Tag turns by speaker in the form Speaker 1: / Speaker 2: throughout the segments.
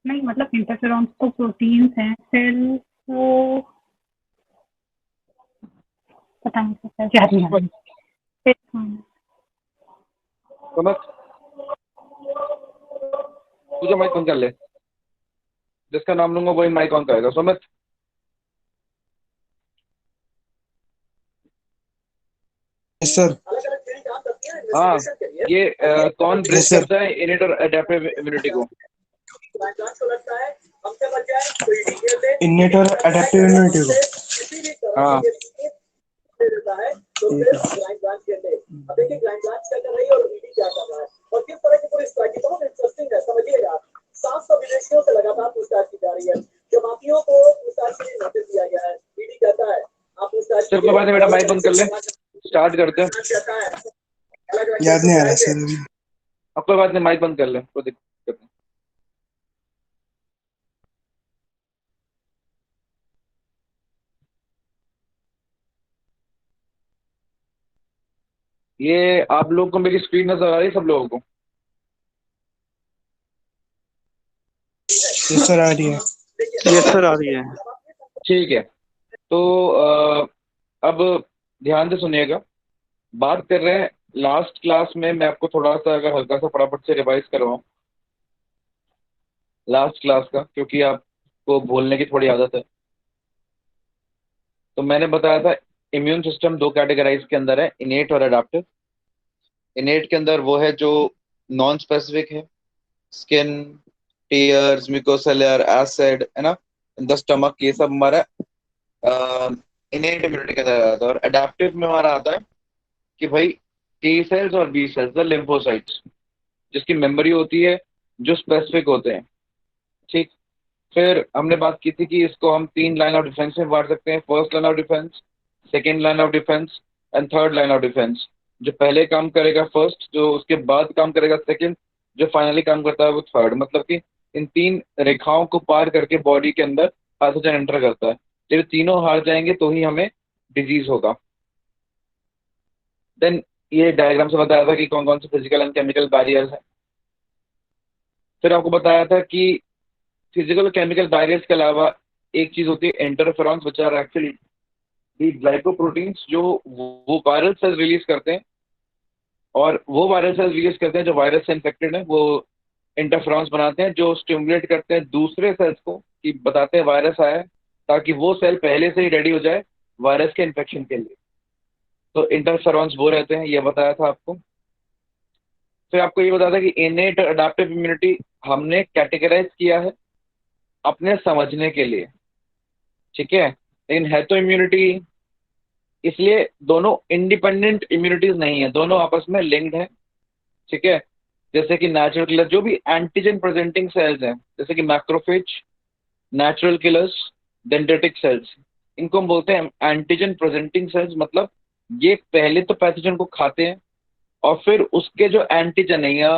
Speaker 1: नहीं मतलब इंटरफेरॉन्स तो प्रोटीन्स हैं, सेल वो पता नहीं चलता, याद नहीं आ रही। हाँ,
Speaker 2: समझ, तुझे माइक बंद कर ले, जिसका नाम लूंगा वही माइक ऑन करेगा, समझ।
Speaker 3: Yes sir.
Speaker 2: हाँ, ये कौन ब्रिज
Speaker 3: यस सर।
Speaker 2: करता है इनेट और अडेप्टिव इम्यूनिटी को?
Speaker 3: इन्नेट और अडेप्टिव इम्यूनिटी को।
Speaker 2: हाँ,
Speaker 3: ठीक है।
Speaker 2: चल कोई बात नहीं बेटा, माइक बंद कर ले, स्टार्ट करते हैं।
Speaker 3: याद नहीं आ रहा सर अभी।
Speaker 2: अब कोई बात नहीं, माइक बंद कर ले, कोई दिक्कत नहीं। ये आप लोग को मेरी स्क्रीन नजर आ रही है सब लोगों को?
Speaker 3: यस सर आ रही है।
Speaker 4: यस सर आ रही है।
Speaker 2: ठीक है, तो अब ध्यान से सुनिएगा। बात कर रहे हैं लास्ट क्लास में, मैं आपको थोड़ा सा अगर हल्का सा फटाफट से रिवाइज करवाऊं लास्ट क्लास का, क्योंकि आपको भूलने की थोड़ी आदत है। तो मैंने बताया था इम्यून सिस्टम दो कैटेगराइज के अंदर है, इनेट और अडेप्टिव। इनेट के अंदर वो है जो नॉन स्पेसिफिक है, स्किन, टीयर्स, म्यूकोसेलर, एसिड, है ना, इन द स्टमक, ये सब हमारा इनेट इम्यूनिटी के अंदर आता है। और अडेप्टिव में हमारा आता है कि भाई टी सेल्स और बी सेल्स, द लिम्फोसाइट्स, जिसकी मेमोरी होती है, जो स्पेसिफिक होते हैं। ठीक। फिर हमने बात की थी कि इसको हम तीन लाइन ऑफ डिफेंस में बांट सकते हैं, first line of defence, second line of defence and third line of defence. जो पहले काम करेगा फर्स्ट, जो उसके बाद काम करेगा सेकेंड, जो फाइनली काम करता है वो थर्ड। मतलब कि इन तीन रेखाओं को पार करके बॉडी के अंदर पैथोजन एंटर करता है। जब ये तीनों हार जाएंगे तो ही हमें डिजीज होगा। देन ये डायग्राम से बताया था कि कौन कौन से फिजिकल एंड केमिकल बैरियर्स हैं। फिर आपको बताया था कि फिजिकल और केमिकल बैरियर्स के अलावा एक चीज होती है interferons, which are actually the glycoproteins, जो वो वायरल सेल रिलीज करते हैं। और वो वायरल सेल रिलीज करते हैं जो वायरस से इन्फेक्टेड है, वो इंटरफेरॉन्स बनाते हैं, जो स्टिमुलेट करते हैं दूसरे सेल्स को, कि बताते हैं वायरस आया है, ताकि वो सेल पहले से ही रेडी हो जाए वायरस के इन्फेक्शन के लिए। तो इंटरफेरॉन्स वो रहते हैं, ये बताया था आपको। फिर आपको ये बताया था कि इनेट अडेप्टिव इम्यूनिटी हमने कैटेगराइज किया है अपने समझने के लिए, ठीक है, लेकिन है तो इम्यूनिटी। इसलिए दोनों इंडिपेंडेंट इम्यूनिटीज नहीं है, दोनों आपस में लिंक्ड है, ठीक है। जैसे कि नेचुरल किलर, जो भी एंटीजन प्रेजेंटिंग सेल्स हैं, जैसे कि macrophage, natural killers, dendritic cells, इनको हम बोलते हैं एंटीजन प्रेजेंटिंग सेल्स। मतलब ये पहले तो पैथोजन को खाते हैं और फिर उसके जो एंटीजन है या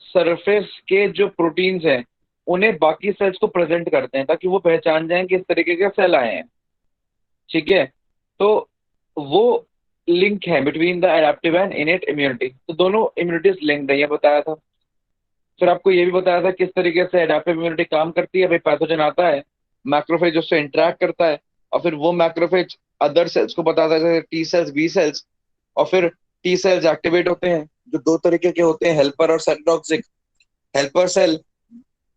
Speaker 2: सरफेस के जो प्रोटीन्स हैं उन्हें बाकी सेल्स को प्रेजेंट करते हैं, ताकि वो पहचान जाएं कि इस तरीके के सेल आए हैं, ठीक है। तो वो लिंक है between the adaptive and innate immunity, तो दोनों इम्यूनिटीज लिंक्ड है, ये बताया था। फिर आपको ये भी बताया था किस तरीके से एडेप्टिव इम्यूनिटी काम करती है। भाई पैथोजन आता है, मैक्रोफेज उससे इंटरेक्ट करता है, और फिर वो मैक्रोफेज अदर सेल्स को बताता है, जैसे टी सेल्स, बी सेल्स। और फिर टी सेल्स एक्टिवेट होते हैं, जो दो तरीके के होते हैं, हेल्पर और cytotoxic. Helper cell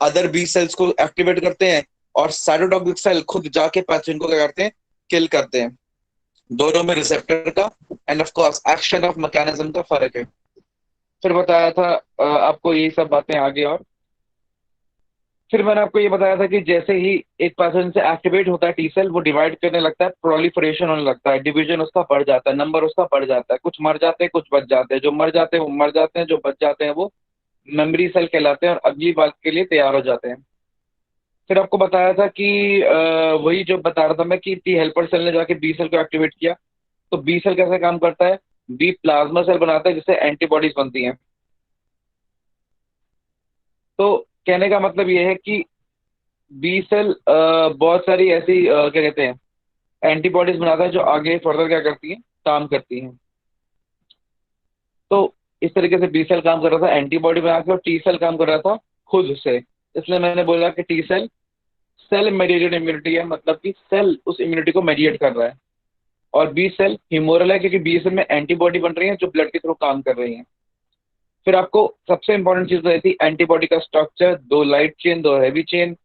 Speaker 2: other B cells को एक्टिवेट करते हैं, और साइटोटॉक्सिक सेल खुद जाके पैथोजन को क्या करते हैं, किल करते हैं। दोनों में रिसेप्टर का end of course action of mechanism का फर्क है। फिर बताया था आपको यही सब बातें आगे। और फिर मैंने आपको ये बताया था कि जैसे ही एक पैथोजन से एक्टिवेट होता है टी सेल, वो डिवाइड करने लगता है, प्रोलिफरेशन होने लगता है, डिवीजन उसका बढ़ जाता है, नंबर उसका बढ़ जाता है। कुछ मर जाते हैं, कुछ बच जाते हैं, जो मर जाते हैं वो मर जाते हैं, जो बच जाते हैं वो मेमोरी सेल कहलाते हैं और अगली बात के लिए तैयार हो जाते हैं। फिर आपको बताया था कि वही जो बता रहा था मैं कि टी हेल्पर सेल ने जाके बी सेल को एक्टिवेट किया। तो बी सेल कैसे काम करता है, बी प्लाज्मा सेल बनाता है जिससे एंटीबॉडीज बनती हैं। तो कहने का मतलब ये है कि बी सेल बहुत सारी ऐसी क्या कहते हैं एंटीबॉडीज बनाता है, जो आगे फर्दर क्या करती हैं, काम करती हैं। तो इस तरीके से बी सेल काम कर रहा था एंटीबॉडी बना के, और टी सेल काम कर रहा था खुद से, इसलिए मैंने बोला कि T cell cell mediated immunity है, मतलब कि सेल उस इम्यूनिटी को मेडिएट कर रहा है। और बी सेल ह्यूमोरल है, क्योंकि बी सेल में एंटीबॉडी बन रही है जो ब्लड के थ्रू काम कर रही है। फिर आपको सबसे इंपॉर्टेंट चीज रहती है एंटीबॉडी का स्ट्रक्चर, दो लाइट चेन, दो हैवी चेन,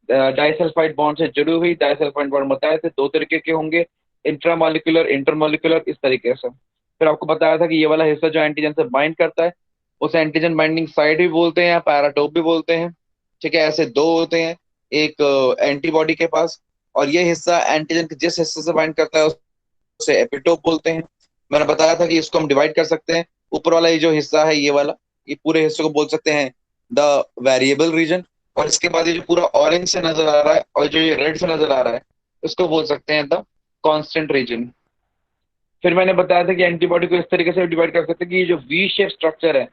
Speaker 2: डाइसल्फाइड बॉन्ड से जुड़ी हुई। डाइसल्फाइड बॉन्ड बताए थे दो तरीके के होंगे, इंट्रामोलिकुलर, इंटरमोलिकुलर, इस तरीके से। फिर आपको बताया था कि ये वाला हिस्सा जो एंटीजन से बाइंड करता है उसे एंटीजन बाइंडिंग साइट भी बोलते हैं या पैराटोप भी बोलते हैं। ठीक है, ऐसे दो होते हैं एक एंटीबॉडी के पास, और ये हिस्सा एंटीजन के जिस हिस्से से बाइंड करता है उसे एपिटोप बोलते हैं। मैंने बताया था कि इसको हम डिवाइड कर सकते हैं, ऊपर वाला ये जो हिस्सा है ये वाला, ये पूरे हिस्से को बोल सकते हैं द वेरिएबल रीजन, और इसके बाद ये जो पूरा ऑरेंज से नजर आ रहा है और जो ये रेड से नजर आ रहा है इसको बोल सकते हैं द कांस्टेंट रीजन। फिर मैंने बताया था कि एंटीबॉडी को इस तरीके से डिवाइड कर सकते हैं कि ये जो वी शेप स्ट्रक्चर है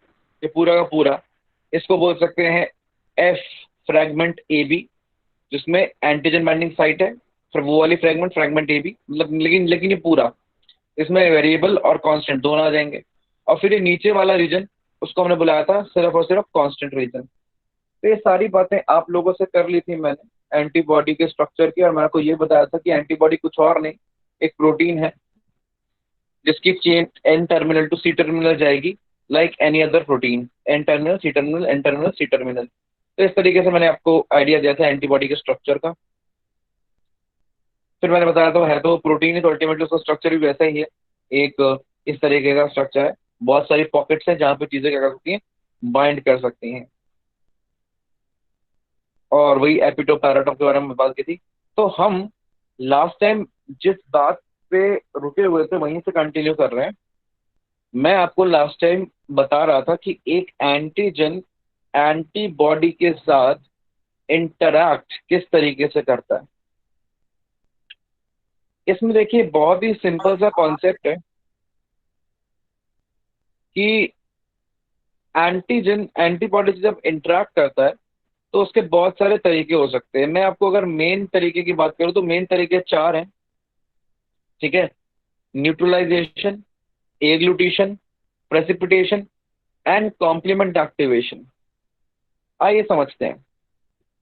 Speaker 2: ये पूरा का पूरा, इसको बोल सकते हैं एफ फ्रैगमेंट ए बी, जिसमें एंटीजन बाइंडिंग साइट है। फिर वो वाली फ्रैगमेंट फ्रैगमेंट ए बी, मतलब लेकिन ये पूरा, इसमें वेरिएबल और कांस्टेंट दोनों आ जाएंगे। और फिर ये नीचे वाला रीजन उसको हमने बुलाया था सिर्फ और सिर्फ कांस्टेंट रीजन। तो ये सारी बातें आप लोगों से कर ली थी मैंने एंटीबॉडी के स्ट्रक्चर की, और मैंने आपको ये बताया था कि एंटीबॉडी कुछ और नहीं, एक प्रोटीन है जिसकी chain N terminal to C terminal जाएगी, like any other protein, N terminal C terminal N terminal C terminal. तो इस तरीके से मैंने आपको आइडिया दिया था एंटीबॉडी के स्ट्रक्चर का। फिर मैंने बताया था है तो प्रोटीन है, तो अल्टीमेटली उसका स्ट्रक्चर भी वैसा ही है, एक इस तरीके का स्ट्रक्चर है। बहुत सारी पॉकेट्स हैं जहाँ पे चीजें क्या कर सकती हैं, बाइंड कर सकती हैं। और वही एपिटोप पैराटोप के बारे में बात की थी। तो हम लास्ट टाइम जिस बात पे रुके हुए थे वहीं से कंटिन्यू कर रहे हैं। मैं आपको लास्ट टाइम बता रहा था कि एक एंटीजन एंटीबॉडी के साथ इंटरैक्ट किस तरीके से करता है। इसमें देखिए बहुत ही सिंपल सा कॉन्सेप्ट है कि एंटीजन एंटीबॉडी से जब इंटरैक्ट करता है तो उसके बहुत सारे तरीके हो सकते हैं। मैं आपको अगर मेन तरीके की बात करूं तो मेन तरीके चार हैं। ठीक है, neutralisation, agglutination, precipitation and complement activation. आइए समझते हैं।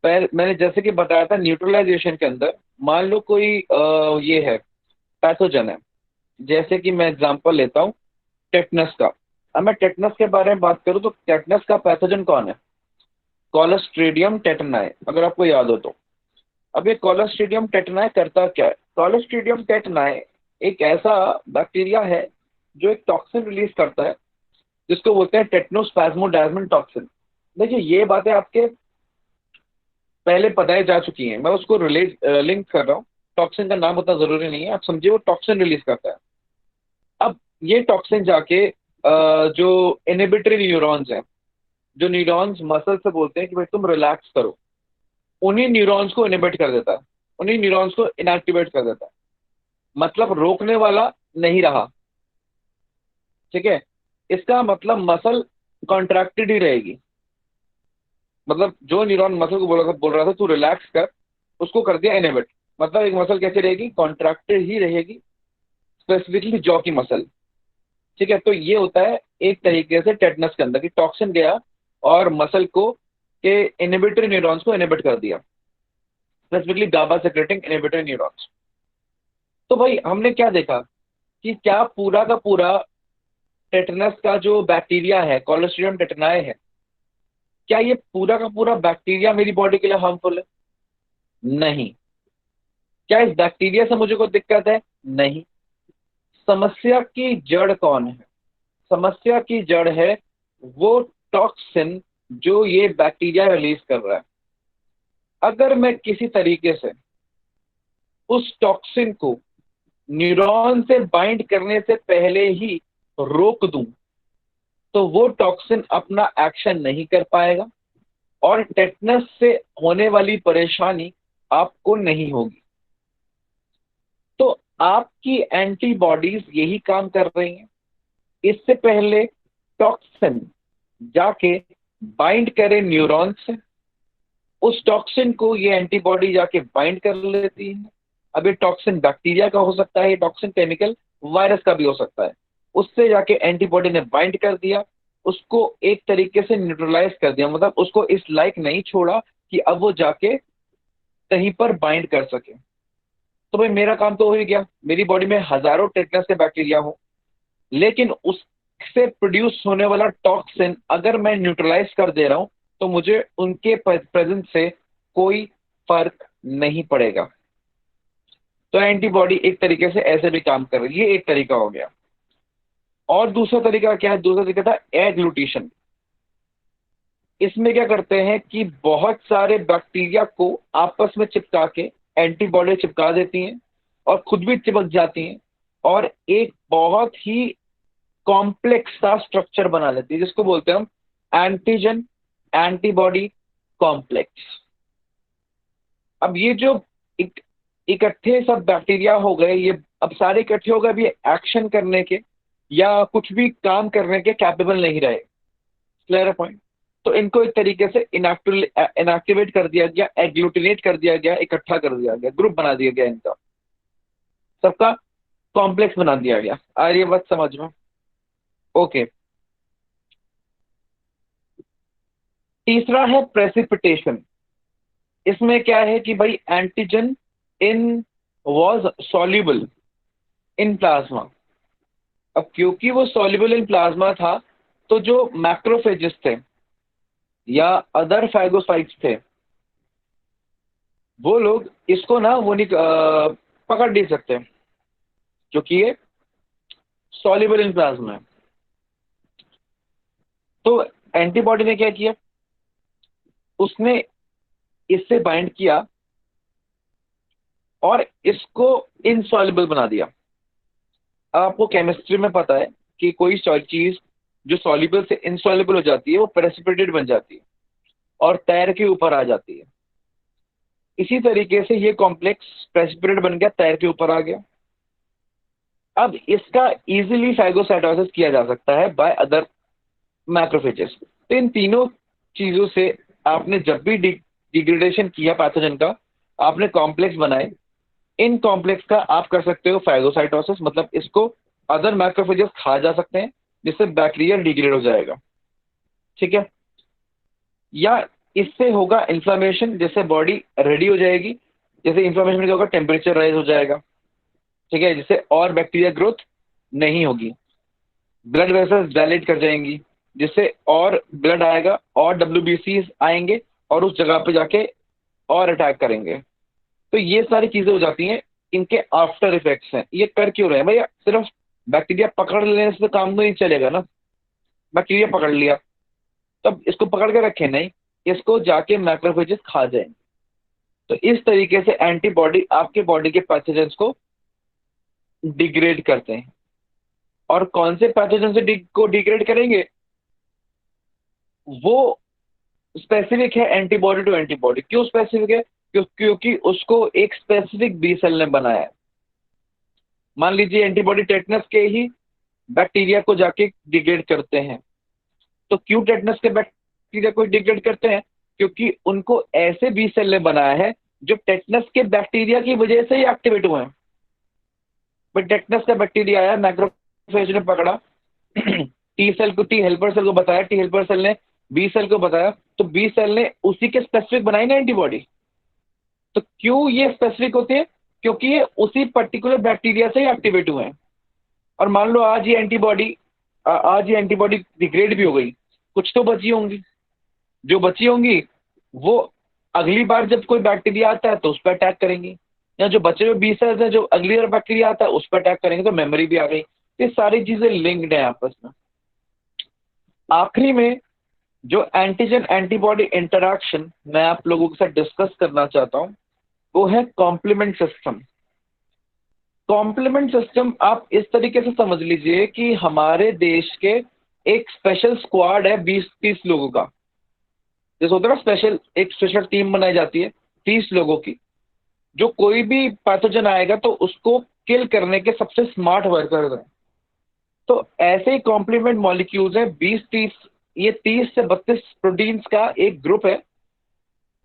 Speaker 2: पहले मैंने जैसे कि बताया था न्यूट्रलाइजेशन के अंदर मान लो कोई ये है पैथोजन है, जैसे कि मैं एग्जांपल लेता हूँ टेटनस का। अब मैं टेटनस के बारे में बात करूँ तो टेटनस का पैथोजन कौन है, कॉलस्ट्रीडियम टेटनाई, अगर आपको याद हो तो। अब ये कॉलस्ट्रीडियम टेटनाई करता क्या है, कॉलस्ट्रीडियम टेटनाई एक ऐसा बैक्टीरिया है जो एक टॉक्सिन रिलीज करता है जिसको बोलते हैं टेटनोस्पैज्मोडायस्मिन टॉक्सिन। देखिए ये बातें आपके पहले बताई जा चुकी हैं, मैं उसको रिलेट लिंक कर रहा हूँ। टॉक्सिन का नाम उतना जरूरी नहीं है, आप समझिए वो टॉक्सिन रिलीज करता है। अब ये टॉक्सिन जाके जो इनहिबिटरी न्यूरॉन्स हैं, जो न्यूरॉन्स मसल से बोलते हैं कि भाई तुम रिलैक्स करो, उन्हीं न्यूरॉन्स को इनहिबिट कर देता है, उन्हीं न्यूरॉन्स को इनएक्टिवेट कर देता है, मतलब रोकने वाला नहीं रहा। ठीक है, इसका मतलब मसल कॉन्ट्रैक्टेड ही रहेगी। मतलब जो न्यूरॉन मसल को बोल रहा था तू रिलैक्स कर, उसको कर दिया इनहिबिट, मतलब एक मसल कैसे रहेगी, कॉन्ट्रैक्टेड ही रहेगी, स्पेसिफिकली जॉ की मसल। ठीक है, तो ये होता है एक तरीके से टेटनस के अंदर कि टॉक्सिन गया और मसल को के इनहिबिटरी न्यूरॉन्स को इनहिबिट कर दिया, स्पेसिफिकली गाबा सेक्रेटिंग इनहिबिटरी न्यूरॉन्स। तो भाई हमने क्या देखा कि क्या पूरा का पूरा टेटनस का जो बैक्टीरिया है कॉलस्ट्रिडियम टेटनाई है, क्या ये पूरा का पूरा बैक्टीरिया मेरी बॉडी के लिए हार्मफुल है? नहीं। क्या इस बैक्टीरिया से मुझे कोई दिक्कत है? नहीं। समस्या की जड़ कौन है? समस्या की जड़ है वो टॉक्सिन जो ये बैक्टीरिया रिलीज कर रहा है। अगर मैं किसी तरीके से उस टॉक्सिन को न्यूरॉन से बाइंड करने से पहले ही रोक दूं तो वो टॉक्सिन अपना एक्शन नहीं कर पाएगा और टेटनस से होने वाली परेशानी आपको नहीं होगी। तो आपकी एंटीबॉडीज यही काम कर रही हैं। इससे पहले टॉक्सिन जाके बाइंड करे न्यूरॉन से, उस टॉक्सिन को ये एंटीबॉडी जाके बाइंड कर लेती है। अब ये टॉक्सिन बैक्टीरिया का हो सकता है, ये टॉक्सिन केमिकल वायरस का भी हो सकता है। उससे जाके एंटीबॉडी ने बाइंड कर दिया, उसको एक तरीके से न्यूट्रलाइज कर दिया, मतलब उसको इस लायक नहीं छोड़ा कि अब वो जाके कहीं पर बाइंड कर सके। तो भाई मेरा काम तो हो ही गया, मेरी बॉडी में हजारों टेटनस के बैक्टीरिया हो, लेकिन उससे प्रोड्यूस होने वाला टॉक्सिन अगर मैं न्यूट्रलाइज कर दे रहा हूं तो मुझे उनके प्रेजेंस से कोई फर्क नहीं पड़ेगा। तो एंटीबॉडी एक तरीके से ऐसे भी काम कर रही है, ये एक तरीका हो गया। और दूसरा तरीका क्या है? दूसरा तरीका था एग्लूटिशन। इसमें क्या करते हैं कि बहुत सारे बैक्टीरिया को आपस में चिपका के एंटीबॉडी चिपका देती हैं और खुद भी चिपक जाती हैं और एक बहुत ही कॉम्प्लेक्स सा स्ट्रक्चर बना लेती है, जिसको बोलते हैं हम एंटीजन एंटीबॉडी कॉम्प्लेक्स। अब ये जो इकट्ठे सब बैक्टीरिया हो गए, ये अब सारे इकट्ठे हो गए, अब ये एक्शन करने के या कुछ भी काम करने के कैपेबल नहीं रहे। Clear point? तो इनको एक तरीके से इनएक्टिवेट कर दिया गया, एग्लूटिनेट कर दिया गया, इकट्ठा कर दिया गया, ग्रुप बना दिया गया, इनका सबका कॉम्प्लेक्स बना दिया गया। आ रही है बात समझ में? ओके। तीसरा है प्रेसिपिटेशन। इसमें क्या है कि भाई antigen in was soluble in plasma. अब क्योंकि वो सॉल्युबल इन प्लाज्मा था, तो जो मैक्रोफेजेस थे या अदर फैगोसाइट्स थे, वो लोग इसको ना वो नहीं पकड़ नहीं सकते, क्योंकि ये सॉल्युबल इन प्लाज्मा है। तो एंटीबॉडी ने क्या किया? उसने इससे बाइंड किया और इसको इनसॉल्युबल बना दिया। आपको केमिस्ट्री में पता है कि कोई चीज जो सॉल्युबल से इनसॉल्युबल हो जाती है वो प्रेसिपिटेट बन जाती है और तैर के ऊपर आ जाती है। इसी तरीके से ये कॉम्प्लेक्स प्रेसिपिटेट बन गया, तैर के ऊपर आ गया। अब इसका इजीली फैगोसाइटोसिस किया जा सकता है बाय अदर मैक्रोफेजेस। तो इन तीनों चीजों से आपने जब भी डिग्रेडेशन किया पैथोजन का, आपने कॉम्प्लेक्स बनाए। इन कॉम्प्लेक्स का आप कर सकते हो फैगोसाइटोसिस, मतलब इसको अदर मैक्रोफेजेस खा जा सकते हैं, जिससे बैक्टीरिया डिग्रेड हो जाएगा। ठीक है? या इससे होगा इन्फ्लामेशन, जैसे बॉडी रेडी हो जाएगी। जैसे इन्फ्लामेशन में क्या होगा? टेम्परेचर राइज हो जाएगा। ठीक है? जिससे और बैक्टीरिया ग्रोथ नहीं होगी। ब्लड वेसल्स डायलेट कर जाएंगी, जिससे और ब्लड आएगा और WBC आएंगे और उस जगह पे जाके और अटैक करेंगे। तो ये सारी चीजें हो जाती हैं, इनके आफ्टर इफेक्ट्स हैं। ये कर क्यों रहे हैं भैया? सिर्फ बैक्टीरिया पकड़ लेने से तो काम तो नहीं चलेगा ना। बैक्टीरिया पकड़ लिया, तब इसको पकड़ के रखे नहीं, इसको जाके मैक्रोफेजेस खा जाएंगे। तो इस तरीके से एंटीबॉडी आपके बॉडी के पैथोजेंस को डिग्रेड करते हैं। और कौन से पैथोजन से को डिग्रेड करेंगे वो स्पेसिफिक है एंटीबॉडी टू एंटीबॉडी। क्यों स्पेसिफिक है? क्योंकि उसको एक स्पेसिफिक बी सेल ने बनाया है। मान लीजिए एंटीबॉडी टेटनस के ही बैक्टीरिया को जाके डिग्रेड करते हैं। तो क्यों टेटनस के बैक्टीरिया को डिग्रेड करते हैं? क्योंकि उनको ऐसे बी सेल ने बनाया है जो टेटनस के बैक्टीरिया की वजह से ही एक्टिवेट हुए हैं। बट टेटनस का बैक्टीरिया आया, मैक्रोफेज ने पकड़ा, टी सेल को, टी हेल्पर सेल को बताया, टी हेल्पर सेल ने बी सेल को बताया, तो बी सेल ने उसी के स्पेसिफिक बनाई ना एंटीबॉडी। तो क्यों ये स्पेसिफिक होते हैं? क्योंकि ये उसी पर्टिकुलर बैक्टीरिया से ही एक्टिवेट हुए हैं। और मान लो आज ये एंटीबॉडी डिग्रेड भी हो गई, कुछ तो बची होंगी। जो बची होंगी वो अगली बार जब कोई बैक्टीरिया आता है तो उस पर अटैक करेंगी, या जो बचे हुए बी सेल्स हैं जो अगली बार बैक्टीरिया आता है उस पर अटैक करेंगे। तो मेमोरी भी आ गई। ये सारी चीजें लिंक्ड है आपस में। आखिरी में जो एंटीजन एंटीबॉडी इंटरैक्शन मैं आप लोगों के साथ डिस्कस करना चाहता हूं वो है कॉम्प्लीमेंट सिस्टम। कॉम्प्लीमेंट सिस्टम आप इस तरीके से समझ लीजिए कि हमारे देश के एक स्पेशल स्क्वाड है 20-30 लोगों का। जैसे होता है ना, एक स्पेशल टीम बनाई जाती है 30 लोगों की, जो कोई भी पैथोजन आएगा तो उसको किल करने के सबसे स्मार्ट वर्कर्स हैं। तो ऐसे ही कॉम्प्लीमेंट मॉलिक्यूल्स हैं 20-30, ये 30 से 32 प्रोटीन्स का एक ग्रुप है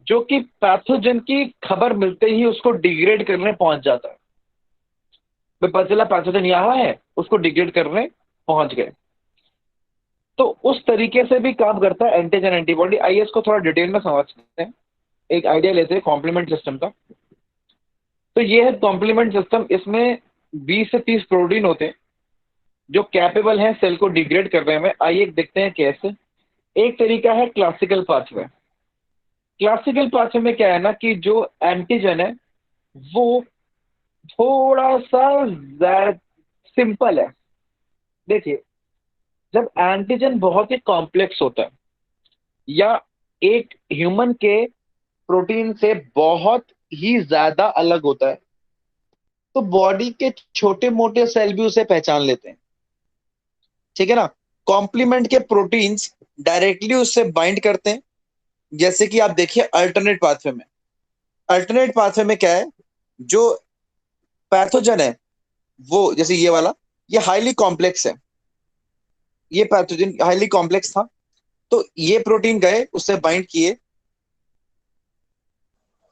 Speaker 2: जो कि पैथोजन की खबर मिलते ही उसको डिग्रेड करने पहुंच जाता है। पता चला पैथोजन यहाँ है, उसको डिग्रेड करने पहुंच गए। तो उस तरीके से भी काम करता है एंटीजन एंटीबॉडी। आइए इसको थोड़ा डिटेल में समझते हैं। एक आइडिया लेते हैं कॉम्प्लीमेंट सिस्टम का। तो ये है कॉम्प्लीमेंट सिस्टम। इसमें 20 से 30 प्रोटीन होते हैं जो कैपेबल हैं सेल को डिग्रेड करने में। आइए देखते हैं कैसे। एक तरीका है क्लासिकल पाथवे। क्लासिकल पाथवे में क्या है ना कि जो एंटीजन है वो थोड़ा सा सिंपल है। देखिए, जब एंटीजन बहुत ही कॉम्प्लेक्स होता है या एक ह्यूमन के प्रोटीन से बहुत ही ज्यादा अलग होता है तो बॉडी के छोटे मोटे सेल भी उसे पहचान लेते हैं, ठीक है ना। कॉम्प्लीमेंट के प्रोटीन्स डायरेक्टली उससे बाइंड करते हैं। जैसे कि आप देखिए अल्टरनेट पाथवे में, अल्टरनेट पाथवे में क्या है, जो पैथोजन है वो जैसे ये वाला, ये हाईली कॉम्प्लेक्स है, ये पैथोजन हाईली कॉम्प्लेक्स था, तो ये प्रोटीन गए उससे बाइंड किए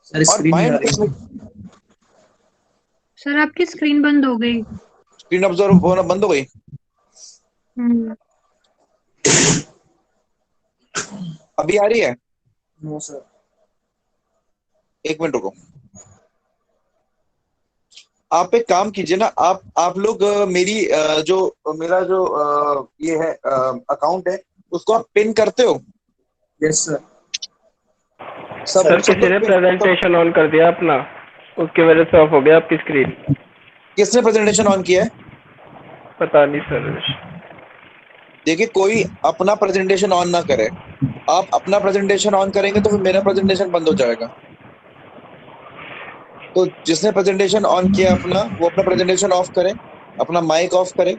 Speaker 3: सर
Speaker 2: और
Speaker 3: स्क्रीन नहीं आ
Speaker 2: बाइंड
Speaker 3: रही
Speaker 2: करने।
Speaker 1: सर आपकी स्क्रीन बंद हो गई।
Speaker 2: स्क्रीन ऑब्जर्व होना बंद हो गई।
Speaker 1: हम्म।
Speaker 2: अभी आ रही है?
Speaker 3: No sir.
Speaker 2: एक मिनट रुको। आप एक काम कीजिए ना, आप लोग मेरी जो मेरा जो ये है अकाउंट है उसको आप पिन करते हो
Speaker 3: यस सर।
Speaker 2: सब
Speaker 4: सर
Speaker 2: सब
Speaker 4: किसी
Speaker 2: लोग
Speaker 4: ने
Speaker 2: पिन सब।
Speaker 4: प्रेजेंटेशन ऑन कर दिया अपना, उसकी वजह से ऑफ हो गया आपकी स्क्रीन।
Speaker 2: किसने प्रेजेंटेशन ऑन किया है?
Speaker 4: पता नहीं सर।
Speaker 2: देखिए, कोई अपना प्रेजेंटेशन ऑन ना करे। आप अपना प्रेजेंटेशन ऑन करेंगे तो फिर मेरा प्रेजेंटेशन बंद हो जाएगा। तो जिसने प्रेजेंटेशन ऑन किया अपना, वो अपना प्रेजेंटेशन ऑफ करे, अपना माइक ऑफ करे।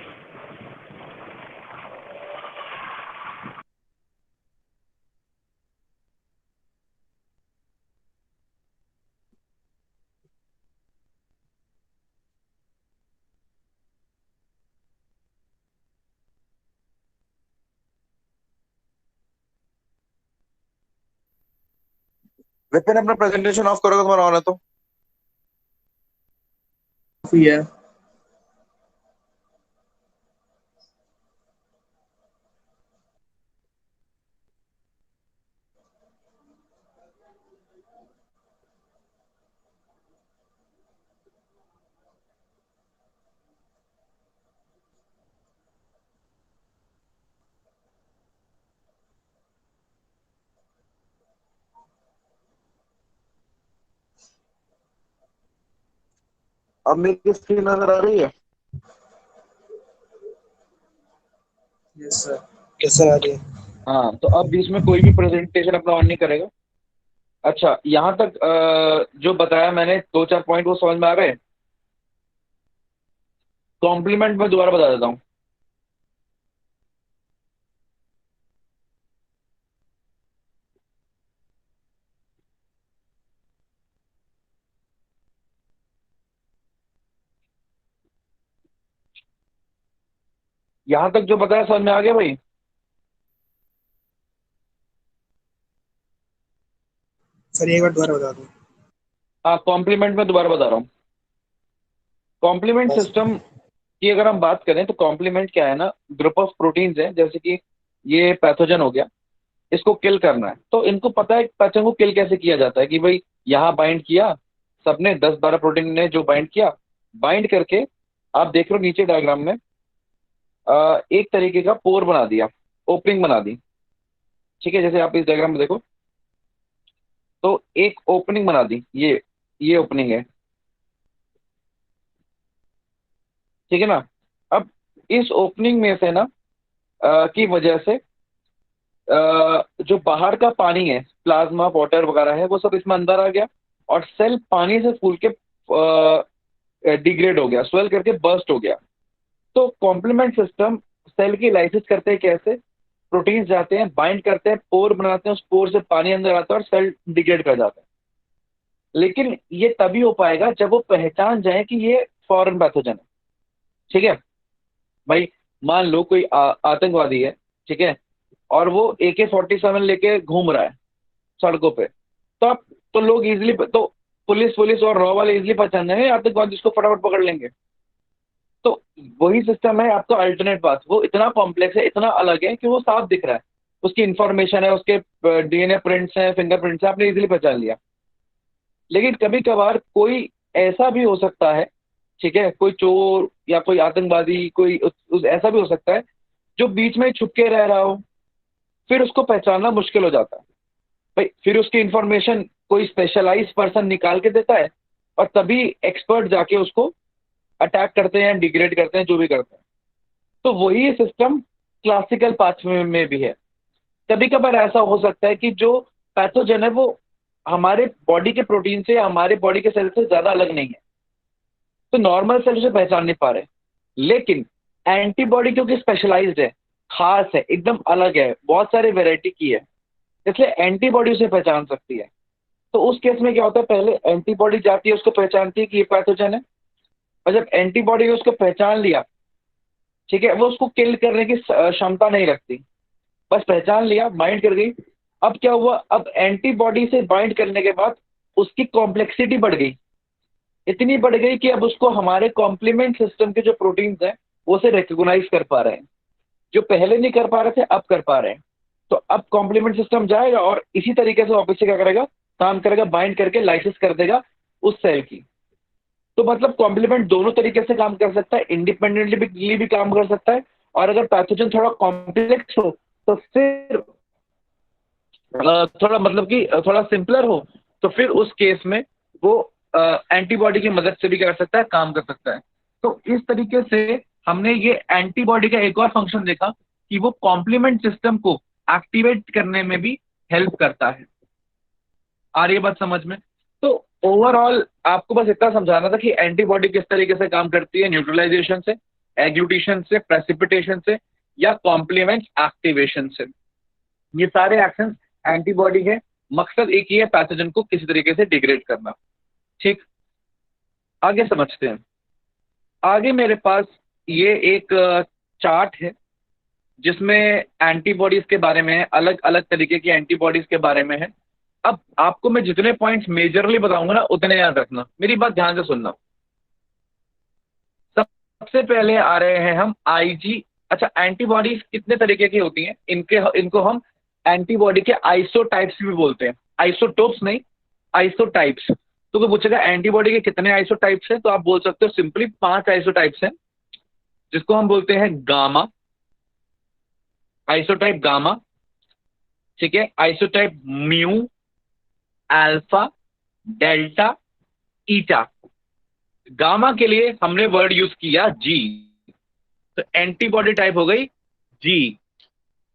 Speaker 2: विपिन अपना प्रेजेंटेशन ऑफ करोगे तुम्हारा ऑन है तो।
Speaker 3: काफी है।
Speaker 2: अब मेरी स्क्रीन नजर आ रही है?
Speaker 3: Yes sir. कैसे आ रही है?
Speaker 2: हाँ, तो अब बीच में कोई भी प्रेजेंटेशन अपना ऑन नहीं करेगा। अच्छा, यहाँ तक जो बताया मैंने दो चार पॉइंट वो समझ में आ गए। कॉम्प्लीमेंट में दोबारा बता देता हूँ। यहाँ तक जो बताया समझ में आ गया भाई?
Speaker 3: सर एक बार दोबारा बता दो।
Speaker 2: हाँ, कॉम्प्लीमेंट में दोबारा बता रहा हूँ। कॉम्प्लीमेंट सिस्टम की अगर हम बात करें तो कॉम्प्लीमेंट क्या है ना, ग्रुप ऑफ प्रोटीन्स है। जैसे कि ये पैथोजन हो गया, इसको किल करना है तो इनको पता है पैथोजन को किल कैसे किया जाता है कि भाई यहाँ बाइंड किया, सबने 10-12 प्रोटीन ने जो बाइंड किया, बाइंड करके आप देख रहे हो नीचे डायग्राम में एक तरीके का पोर बना दिया, ओपनिंग बना दी। ठीक है, जैसे आप इस डायग्राम में देखो तो एक ओपनिंग बना दी, ये ओपनिंग है, ठीक है ना। अब इस ओपनिंग में से ना की वजह से जो बाहर का पानी है, प्लाज्मा वाटर वगैरह है, वो सब इसमें अंदर आ गया और सेल पानी से फूल के डिग्रेड हो गया, स्वेल करके बर्स्ट हो गया। तो कॉम्प्लीमेंट सिस्टम सेल की लाइसिस करते हैं कैसे, प्रोटीन्स जाते हैं, बाइंड करते हैं, पोर बनाते हैं, उस पोर से पानी अंदर आता है और सेल डिग्रेड कर जाता है। लेकिन ये तभी हो पाएगा जब वो पहचान जाए कि ये फॉरेन पैथोजन है। ठीक है भाई, मान लो कोई आतंकवादी है, ठीक है, और वो AK-47 लेके घूम रहा है सड़कों पे, तो आप तो लोग इजीली तो पुलिस पुलिस और रॉ वाले इजीली पहचान जाएंगे आतंकवादी, उसको फटाफट पकड़ लेंगे। तो वही सिस्टम है आपका अल्टरनेट पाथ। वो इतना कॉम्प्लेक्स है, इतना अलग है कि वो साफ दिख रहा है, उसकी इंफॉर्मेशन है, उसके DNA प्रिंट्स हैं, फिंगरप्रिंट्स हैं, आपने इजीली पहचान लिया। लेकिन कभी कभार कोई ऐसा भी हो सकता है, ठीक है, कोई चोर या कोई आतंकवादी, कोई ऐसा भी हो सकता है जो बीच में छुप के रह रहा हो, फिर उसको पहचानना मुश्किल हो जाता है भाई। फिर उसकी इंफॉर्मेशन कोई स्पेशलाइज पर्सन निकाल के देता है और तभी एक्सपर्ट जाके उसको अटैक करते हैं, डिग्रेड करते हैं, जो भी करते हैं। तो वही सिस्टम क्लासिकल पाथवे में भी है। कभी कभार ऐसा हो सकता है कि जो पैथोजन है वो हमारे बॉडी के प्रोटीन से या हमारे बॉडी के सेल से ज्यादा अलग नहीं है, तो नॉर्मल सेल उसे पहचान नहीं पा रहे। लेकिन एंटीबॉडी क्योंकि स्पेशलाइज्ड है, खास है, एकदम अलग है, बहुत सारे वेराइटी की है, इसलिए एंटीबॉडी उसे पहचान सकती है। तो उस केस में क्या होता है, पहले एंटीबॉडी जाती है, उसको पहचानती है कि ये पैथोजन है, और जब एंटीबॉडी ने उसको पहचान लिया, ठीक है, वो उसको किल करने की क्षमता नहीं रखती, बस पहचान लिया, बाइंड कर गई। अब क्या हुआ, अब एंटीबॉडी से बाइंड करने के बाद उसकी कॉम्प्लेक्सिटी बढ़ गई, इतनी बढ़ गई कि अब उसको हमारे कॉम्प्लीमेंट सिस्टम के जो प्रोटीन्स हैं वो उसे रिकॉग्नाइज कर पा रहे हैं, जो पहले नहीं कर पा रहे थे अब कर पा रहे हैं। तो अब कॉम्प्लीमेंट सिस्टम जाएगा और इसी तरीके से वापस से क्या करेगा, काम करेगा, बाइंड करके लाइसिस कर देगा उस सेल की। तो मतलब कॉम्प्लीमेंट दोनों तरीके से काम कर सकता है, इंडिपेंडेंटली भी काम कर सकता है, और अगर पैथोजन थोड़ा कॉम्प्लेक्स हो तो फिर थोड़ा मतलब कि थोड़ा सिंपलर हो तो फिर उस केस में वो एंटीबॉडी की मदद से भी कर सकता है, काम कर सकता है। तो इस तरीके से हमने ये एंटीबॉडी का एक और फंक्शन देखा कि वो कॉम्प्लीमेंट सिस्टम को एक्टिवेट करने में भी हेल्प करता है। आ रही है बात समझ में? तो ओवरऑल आपको बस इतना समझाना था कि एंटीबॉडी किस तरीके से काम करती है, न्यूट्रलाइजेशन से, एग्लूटिशन से, प्रेसिपिटेशन से, या कॉम्प्लीमेंट एक्टिवेशन से। ये सारे एक्शन एंटीबॉडी है, मकसद एक ही है, पैथोजन को किसी तरीके से डिग्रेड करना। ठीक, आगे समझते हैं। आगे मेरे पास ये एक चार्ट है जिसमें एंटीबॉडीज के बारे में है, अलग अलग तरीके की एंटीबॉडीज के बारे में है। अब आपको मैं जितने पॉइंट्स मेजरली बताऊंगा ना उतने याद रखना, मेरी बात ध्यान से सुनना। सबसे पहले आ रहे हैं हम आईजी। अच्छा, एंटीबॉडीज कितने तरीके की होती हैं, इनको हम एंटीबॉडी के आइसोटाइप्स भी बोलते हैं, आइसोटोप्स नहीं, आइसोटाइप्स। तो कोई पूछेगा एंटीबॉडी के कितने आइसोटाइप्स हैं, तो आप बोल सकते हो सिंपली 5 आइसोटाइप्स हैं, जिसको हम बोलते हैं गामा, आइसोटाइप गामा, ठीक है, आइसोटाइप म्यू, अल्फा, डेल्टा, ईटा। गामा के लिए हमने वर्ड यूज किया जी, तो एंटीबॉडी टाइप हो गई जी।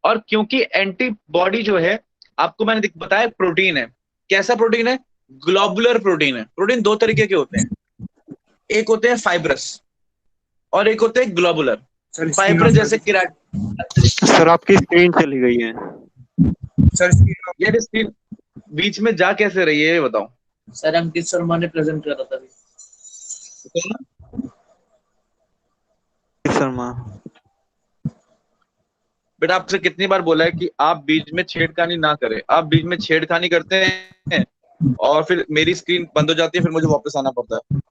Speaker 2: और क्योंकि एंटीबॉडी जो है, आपको मैंने बताया प्रोटीन है, कैसा प्रोटीन है, ग्लोबुलर प्रोटीन है। प्रोटीन 2 तरीके के होते हैं, एक होते हैं फाइब्रस और एक होते हैं ग्लोबुलर। फाइब्रस जैसे
Speaker 5: सर आपकी स्क्रीन चली गई है।
Speaker 3: सर
Speaker 2: ये स्क्रीन बीच में जा कैसे रही है ये बताओ
Speaker 6: सर। अंकित शर्मा ने प्रेजेंट करा था
Speaker 5: शर्मा।
Speaker 2: बेटा आपसे कितनी बार बोला है कि आप बीच में छेड़खानी ना करें, आप बीच में छेड़खानी करते हैं और फिर मेरी स्क्रीन बंद हो जाती है, फिर मुझे वापस आना पड़ता है।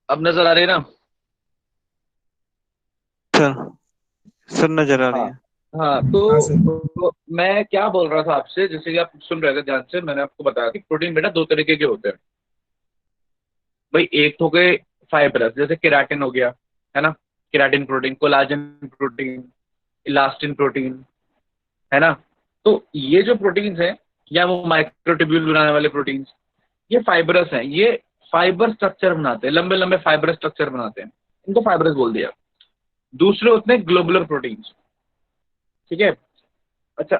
Speaker 2: अब नजर आ रही है ना?
Speaker 5: सर नजर आ रही है।
Speaker 2: हाँ, तो मैं क्या बोल रहा था आपसे, जैसे कि आप सुन रहे थे ध्यान से, मैंने आपको बताया कि प्रोटीन बेटा 2 तरीके के होते हैं भाई। एक हो गए फाइब्रस, जैसे केराटिन हो गया, है ना, keratin protein, collagen protein, elastin protein, है ना। तो ये जो प्रोटीन्स हैं, या वो माइक्रोट्यूब्यूल बनाने वाले प्रोटीन्स, ये फाइब्रस हैं, ये फाइबर स्ट्रक्चर बनाते हैं, लंबे लंबे फाइबर स्ट्रक्चर बनाते हैं, इनको फाइब्रस बोल दिया। दूसरे होते हैं ग्लोबुलर प्रोटीन्स, ठीक है। अच्छा,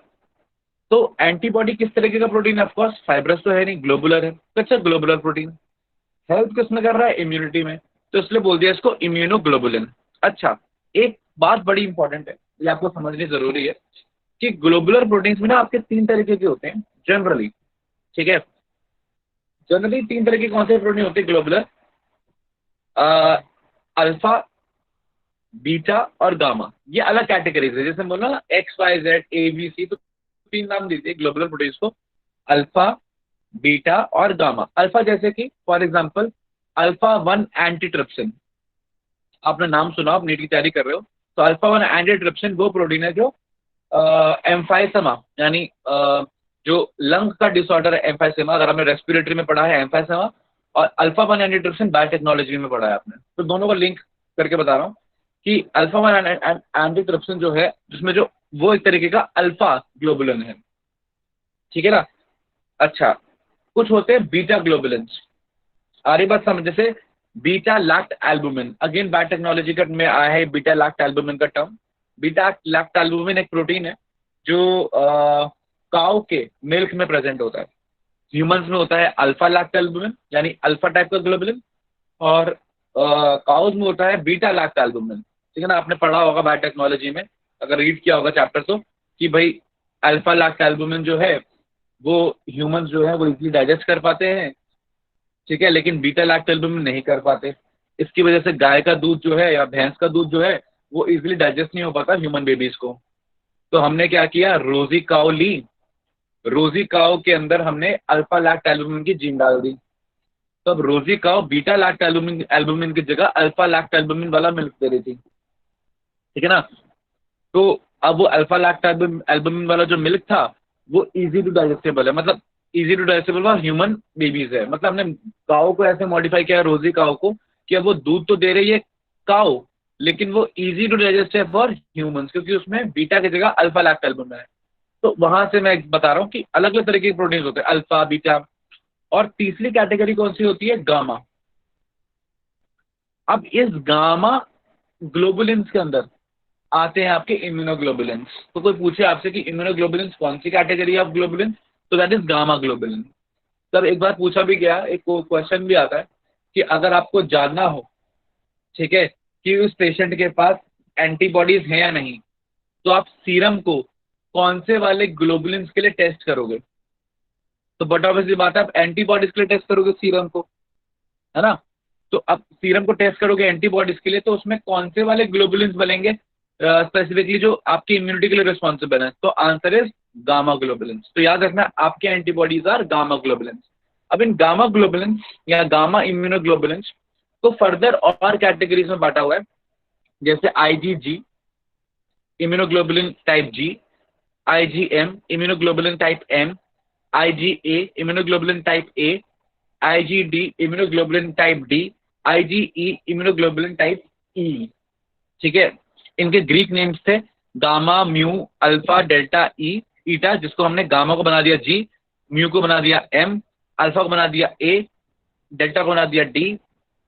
Speaker 2: तो एंटीबॉडी किस तरीके का प्रोटीन है? ऑफकोर्स फाइब्रस तो है नहीं, ग्लोबुलर है। तो अच्छा, ग्लोबुलर प्रोटीन हेल्प किसमें कर रहा है? इम्यूनिटी में, तो इसलिए बोल दिया इसको इम्यूनोग्लोबुलिन। अच्छा, एक बात बड़ी इंपॉर्टेंट है, ये आपको समझनी जरूरी है कि ग्लोबुलर प्रोटीन्स में ना आपके 3 तरीके के होते हैं जनरली, ठीक है। जनरली 3 तरह के कौन से प्रोटीन होते हैं ग्लोबुलर? अल्फा, बीटा और गामा, ये अलग कैटेगरीज है। जैसे बोला ना XYZ ABC, तो 3 नाम दीजिए ग्लोबुलर प्रोटीन्स को, अल्फा, बीटा और गामा। अल्फा जैसे कि फॉर एग्जांपल अल्फा 1 एंटीट्रिप्सिन, आपने नाम सुना, आप नीट की तैयारी कर रहे हो, तो अल्फा 1 एंटीट्रिप्सिन वो प्रोटीन है जो एम्फाइसमा यानी जो लंग का डिसऑर्डर है एम्फाइसेमा, अगर आपने रेस्पिरेटरी में पढ़ा है एम्फाइसेमा, और अल्फा 1 एंटीट्रिप्सिन बायोटेक्नोलॉजी में पढ़ा है आपने, तो दोनों को लिंक करके बता रहा हूँ कि अल्फा 1 एंटीट्रिप्सिन जो है जिसमें जो वो एक तरीके का अल्फा ग्लोबुलिन है, ठीक है ना। अच्छा, कुछ होते हैं बीटा ग्लोबुलिन्स, आ रही बात समझ, जैसे बीटा लैक्ट एल्बुमिन, अगेन बायोटेक्नोलॉजी का में आया है बीटा लैक्ट एल्बुमिन का टर्म। बीटा लैक्ट एल्बुमिन एक प्रोटीन है जो काउ के मिल्क में प्रेजेंट होता है। ह्यूमंस में होता है अल्फा लैक्ट एल्बुमिन यानी अल्फा टाइप का ग्लोबुलिन, और काउज में होता है बीटा लैक्ट एल्बुमिन, ठीक है ना। आपने पढ़ा होगा बायोटेक्नोलॉजी में, अगर रीड किया होगा चैप्टर तो, कि भाई अल्फा लैक्ट एल्बुमिन जो है वो ह्यूमंस जो है वो इजीली डाइजेस्ट कर पाते हैं, ठीक है, लेकिन बीटा लैक्ट एल्बुमिन नहीं कर पाते। इसकी वजह से गाय का दूध जो है या भैंस का दूध जो है वो इजीली डाइजेस्ट नहीं हो पाता ह्यूमन बेबीज को। तो हमने क्या किया, रोजी काउ ली, रोजी काउ के अंदर हमने अल्फा लैक्ट एल्बुमिन की जीन डाल दी, तो अब रोजी काउ बीटा लैक्ट एल्बुमिन की जगह अल्फा लैक्ट एल्बुमिन वाला मिल्क दे रही थी, ठीक है ना। तो अब वो अल्फा लैक्ट एल्बुमिन वाला जो मिल्क था वो इजी टू डाइजेस्टेबल है, मतलब easy to digestible for human babies है। मतलब हमने काउ को ऐसे मॉडिफाई किया, रोजी काउ को, कि अब वो दूध तो दे रही है काउ, लेकिन वो इजी टू डाइजेस्ट है फॉर ह्यूमंस, क्योंकि उसमें बीटा की जगह अल्फा लैक्ट एल्बुमिन है। तो वहां से मैं बता रहा हूँ कि अलग अलग तरीके के प्रोटीन होते हैं, अल्फा, बीटा, और तीसरी कैटेगरी कौन सी होती है, गामा। अब इस गामा ग्लोबुलिन्स के अंदर आते हैं आपके इम्यूनोग्लोबुलिन्स। तो कोई पूछे आपसे कि इम्यूनोग्लोबुलिन्स कौन सी कैटेगरी ऑफ ग्लोबुलिन, तो दैट इज गामा ग्लोबुलिन। तब एक बार पूछा भी गया, एक क्वेश्चन भी आता है कि अगर आपको जानना हो, ठीक है, कि उस पेशेंट के पास एंटीबॉडीज हैं या नहीं, तो आप सीरम को कौन से वाले ग्लोबुलिन्स के लिए टेस्ट करोगे। तो बट ऑब्वियसली बात है, आप एंटीबॉडीज के लिए टेस्ट करोगे सीरम को, है ना। तो अब सीरम को टेस्ट करोगे एंटीबॉडीज के लिए, तो उसमें कौन से वाले ग्लोबुलिन्स बनेंगे स्पेसिफिकली जो आपकी इम्यूनिटी के लिए रिस्पॉन्सिबल है, तो आंसर इज गामा ग्लोबुलिन्स। तो याद रखना, आपके एंटीबॉडीज आर गामा ग्लोबुलिन्स। अब इन गामा ग्लोबुलिन्स या गामा इम्यूनोग्लोबुलिन्स को फर्दर और कैटेगरीज में बांटा हुआ है, जैसे IgG immunoglobulin type G, IgM immunoglobulin type M, IgA immunoglobulin type A, IgD immunoglobulin type D, IgE immunoglobulin type E, ठीक है। इनके ग्रीक नेम्स थे gamma, mu, alpha, delta, E, eta, जिसको हमने गामा को बना दिया G, म्यू को बना दिया M, अल्फा को बना दिया A, डेल्टा को बना दिया D,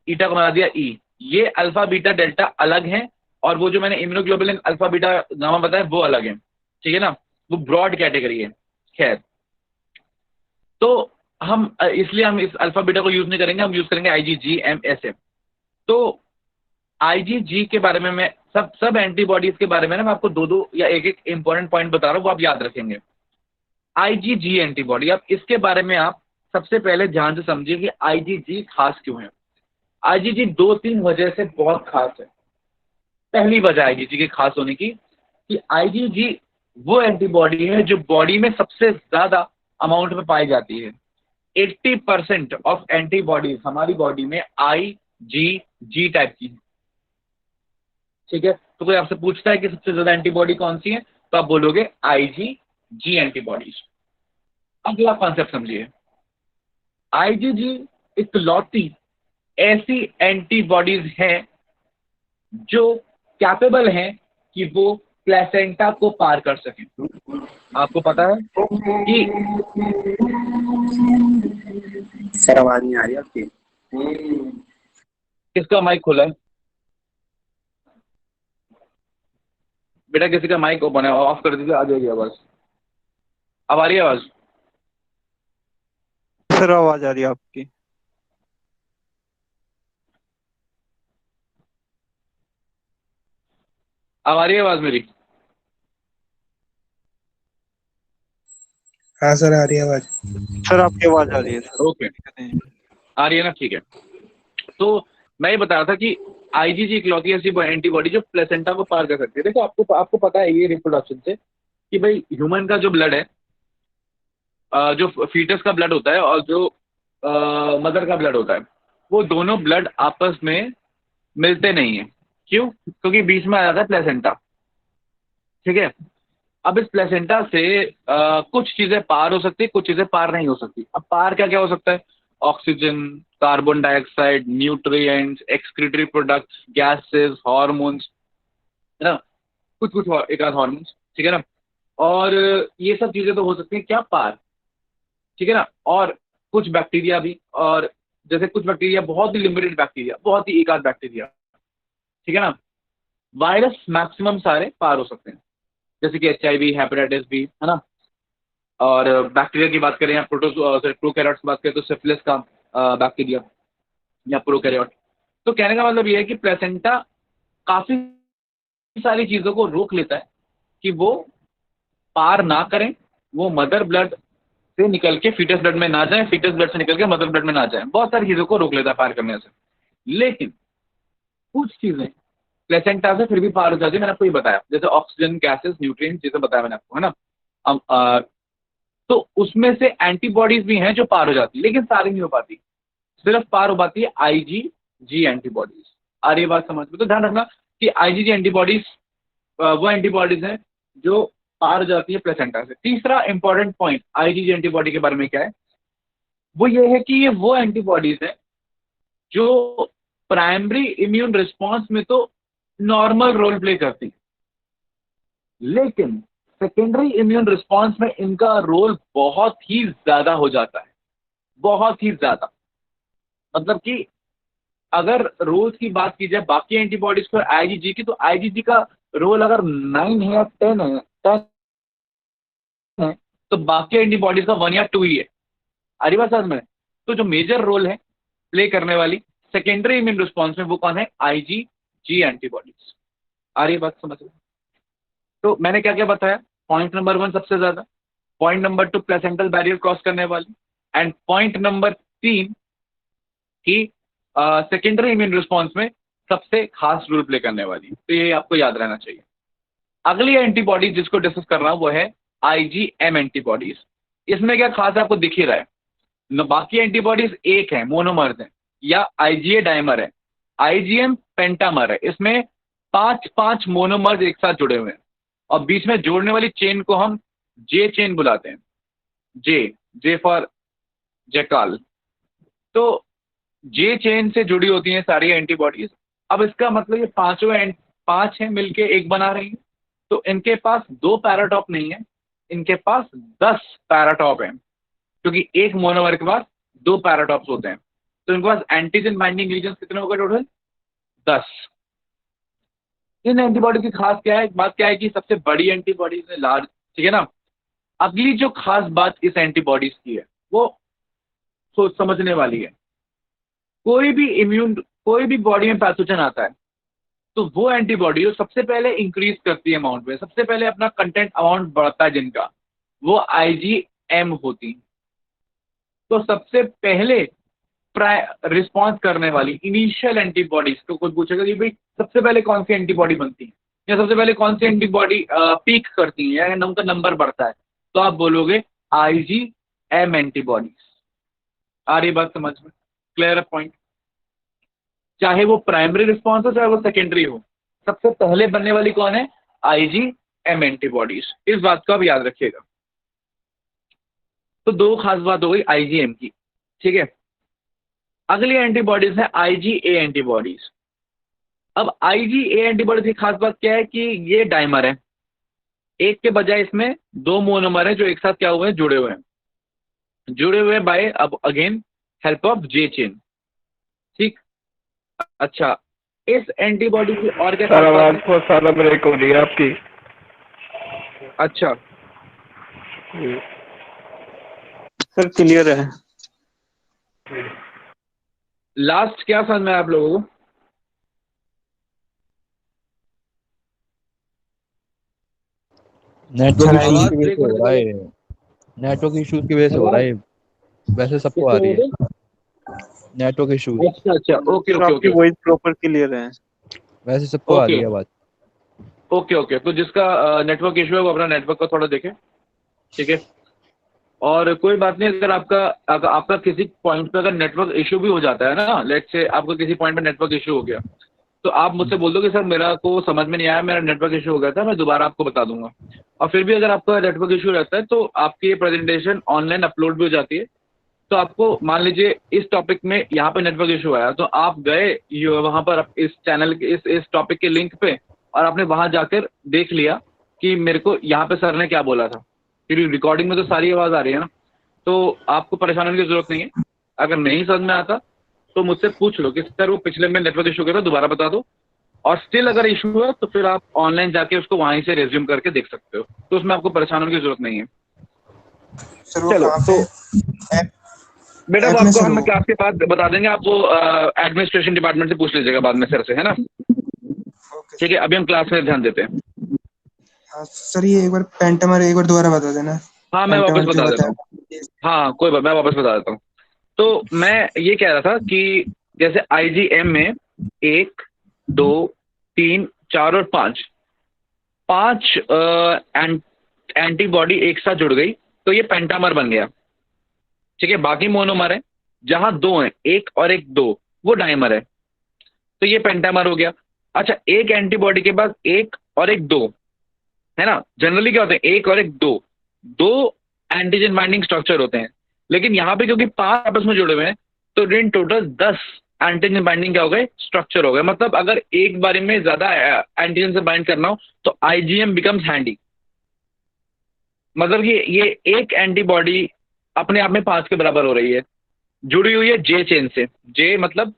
Speaker 2: ईटा को बना दिया E। ये अल्फा, बीटा, डेल्टा अलग हैं, और वो जो मैंने इम्यूनोग्लोबुलिन अल्फा, बीटा, गामा बताया वो अलग है, ठीक है ना। वो ब्रॉड कैटेगरी है। खैर, तो हम इसलिए हम इस अल्फा बीटा को यूज नहीं करेंगे, हम यूज करेंगे IgG, M, SM। तो IgG के बारे में मैं सब एंटीबॉडीज के बारे में ना मैं आपको दो या एक इंपॉर्टेंट पॉइंट बता रहा हूँ, वो आप याद रखेंगे। IgG एंटीबॉडी, अब इसके बारे में आप सबसे पहले ध्यान से समझिए कि IgG खास क्यों है। IgG 2-3 वजह से बहुत खास है। पहली वजह IgG के खास होने की कि IgG वो एंटीबॉडी है जो बॉडी में सबसे ज्यादा अमाउंट में पाई जाती है। 80% ऑफ एंटीबॉडीज हमारी बॉडी में IgG टाइप की, ठीक है। तो कोई आपसे पूछता है कि सबसे ज्यादा एंटीबॉडी कौन सी है, तो आप बोलोगे IgG एंटीबॉडीज। अगला कॉन्सेप्ट समझिए, IgG इकलौती ऐसी एंटीबॉडीज हैं जो कैपेबल हैं कि वो प्लेसेंटा को पार कर सकें। आपको पता है कि
Speaker 3: सर आवाज नहीं आ रही आपकी।
Speaker 2: किसका माइक खुला है बेटा, किसी का माइक ओपन है, ऑफ कर दीजिए, आ जाएगी आवाज। अब आ रही है आवाज?
Speaker 5: सर आवाज आ रही है आपकी।
Speaker 2: अब आ रही है आवाज मेरी?
Speaker 3: हाँ सर आ रही है आवाज।
Speaker 5: सर आपकी आवाज आ रही है सर।
Speaker 2: ओके, आ रही है ना, ठीक है। तो मैं ये बता रहा था कि IgG इकलौती ऐसी एंटीबॉडी जो प्लेसेंटा को पार कर सकती है। देखो आपको पता है ये रिप्रोडक्शन से कि भाई ह्यूमन का जो ब्लड है जो फीटस का ब्लड होता है और जो मदर का ब्लड होता है, वो दोनों ब्लड आपस में मिलते नहीं है। क्यों? क्योंकि बीच में आ जाता है प्लेसेंटा। ठीक है, अब इस प्लेसेंटा से कुछ चीजें पार हो सकती है, कुछ चीजें पार नहीं हो सकती। अब पार क्या क्या हो सकता है? Oxygen, carbon dioxide, nutrients, excretory products, gases, hormones, है ना, कुछ कुछ एक आध हार्मोन्स, ठीक है ना। और ये सब चीजें तो हो सकती हैं क्या, पार, ठीक है ना। और कुछ बैक्टीरिया भी, और जैसे कुछ बैक्टीरिया, बहुत ही लिमिटेड बैक्टीरिया, बहुत ही एक आध बैक्टीरिया, ठीक है ना। वायरस मैक्सिमम सारे पार हो सकते हैं, जैसे कि HIV, हेपेटाइटिस बी, है ना। और बैक्टीरिया की बात करें या प्रोकैरियोट्स की बात करें तो सिफिलिस का बैक्टीरिया या प्रोकैरियोट। तो कहने का मतलब ये है कि प्लेसेंटा काफी सारी चीजों को रोक लेता है कि वो पार ना करें, वो मदर ब्लड से निकल के फीटस ब्लड में ना जाए, फीटस ब्लड से निकल के मदर ब्लड में ना जाए। बहुत सारी चीजों को रोक लेता है पार करने से। लेकिन कुछ चीजें प्लेसेंटा से फिर भी पार हो जाती है, मैंने आपको ये बताया, जैसे ऑक्सीजन, गैसेस, न्यूट्रिएंट्स, जैसे बताया मैंने आपको, है ना। तो उसमें से एंटीबॉडीज भी हैं जो पार हो जाती है, लेकिन सारी नहीं हो पाती। सिर्फ पार हो पाती है IgG एंटीबॉडीज। आ रही है बात समझ में? तो ध्यान रखना कि IgG एंटीबॉडीज वो एंटीबॉडीज हैं जो पार हो जाती है प्लेसेंटा से। तीसरा इंपॉर्टेंट पॉइंट IgG एंटीबॉडी के बारे में क्या है, वो ये है कि ये वो एंटीबॉडीज हैं जो प्राइमरी इम्यून रिस्पॉन्स में तो नॉर्मल रोल प्ले करती है, लेकिन सेकेंडरी इम्यून रिस्पॉन्स में इनका रोल बहुत ही ज्यादा हो जाता है, बहुत ही ज्यादा। मतलब कि अगर रोल्स की बात की जाए बाकी एंटीबॉडीज पर IgG की, तो IgG का रोल अगर 9 है या 10 है, तो बाकी एंटीबॉडीज का 1 या 2 ही है। आ रही बात समझ में? तो जो मेजर रोल है प्ले करने वाली सेकेंडरी इम्यून रिस्पॉन्स में, वो कौन है? IgG antibodies. आ रही बात समझ में? तो मैंने क्या क्या बताया? पॉइंट नंबर 1 सबसे ज्यादा, point number 2 placental barrier cross करने वाली, एंड पॉइंट नंबर 3 की सेकेंडरी इम्यून रिस्पॉन्स में सबसे खास रोल प्ले करने वाली। तो ये आपको याद रहना चाहिए। अगली एंटीबॉडी जिसको डिस्कस कर रहा हूं वो है IgM एंटीबॉडीज। इसमें क्या खास है आपको दिख ही रहा है, बाकी एंटीबॉडीज एक है, मोनोमर्स हैं, या IgA डायमर है, IgM पेंटामर है। इसमें 5 मोनोमर्स एक साथ जुड़े हुए हैं, और बीच में जोड़ने वाली चेन को हम J चेन बुलाते हैं। J for jackal. तो J चेन से जुड़ी होती हैं सारी एंटीबॉडीज। अब इसका मतलब ये 5 हैं मिलके एक बना रही हैं। तो इनके पास 2 पैराटॉप नहीं है, इनके पास 10 पैराटॉप हैं, क्योंकि एक मोनोमर के पास 2 पैराटॉप्स होते हैं। तो इनके पास एंटीजन बाइंडिंग रीजन कितने हो गए टोटल? 10। इन एंटीबॉडी की खास क्या है, बात क्या है कि सबसे बड़ी एंटीबॉडीज है, लार्ज, ठीक है ना। अगली जो खास बात इस एंटीबॉडीज की है वो सोच समझने वाली है। कोई भी बॉडी में पैथोजन आता है तो वो एंटीबॉडी सबसे पहले इंक्रीज करती है अमाउंट में, सबसे पहले अपना कंटेंट अमाउंट बढ़ता है जिनका, वो IgM होती। तो सबसे पहले रिस्पॉन्स करने वाली इनिशियल एंटीबॉडीज को कोई पूछेगा कि भाई सबसे पहले कौन सी एंटीबॉडी बनती है, या सबसे पहले कौन सी एंटीबॉडी पीक करती है, या उनका नंबर बढ़ता है, तो आप बोलोगे IgM एंटीबॉडीज। आ रही बात समझ में? Clear point? चाहे वो प्राइमरी रिस्पॉन्स हो चाहे वो सेकेंडरी हो, सबसे पहले बनने वाली कौन है? IgM antibodies. इस बात को आप याद रखिएगा। तो 2 खास बात हो गई IgM की, ठीक है। अगली एंटीबॉडीज है IgA एंटीबॉडीज। अब IgA एंटीबॉडीज की खास बात क्या है कि ये डाइमर है, एक के बजाय इसमें 2 मोनोमर है जो एक साथ क्या हुए हैं? जुड़े हुए बाय अब again help of J chain, ठीक। अच्छा, इस एंटीबॉडी की और क्या
Speaker 4: सर
Speaker 2: खास बात
Speaker 4: आवाज
Speaker 2: है?
Speaker 4: बहुत सारा ब्रेक हो रही है आपकी।
Speaker 2: अच्छा,
Speaker 5: सर क्लियर है।
Speaker 2: लास्ट क्या समझ में आया आप लोगों को?
Speaker 7: नेटवर्क इश्यूज
Speaker 2: आवाज
Speaker 7: की वजह
Speaker 2: ब्रेक
Speaker 7: से
Speaker 2: होने
Speaker 7: हो
Speaker 2: की
Speaker 7: रहा
Speaker 2: वजह
Speaker 7: है। नेटवर्क इश्यूज की वजह से हो रहा है, वैसे सबको आ
Speaker 2: किससे
Speaker 7: रही है
Speaker 2: वजह से?
Speaker 7: Network issues.
Speaker 2: अच्छा, ओके
Speaker 5: सर
Speaker 2: ओके
Speaker 5: आपकी
Speaker 2: ओके
Speaker 5: वॉइस प्रॉपर क्लियर है।
Speaker 7: वैसे सबको आ रही
Speaker 2: ओके
Speaker 7: है बात।
Speaker 2: Okay okay. तो जिसका नेटवर्क इशू है वो अपना नेटवर्क को थोड़ा देखे, ठीक है। और कोई बात नहीं, अगर आपका किसी पॉइंट पे अगर नेटवर्क इशू भी हो जाता है ना, लेट्स से आपको किसी पॉइंट पे नेटवर्क इशू हो गया, तो आप मुझसे बोल दो कि सर मेरा को समझ में नहीं आया, मेरा नेटवर्क इशू हो गया था, मैं दोबारा आपको बता दूंगा। और फिर भी अगर आपका नेटवर्क इशू रहता है तो आपकी ये प्रेजेंटेशन ऑनलाइन अपलोड भी हो जाती है। तो आपको मान लीजिए इस टॉपिक में यहाँ पे नेटवर्क इशू आया, तो आप गए वहाँ पर इस चैनल के इस टॉपिक के लिंक पे, और आपने वहाँ जाकर देख लिया कि मेरे को यहाँ पे सर ने क्या बोला था, क्योंकि रिकॉर्डिंग में तो सारी आवाज़ आ रही है ना, तो आपको परेशान होने की जरूरत नहीं है। अगर नहीं समझ में आता तो मुझसे पूछ लो कि सर वो पिछले में नेटवर्क इशू किया था, दोबारा बता दो। और स्टिल अगर इशू है तो फिर आप ऑनलाइन जाके उसको वहीं से रिज्यूम करके देख सकते हो, तो उसमें आपको परेशान होने की जरूरत नहीं है। चलो तो बेटा वो आपको हम क्लास के बाद बता देंगे, आप वो एडमिनिस्ट्रेशन डिपार्टमेंट से पूछ लीजिएगा बाद में सर से, है ना? ठीक है, अभी हम क्लास में ध्यान देते हैं।
Speaker 3: सर ये एक बार पेंटामर एक बार दोबारा बता देना।
Speaker 2: हाँ मैं वापस बता देता हूँ, हाँ कोई बात, मैं वापस बता देता हूँ। तो मैं ये कह रहा था कि जैसे IgM में 1, 2, 3, 4 और 5 एंटीबॉडी एक साथ जुड़ गई तो ये पेंटामर बन गया। ठीक है, बाकी मोनोमर है, जहां 2 हैं, 1 और 1 2, वो डाइमर है, तो ये पेंटामर हो गया। अच्छा, एक एंटीबॉडी के पास 1 और 1 2 है ना, जनरली क्या होते हैं 1 और 1 2 एंटीजन बाइंडिंग स्ट्रक्चर होते हैं, लेकिन यहाँ पे क्योंकि 5 आपस में जुड़े हुए हैं तो इन टोटल 10 एंटीजन बाइंडिंग क्या हो गए, स्ट्रक्चर हो गए। मतलब अगर एक बारी में ज्यादा एंटीजन से बाइंड करना हो तो IgM बिकम्स हैंडी। मतलब ये एक एंटीबॉडी अपने आप में 5 के बराबर हो रही है, जुड़ी हुई है J चेन से। J मतलब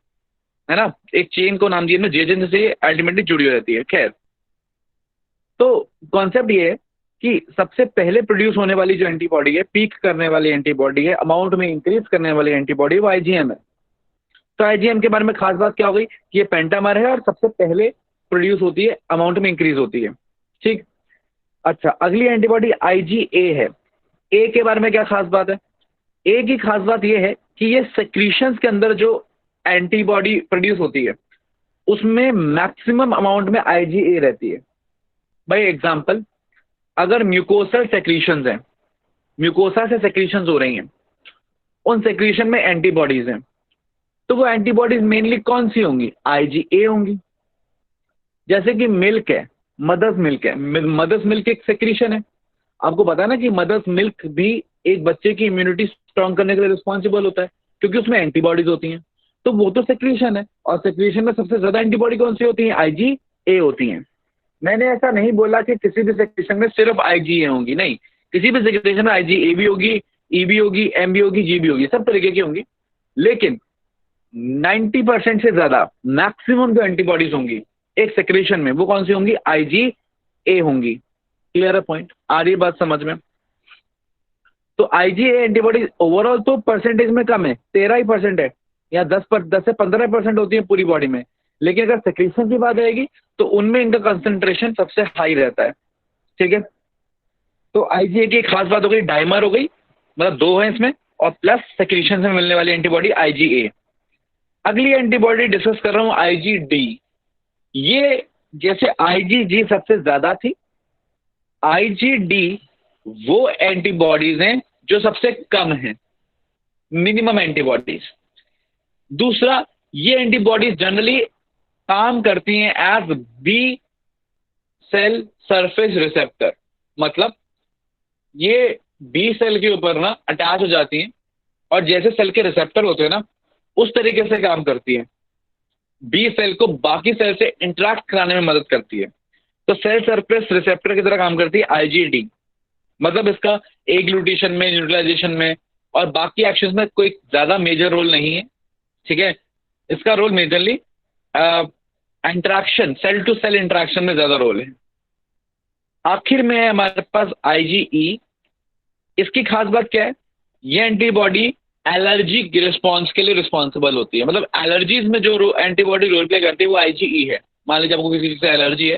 Speaker 2: है ना, एक चेन को नाम दिया ना J चेन से, अल्टीमेटली जुड़ी हुई रहती है। खैर, तो कॉन्सेप्ट ये है कि सबसे पहले प्रोड्यूस होने वाली जो एंटीबॉडी है, पीक करने वाली एंटीबॉडी है, अमाउंट में इंक्रीज करने वाली एंटीबॉडी, वो IgM है। तो IgM के बारे में खास बात क्या हो गई कि ये पेंटामर है और सबसे पहले प्रोड्यूस होती है, अमाउंट में इंक्रीज होती है। ठीक, अच्छा अगली एंटीबॉडी IgA है। ए के बारे में क्या खास बात है? ए की खास बात यह है कि ये सेक्रीशंस के अंदर जो एंटीबॉडी प्रोड्यूस होती है उसमें मैक्सिमम अमाउंट में IgA रहती है। बाय एग्जांपल, अगर म्यूकोसल सेक्रीशंस हैं, म्यूकोसा से सेक्रीशंस हो रही हैं, उन सेक्रीशन में एंटीबॉडीज हैं, तो वो एंटीबॉडीज मेनली कौन सी होंगी? IgA होंगी। जैसे कि मिल्क है, मदर्स मिल्क है, मदर्स मिल्क एक सेक्रीशन है। आपको पता है ना कि मदर्स मिल्क भी एक बच्चे की इम्यूनिटी स्ट्रॉन्ग करने के लिए रिस्पॉन्सिबल होता है, क्योंकि उसमें एंटीबॉडीज होती हैं, तो वो तो सेक्रीशन है। और सेक्रीशन में सबसे ज्यादा एंटीबॉडी कौन सी होती है? IgA होती हैं। मैंने ऐसा नहीं बोला कि किसी भी सेक्रेशन में सिर्फ IgA होंगी, नहीं, किसी भी सेक्रेशन में IgA भी होगी, E भी होगी, M भी होगी, G भी होगी, सब तरीके की होंगी। लेकिन 90% से ज्यादा मैक्सिमम जो एंटीबॉडीज होंगी एक सेक्रेशन में, वो कौन सी होंगी? IgA होंगी। क्लियर है पॉइंट? आ रही बात समझ में? तो IgA एंटीबॉडीज ओवरऑल तो परसेंटेज में कम है, 13% है, या 10 से 15% होती है पूरी बॉडी में, लेकिन अगर सेक्रेशन की बात आएगी तो उनमें इनका कंसंट्रेशन सबसे हाई रहता है। ठीक है, तो IgA की एक खास बात हो गई, डाइमर हो गई, मतलब 2 है इसमें, और प्लस सेक्रेशन से मिलने वाली एंटीबॉडी IgA। अगली एंटीबॉडी डिस्कस कर रहा हूं IgD। ये जैसे IgG सबसे ज्यादा थी, IgD वो एंटीबॉडीज हैं जो सबसे कम है, मिनिमम एंटीबॉडीज। दूसरा, ये एंटीबॉडीज जनरली काम करती हैं as B cell surface receptor. मतलब ये बी सेल के ऊपर ना अटैच हो जाती हैं और जैसे सेल के रिसेप्टर होते हैं ना, उस तरीके से काम करती है। बी सेल को बाकी सेल से इंटरेक्ट कराने में मदद करती है, तो सेल सरफेस रिसेप्टर की तरह काम करती है IgD। मतलब इसका एग्लूटेशन में, न्यूट्रलाइजेशन में और बाकी एक्शंस में कोई ज्यादा मेजर रोल नहीं है। ठीक है, इसका role majorly interaction, cell to cell interaction में ज्यादा रोल है। आखिर में है हमारे पास IgE। इसकी खास बात क्या है? ये एंटीबॉडी एलर्जिक रिस्पॉन्स के लिए रिस्पॉन्सिबल होती है। मतलब एलर्जीज में जो एंटीबॉडी रोल प्ले करती है वो IgE है। मान लीजिए आपको किसी चीज से एलर्जी है,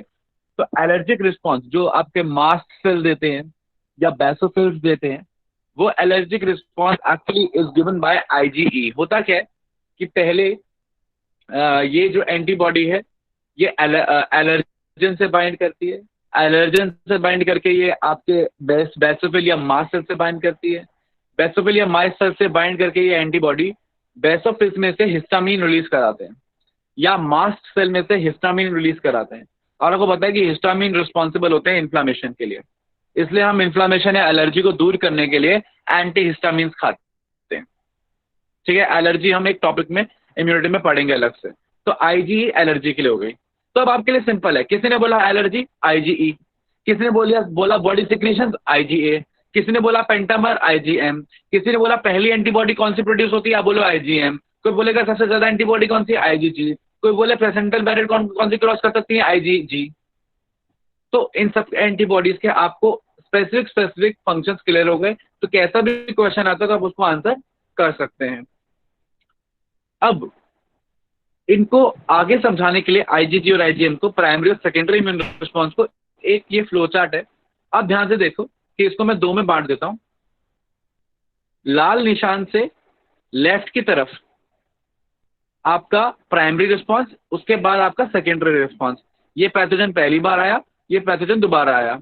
Speaker 2: तो एलर्जिक रिस्पॉन्स जो आपके मास्ट सेल देते हैं या बेसोफिल्स देते हैं, वो allergic response actually is given by IgE। होता क्या है कि पहले ये जो एंटीबॉडी है ये एलर्जन से बाइंड करती है, एलर्जन से बाइंड करके ये आपके बेसोफिल या मास्ट सेल से बाइंड करती है, बेसोफिल या माइस सेल से बाइंड करके ये एंटीबॉडी बेसोफिल्स में से हिस्टामिन रिलीज कराते हैं या मास्ट सेल में से हिस्टामिन रिलीज कराते हैं। और आपको पता है कि हिस्टामिन रिस्पॉन्सिबल होते हैं इन्फ्लामेशन के लिए, इसलिए हम इन्फ्लामेशन या एलर्जी को दूर करने के लिए एंटी हिस्टामिन खाते हैं। ठीक है, एलर्जी हम एक टॉपिक में इम्यूनिटी में पढ़ेंगे अलग से। तो आईजी एलर्जी के लिए हो गई। तो अब आपके लिए सिंपल है, किसी ने बोला एलर्जी आईजीई, किसी ने बोला बॉडी सिक्रीशंस आईजीए, किसी ने बोला पेंटामर आईजीएम, किसी ने बोला पहली एंटीबॉडी कौन सी प्रोड्यूस होती है, आप बोलो आईजीएम, कोई बोलेगा सबसे ज्यादा एंटीबॉडी कौन सी आईजीजी, कोई बोले प्लेसेंटल बैरियर कौन सी क्रॉस कर सकती है आईजीजी। तो इन सब एंटीबॉडीज के आपको स्पेसिफिक फंक्शंस क्लियर हो गए, तो कैसा भी क्वेश्चन आता है तो आप उसको आंसर कर सकते हैं। अब इनको आगे समझाने के लिए आईजीजी और आईजीएम को, प्राइमरी और सेकेंडरी इम्यून रिस्पॉन्स को, एक ये फ्लो चार्ट है, आप ध्यान से देखो कि इसको मैं 2 में बांट देता हूं। लाल निशान से लेफ्ट की तरफ आपका प्राइमरी रिस्पॉन्स, उसके बाद आपका सेकेंडरी रिस्पॉन्स। ये पैथोजन पहली बार आया, ये पैथोजन दोबारा आया।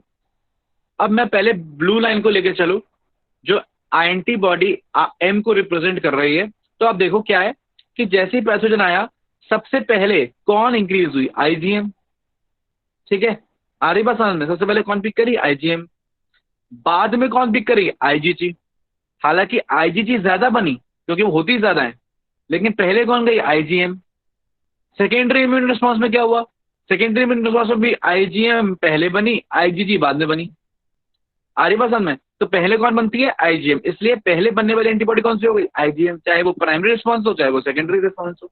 Speaker 2: अब मैं पहले ब्लू लाइन को लेकर चलूं जो एंटीबॉडी एम को रिप्रेजेंट कर रही है। तो आप देखो क्या है कि जैसे ही पैथोजन आया सबसे पहले कौन इंक्रीज हुई, आईजीएम। ठीक है, आ रही बात समझ में? सबसे पहले कौन पिक करी, आईजीएम। बाद में कौन पिक करी, आईजीजी। हालांकि आईजीजी ज्यादा बनी क्योंकि वो होती ज्यादा है, लेकिन पहले कौन गई, आईजीएम। सेकेंडरी इम्यून रिस्पॉन्स में क्या हुआ, सेकेंडरी इम्यून रिस्पॉन्स में भी आईजीएम पहले बनी, आईजीजी बाद में बनी। आ रही बात समझ में? तो पहले कौन बनती है, आईजीएम, इसलिए पहले बनने वाली एंटीबॉडी कौन सी हो गई, आईजीएम, चाहे वो प्राइमरी रिस्पॉन्स हो चाहे वो सेकेंडरी रिस्पॉन्स हो।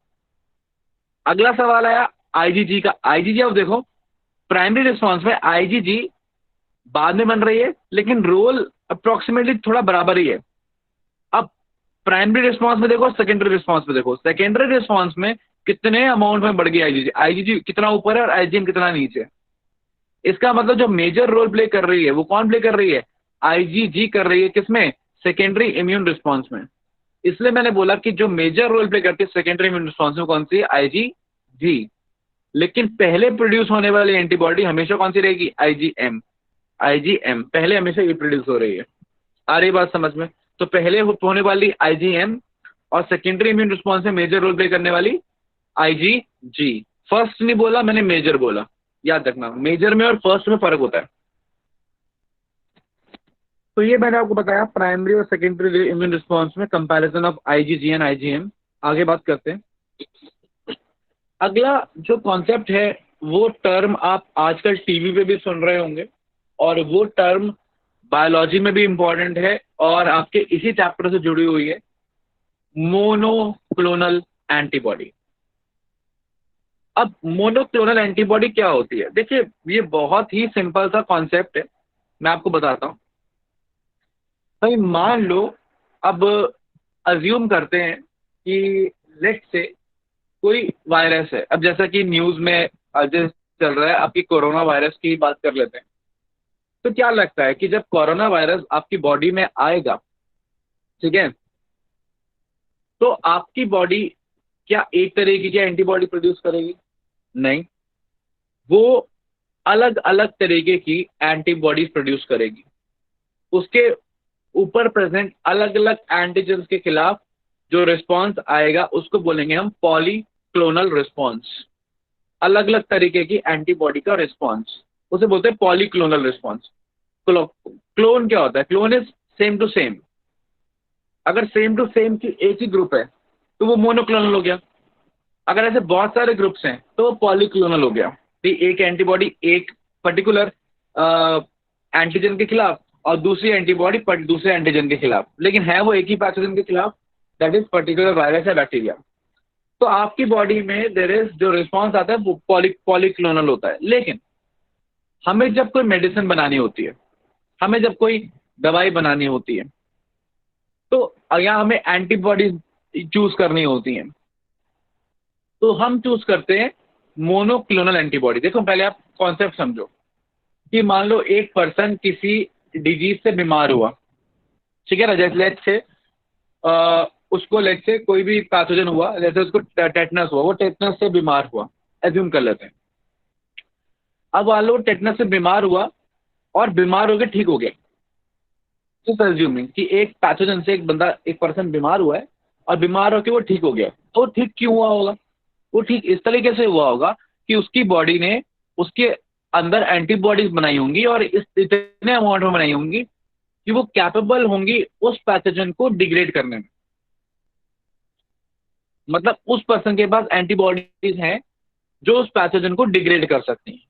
Speaker 2: अगला सवाल आया आईजीजी का। आईजीजी आप देखो प्राइमरी रिस्पॉन्स में आईजीजी बाद में बन रही है, लेकिन रोल अप्रोक्सीमेटली थोड़ा बराबर ही है। अब प्राइमरी रिस्पॉन्स में देखो, सेकेंडरी रिस्पॉन्स में देखो, सेकेंडरी रिस्पॉन्स में कितने अमाउंट में बढ़ गई आईजीजी, आईजीजी कितना ऊपर है और आईजीएम कितना नीचे। इसका मतलब जो मेजर रोल प्ले कर रही है वो कौन प्ले कर रही है, आईजीजी कर रही है। किसमें, सेकेंडरी इम्यून रिस्पॉन्स में। इसलिए मैंने बोला कि जो मेजर रोल प्ले करती है सेकेंडरी इम्यून रिस्पॉन्स में कौन सी है, आईजीजी। लेकिन पहले प्रोड्यूस होने वाली एंटीबॉडी हमेशा कौन सी रहेगी, आईजीएम। आईजीएम पहले हमेशा ये प्रोड्यूस हो रही है। आ रही बात समझ में? तो पहले होने वाली आईजीएम और सेकेंडरी इम्यून रिस्पॉन्स में मेजर रोल प्ले करने वाली आईजीजी। फर्स्ट नहीं बोला मैंने, मेजर बोला, याद रखना, मेजर में और फर्स्ट में फर्क होता है। तो ये मैंने आपको बताया प्राइमरी और सेकेंडरी इम्यून रिस्पॉन्स में comparison of IgG and IgM. आगे बात करते हैं। अगला जो कॉन्सेप्ट है वो टर्म आप आजकल टीवी पे भी सुन रहे होंगे, और वो टर्म बायोलॉजी में भी इंपॉर्टेंट है और आपके इसी चैप्टर से जुड़ी हुई है, मोनोक्लोनल एंटीबॉडी। अब मोनोक्लोनल एंटीबॉडी क्या होती है? देखिए ये बहुत ही सिंपल सा कॉन्सेप्ट है, मैं आपको बताता हूं। भाई मान लो, अब अज्यूम करते हैं कि लेट से कोई वायरस है। अब जैसा कि न्यूज में आज चल रहा है, आपकी कोरोना वायरस की बात कर लेते हैं। तो क्या लगता है कि जब कोरोना वायरस आपकी बॉडी में आएगा, ठीक है, तो आपकी बॉडी क्या एक तरीके की एंटीबॉडी प्रोड्यूस करेगी? नहीं, वो अलग अलग तरीके की एंटीबॉडीज प्रोड्यूस करेगी। उसके ऊपर प्रेजेंट अलग अलग एंटीजन्स के खिलाफ जो रिस्पॉन्स आएगा उसको बोलेंगे हम पॉलीक्लोनल रिस्पॉन्स। अलग अलग तरीके की एंटीबॉडी का रिस्पॉन्स, उसे बोलते हैं पॉलीक्लोनल रिस्पॉन्स। क्लोन क्या होता है? Clone is same to same. अगर सेम टू सेम की एक ही ग्रुप है तो वो मोनोक्लोनल हो गया। अगर ऐसे बहुत सारे ग्रुप्स हैं तो वो पॉलीक्लोनल हो गया। तो एक एंटीबॉडी एक पर्टिकुलर एंटीजन के खिलाफ और दूसरी एंटीबॉडी दूसरे एंटीजन के खिलाफ, लेकिन है वो एक ही पैथोजन के खिलाफ, दैट इज पर्टिकुलर वायरस या बैक्टीरिया। तो आपकी बॉडी में देयर इज जो रिस्पॉन्स आता है वो पॉलीक्लोनल होता है। लेकिन हमें जब कोई मेडिसिन बनानी होती है, हमें जब कोई दवाई बनानी होती है, तो यहाँ हमें एंटीबॉडीज चूज करनी होती हैं, तो हम चूज करते हैं मोनोक्लोनल एंटीबॉडी। देखो पहले आप कॉन्सेप्ट समझो कि मान लो एक पर्सन किसी डिजीज से बीमार हुआ, ठीक है ना, जैसे लेट से उसको लेट से कोई भी पैथोजन हुआ, जैसे उसको टेटनस हुआ, वो टेटनस से बीमार हुआ, एज्यूम कर लेते हैं। अब मान लो टेटनस से बीमार हुआ और बीमार होकर ठीक हो गया, जस्ट अज्यूमिंग कि एक पैथोजन से एक पर्सन बीमार हुआ है और बीमार होकर वो ठीक हो गया, तो ठीक क्यों हुआ होगा? वो ठीक इस तरीके से हुआ होगा कि उसकी बॉडी ने उसके अंदर एंटीबॉडीज बनाई होंगी और इस इतने अमाउंट में बनाई होंगी कि वो कैपेबल होंगी उस पैथोजन को डिग्रेड करने में। मतलब उस पर्सन के पास एंटीबॉडीज हैं जो उस पैथोजन को डिग्रेड कर सकती हैं।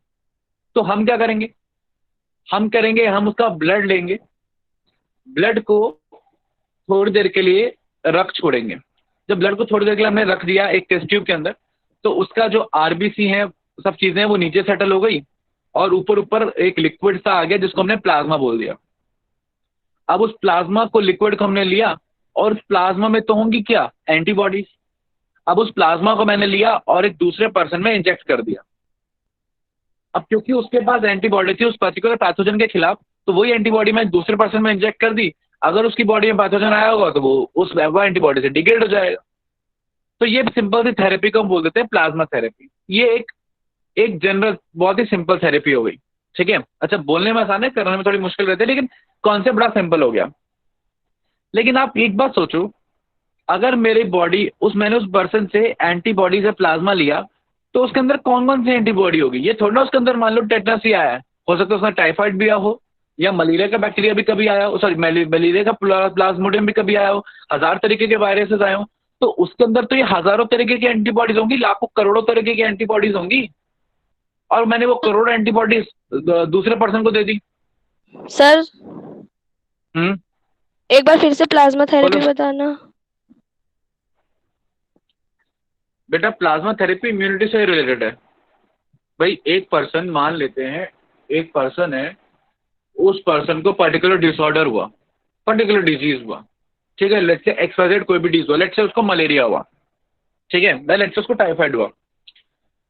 Speaker 2: तो हम क्या करेंगे? हम उसका ब्लड लेंगे, ब्लड को थोड़ी देर के लिए रख छोड़ेंगे। जब ब्लड को थोड़ी देर के लिए हमने रख दिया एक टेस्ट ट्यूब के अंदर, तो उसका जो आरबीसी है, सब चीजें हैं, वो नीचे सेटल हो गई और ऊपर एक लिक्विड सा आ गया जिसको हमने प्लाज्मा बोल दिया। अब उस प्लाज्मा को, लिक्विड को हमने लिया और उस प्लाज्मा में तो होंगी क्या? एंटीबॉडीज। अब उस प्लाज्मा को मैंने लिया और एक दूसरे पर्सन में इंजेक्ट कर दिया। अब क्योंकि उसके पास एंटीबॉडी थी उस पर्टिकुलर पैथोजन के खिलाफ, तो वही एंटीबॉडी मैं दूसरे पर्सन में इंजेक्ट कर दी। अगर उसकी बॉडी में पैथोजन आया होगा तो वो एंटीबॉडी से डिग्रेड हो जाएगा। तो ये सिंपल सी थेरेपी को हम बोल देते हैं प्लाज्मा थेरेपी। ये एक जनरल बहुत ही सिंपल थेरेपी हो गई, ठीक है। अच्छा, बोलने में आसान है, करने में थोड़ी मुश्किल रहती है, लेकिन कॉन्सेप्ट बड़ा सिंपल हो गया। लेकिन आप एक बात सोचो, अगर मेरी बॉडी मैंने उस पर्सन से एंटीबॉडी से प्लाज्मा लिया, तो उसके अंदर कौन कौन सी एंटीबॉडी होगी? ये थोड़ा ना उसके अंदर मान लो टेटनस ही आया है, हो सकता है उसमें टाइफाइड भी आया हो, या मलेरिया का बैक्टीरिया भी कभी आया हो, सॉरी मलेरिया का प्लाज्मोडियम भी कभी आया हो, 1000 तरीके के वायरसेस आए हो। तो उसके अंदर तो ये हजारों तरीके की एंटीबॉडीज होंगी, लाखों करोड़ों तरीके की एंटीबॉडीज होंगी, और मैंने वो करोड़ों एंटीबॉडीज दूसरे पर्सन को दे दी।
Speaker 8: सर एक बार फिर से प्लाज्मा थेरेपी बताना।
Speaker 2: बेटा, प्लाज्मा थेरेपी इम्यूनिटी से रिलेटेड है भाई। एक पर्सन, मान लेते हैं एक पर्सन है, उस पर्सन को पर्टिकुलर डिसऑर्डर हुआ, पर्टिकुलर डिजीज हुआ, ठीक है। लेट्स से एक्सवाइजेड कोई भी डिजीज हुआ, लेट्स से उसको मलेरिया हुआ, ठीक है, लेट्स से उसको टाइफाइड हुआ।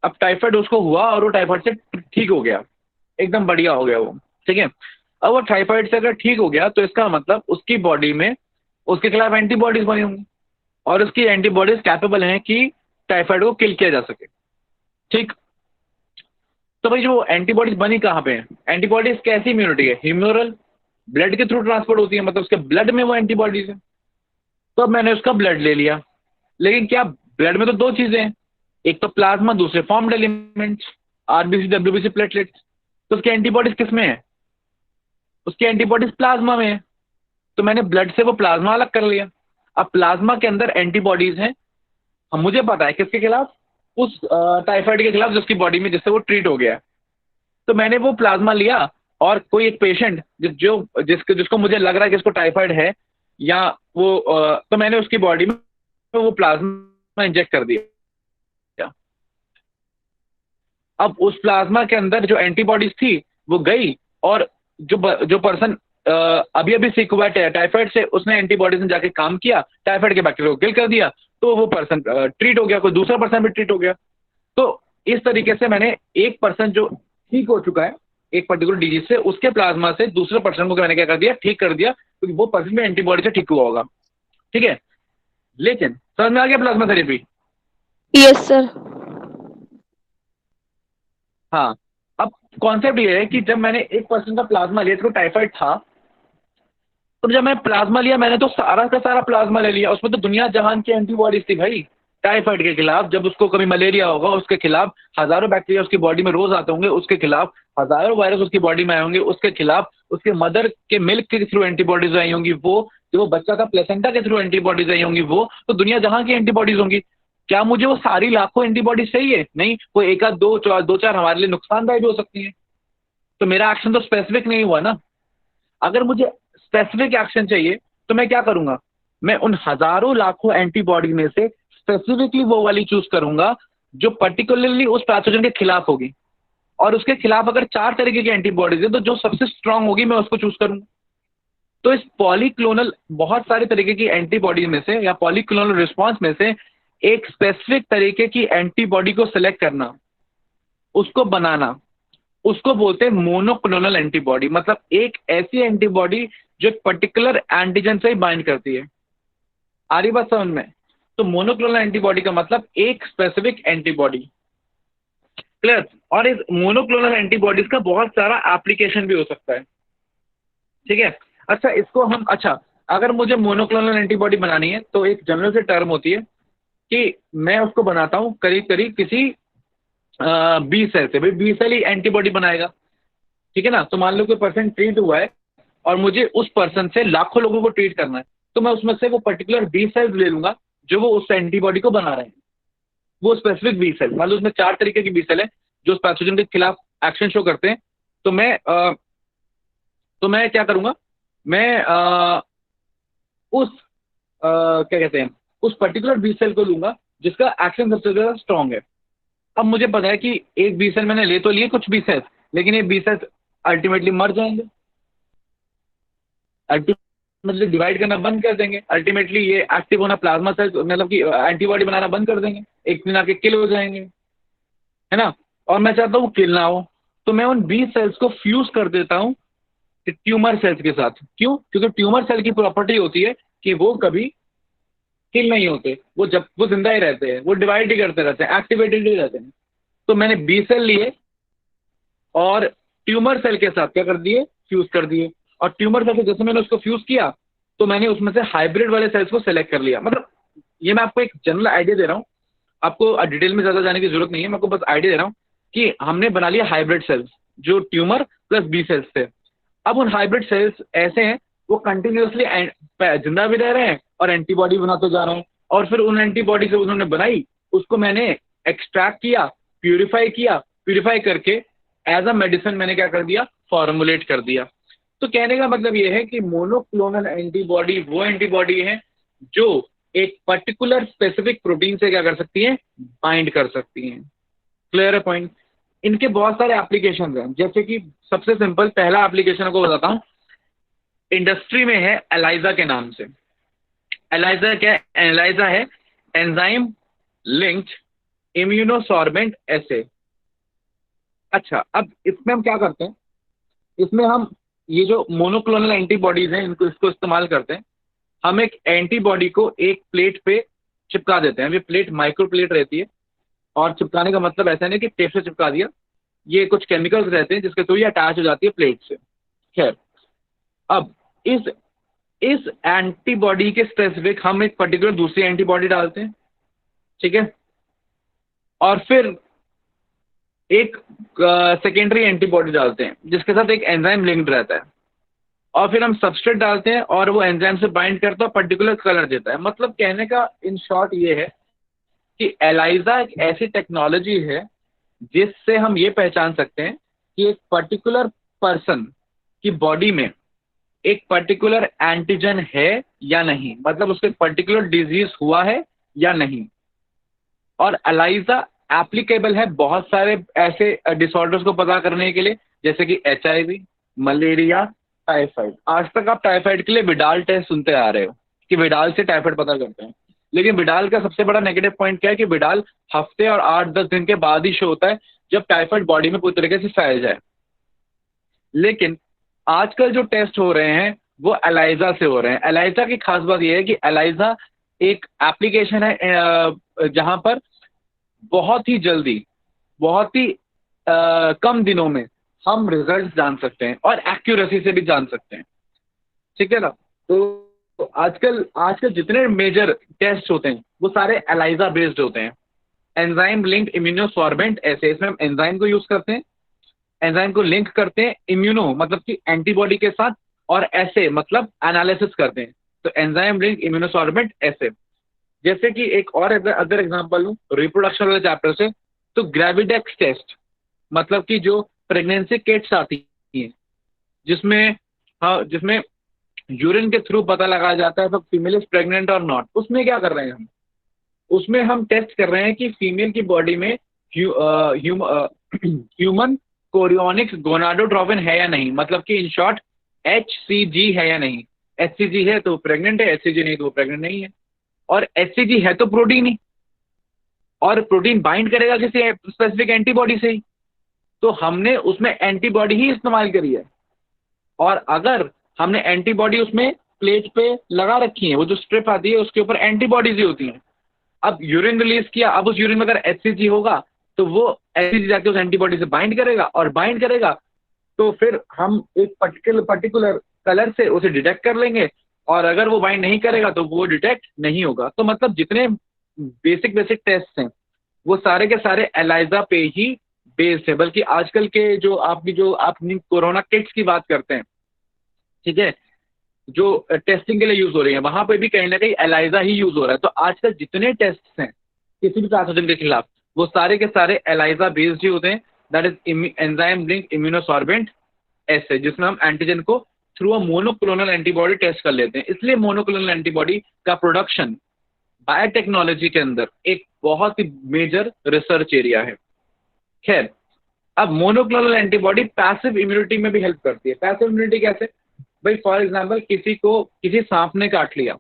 Speaker 2: अब टाइफाइड उसको हुआ और वो टाइफाइड से ठीक हो गया, एकदम बढ़िया हो गया वो, ठीक है। अब वो टाइफाइड से अगर ठीक हो गया तो इसका मतलब उसकी बॉडी में उसके खिलाफ एंटीबॉडीज बनी होंगी और उसकी एंटीबॉडीज कैपेबल हैं कि टाइफाइड को किल किया जा सके, ठीक। तो भाई जो एंटीबॉडीज बनी कहाँ पे है? एंटीबॉडीज कैसी इम्यूनिटी है? ह्यूमोरल, ब्लड के थ्रू ट्रांसपोर्ट होती है, मतलब उसके ब्लड में वो एंटीबॉडीज है। तो अब मैंने उसका ब्लड ले लिया, लेकिन क्या ब्लड में तो दो चीजें हैं, एक तो प्लाज्मा, दूसरे formed elements, RBC, WBC, platelets. तो उसकी एंटीबॉडीज किस में है? उसकी एंटीबॉडीज प्लाज्मा में है। तो मैंने ब्लड से वो प्लाज्मा अलग कर लिया। अब प्लाज्मा के अंदर एंटीबॉडीज हैं, मुझे पता है किसके खिलाफ? उस टाइफाइड के खिलाफ जिसकी बॉडी में, जिससे वो ट्रीट हो गया। तो मैंने वो प्लाज्मा लिया और कोई एक पेशेंट जिसको मुझे लग रहा है कि इसको टाइफाइड है, या वो तो मैंने उसकी बॉडी में वो प्लाज्मा इंजेक्ट कर दिया। अब उस प्लाज्मा के अंदर जो एंटीबॉडीज थी वो गई, और जो पर्सन अभी अभी सीख हुआ है टाइफाइड से, उसने एंटीबॉडीज ने जाके काम किया, टाइफाइड के बैक्टीरिया को किल कर दिया, तो वो पर्सन ट्रीट हो गया, कोई दूसरा पर्सन भी ट्रीट हो गया। तो इस तरीके से मैंने एक पर्सन जो ठीक हो चुका है एक पर्टिकुलर डिजीज से, उसके प्लाज्मा से दूसरे पर्सन को मैंने क्या कर दिया? ठीक कर दिया, क्योंकि वो पर्सन में एंटीबॉडी से ठीक हुआ होगा, ठीक है। लेकिन समझ में आ गया प्लाज्मा थेरेपी?
Speaker 8: Yes sir.
Speaker 2: हाँ, अब कॉन्सेप्ट ये है कि जब मैंने एक पर्सन का प्लाज्मा लिया, तो टाइफाइड था, तो जब मैं प्लाज्मा लिया, मैंने तो सारा का सारा प्लाज्मा ले लिया, उसमें तो दुनिया जहान की एंटीबॉडीज थी भाई। टाइफाइड के खिलाफ, जब उसको कभी मलेरिया होगा उसके खिलाफ, हजारों बैक्टीरिया उसकी बॉडी में रोज आते होंगे उसके खिलाफ, हजारों वायरस उसकी बॉडी में आए होंगे उसके खिलाफ, उसके मदर के मिल्क के थ्रू एंटीबॉडीज आई होंगी, वो बच्चा का प्लेसेंटा के थ्रू एंटीबॉडीज आई होंगी, वो तो दुनिया जहां की एंटीबॉडीज होंगी। क्या मुझे वो सारी लाखों एंटीबॉडीज चाहिए? नहीं, वो एक आध दो चार हमारे लिए नुकसानदायक भी हो सकती है। तो मेरा एक्शन तो स्पेसिफिक नहीं हुआ ना। अगर मुझे स्पेसिफिक एक्शन चाहिए तो मैं क्या करूंगा? मैं उन हजारों लाखों एंटीबॉडी में से स्पेसिफिकली वो वाली चूज करूंगा जो पर्टिकुलरली उस पैथोजन के खिलाफ होगी, और उसके खिलाफ अगर 4 तरीके की एंटीबॉडीज है तो जो सबसे स्ट्रांग होगी मैं उसको चूज करूंगा। तो इस पॉलीक्लोनल, बहुत सारे तरीके की एंटीबॉडी में से या पॉलीक्लोनल रिस्पॉन्स में से एक स्पेसिफिक तरीके की एंटीबॉडी को सिलेक्ट करना, उसको बनाना, उसको बोलते हैं मोनोक्लोनल एंटीबॉडी। मतलब एक ऐसी एंटीबॉडी जो एक पर्टिकुलर एंटीजन से ही बाइंड करती है। आ रही बात समझ में? तो मोनोक्लोनल एंटीबॉडी का मतलब एक स्पेसिफिक एंटीबॉडी, क्लियर। और इस मोनोक्लोनल एंटीबॉडीज का बहुत सारा एप्लीकेशन भी हो सकता है, ठीक है। अच्छा इसको हम, अच्छा अगर मुझे मोनोक्लोनल एंटीबॉडी बनानी है तो एक जनरल से टर्म होती है कि मैं उसको बनाता हूँ करीब करीब किसी 20 सेल से, भाई 20 सेल ही एंटीबॉडी बनाएगा, ठीक है ना। तो मान लो कोई पर्सन ट्रीट हुआ है और मुझे उस पर्सन से लाखों लोगों को ट्रीट करना है, तो मैं उसमें से वो पर्टिकुलर 20 सेल्स ले लूंगा जो वो उस एंटीबॉडी को बना रहे हैं, वो स्पेसिफिक 20 सेल। मान लो उसमें 4 तरीके की 20 सेल है जो उस पैथोजन के खिलाफ एक्शन शो करते हैं, तो मैं क्या करूंगा, मैं क्या कहते हैं, उस पर्टिकुलर 20 सेल को लूंगा जिसका एक्शन सबसे ज्यादा स्ट्रांग है। अब मुझे पता है कि एक 20 सेल मैंने ले तो लिए कुछ 20 सेल्स, लेकिन ये 20 सेल्स अल्टीमेटली मर जाएंगे, अल्टीमेटली डिवाइड करना बंद कर देंगे, अल्टीमेटली ये एक्टिव होना प्लाज्मा सेल्स मतलब कि एंटीबॉडी बनाना बंद कर देंगे, एक दिन आके किल हो जाएंगे, है ना। और मैं चाहता हूँ किल ना हो, तो मैं उन 20 सेल्स को फ्यूज कर देता हूँ ट्यूमर सेल्स के साथ। क्यों? क्योंकि ट्यूमर सेल की प्रॉपर्टी होती है कि वो कभी किल नहीं होते, वो जब वो जिंदा ही रहते हैं, वो डिवाइड ही करते रहते हैं, एक्टिवेटेड ही रहते हैं। तो मैंने 20 सेल लिए और ट्यूमर सेल के साथ क्या कर दिए, फ्यूज कर दिए। और ट्यूमर सेल से जैसे मैंने उसको फ्यूज किया तो मैंने उसमें से हाइब्रिड वाले सेल्स को सेलेक्ट कर लिया। मतलब ये मैं आपको एक जनरल आइडिया दे रहा हूँ, आपको डिटेल में ज्यादा जाने की जरूरत नहीं है, मैं आपको बस आइडिया दे रहा हूँ कि हमने बना लिया हाइब्रिड सेल्स जो ट्यूमर प्लस बी सेल्स थे। अब उन हाइब्रिड सेल्स ऐसे हैं वो कंटिन्यूसली जिंदा भी रह रहे हैं और एंटीबॉडी बनाते जा रहे हैं, और फिर उन एंटीबॉडी से उन्होंने बनाई, उसको मैंने एक्सट्रैक्ट किया, प्यूरिफाई करके एज अ मेडिसिन मैंने क्या कर दिया, फॉर्मुलेट कर दिया। तो कहने का मतलब ये है कि मोनोक्लोनल एंटीबॉडी वो एंटीबॉडी है जो एक पर्टिकुलर स्पेसिफिक प्रोटीन से क्या कर सकती है, बाइंड कर सकती हैं। क्लियर है पॉइंट? इनके बहुत सारे एप्लीकेशंस हैं, जैसे कि सबसे सिंपल पहला एप्लीकेशन को बताता हूँ, इंडस्ट्री में है एलाइजा के नाम से। एलाइजा क्या है? एलाइजा है एंजाइम लिंक्ड इम्यूनोसॉर्बेंट एसे। अच्छा, अब इसमें हम क्या करते हैं, इसमें हम ये जो मोनोक्लोनल एंटीबॉडीज हैं इसको इस्तेमाल करते हैं। हम एक एंटीबॉडी को एक प्लेट पे चिपका देते हैं, ये प्लेट माइक्रो प्लेट रहती है, और चिपकाने का मतलब ऐसा नहीं कि टेप से चिपका दिया, ये कुछ केमिकल्स रहते हैं जिसके थ्रू ये अटैच हो जाती है प्लेट से। खैर, अब इस एंटीबॉडी के स्पेसिफिक हम एक पर्टिकुलर दूसरी एंटीबॉडी डालते हैं, ठीक है, और फिर एक सेकेंडरी एंटीबॉडी डालते हैं जिसके साथ एक एंजाइम लिंक्ड रहता है, और फिर हम सबस्ट्रेट डालते हैं और वो एंजाइम से बाइंड करता है, पर्टिकुलर कलर देता है। मतलब कहने का इन शॉर्ट ये है कि एलाइजा एक ऐसी टेक्नोलॉजी है जिससे हम ये पहचान सकते हैं कि एक पर्टिकुलर पर्सन की बॉडी में एक पर्टिकुलर एंटीजन है या नहीं, मतलब उसको पर्टिकुलर डिजीज हुआ है या नहीं। और एलाइजा एप्लीकेबल है बहुत सारे ऐसे डिसऑर्डर्स को पता करने के लिए, जैसे कि HIV, मलेरिया, टाइफाइड। आज तक आप टाइफाइड के लिए विडाल टेस्ट सुनते आ रहे हो कि विडाल से टाइफाइड पता करते हैं, लेकिन विडाल का सबसे बड़ा नेगेटिव पॉइंट क्या है कि विडाल हफ्ते और 8-10 दिन के बाद ही शो होता है जब टाइफाइड बॉडी में पूरी तरीके से फैल जाए। लेकिन आजकल जो टेस्ट हो रहे हैं वो एलाइजा से हो रहे हैं। एलाइजा की खास बात यह है कि एलाइजा एक एप्लीकेशन है जहां पर बहुत ही जल्दी, बहुत ही कम दिनों में हम रिजल्ट जान सकते हैं और एक्यूरेसी से भी जान सकते हैं, ठीक है ना। तो आजकल जितने मेजर टेस्ट होते हैं वो सारे एलाइजा बेस्ड होते हैं। एंजाइम लिंक्ड इम्यूनोसॉर्बेंट ऐसे, इसमें हम एंजाइम को यूज करते हैं, एंजाइम को लिंक करते हैं इम्यूनो मतलब कि एंटीबॉडी के साथ, और ऐसे मतलब एनालिसिस करते हैं। तो एंजाइम लिंक इम्यूनोसॉर्बेंट ऐसे। जैसे कि एक और अदर एग्जांपल लूं रिप्रोडक्शन वाले चैप्टर से, तो ग्रेविडेक्स टेस्ट मतलब कि जो प्रेगनेंसी किट्स आती हैं जिसमें यूरिन के थ्रू पता लगाया जाता है तो फीमेल इज प्रेग्नेंट और नॉट, उसमें क्या कर रहे हैं हम, उसमें हम टेस्ट कर रहे हैं कि फीमेल की बॉडी में ह्यूमन कोरियोनिक्स गोनाडोट्रोपिन है या नहीं, मतलब कि इन शॉर्ट HCG है या नहीं। HCG है तो प्रेग्नेंट है, HCG नहीं तो प्रेग्नेंट नहीं है। और HCG है तो प्रोटीन ही, और प्रोटीन बाइंड करेगा किसी स्पेसिफिक एंटीबॉडी से ही, तो हमने उसमें एंटीबॉडी ही इस्तेमाल करी है। और अगर हमने एंटीबॉडी उसमें प्लेट पे लगा रखी है, वो जो स्ट्रिप आती है उसके ऊपर एंटीबॉडीज ही होती हैं। अब यूरिन रिलीज किया, अब उस यूरिन में अगर HCG होगा तो वो HCG जाके उस एंटीबॉडी से बाइंड करेगा, और बाइंड करेगा तो फिर हम एक पर्टिकुलर कलर से उसे डिटेक्ट कर लेंगे, और अगर वो बाइंड नहीं करेगा तो वो डिटेक्ट नहीं होगा। तो मतलब जितने बेसिक टेस्ट हैं वो सारे के सारे एलाइजा पे ही बेस्ड है। बल्कि आजकल के जो आपनी कोरोना किट्स की बात करते हैं, ठीक है, जो टेस्टिंग के लिए यूज हो रही है, वहां पे भी कहीं ना कहीं एलाइजा ही यूज हो रहा है। तो आजकल जितने टेस्ट हैं किसी भी पैथोजन के खिलाफ, वो सारे के सारे एलाइजा बेस्ड ही होते हैं। That is enzyme linked immunosorbent assay, जिसमें हम एंटीजन को through a monoclonal antibody test कर लेते हैं। इसलिए मोनोक्लोनल एंटीबॉडी का प्रोडक्शन बायोटेक्नोलॉजी के अंदर एक बहुत ही मेजर रिसर्च एरिया है। खैर, अब मोनोक्लोनल एंटीबॉडी पैसिव इम्यूनिटी में भी हेल्प करती है। पैसिव इम्यूनिटी कैसे? भाई फॉर एग्जांपल किसी सांप ने काट लिया,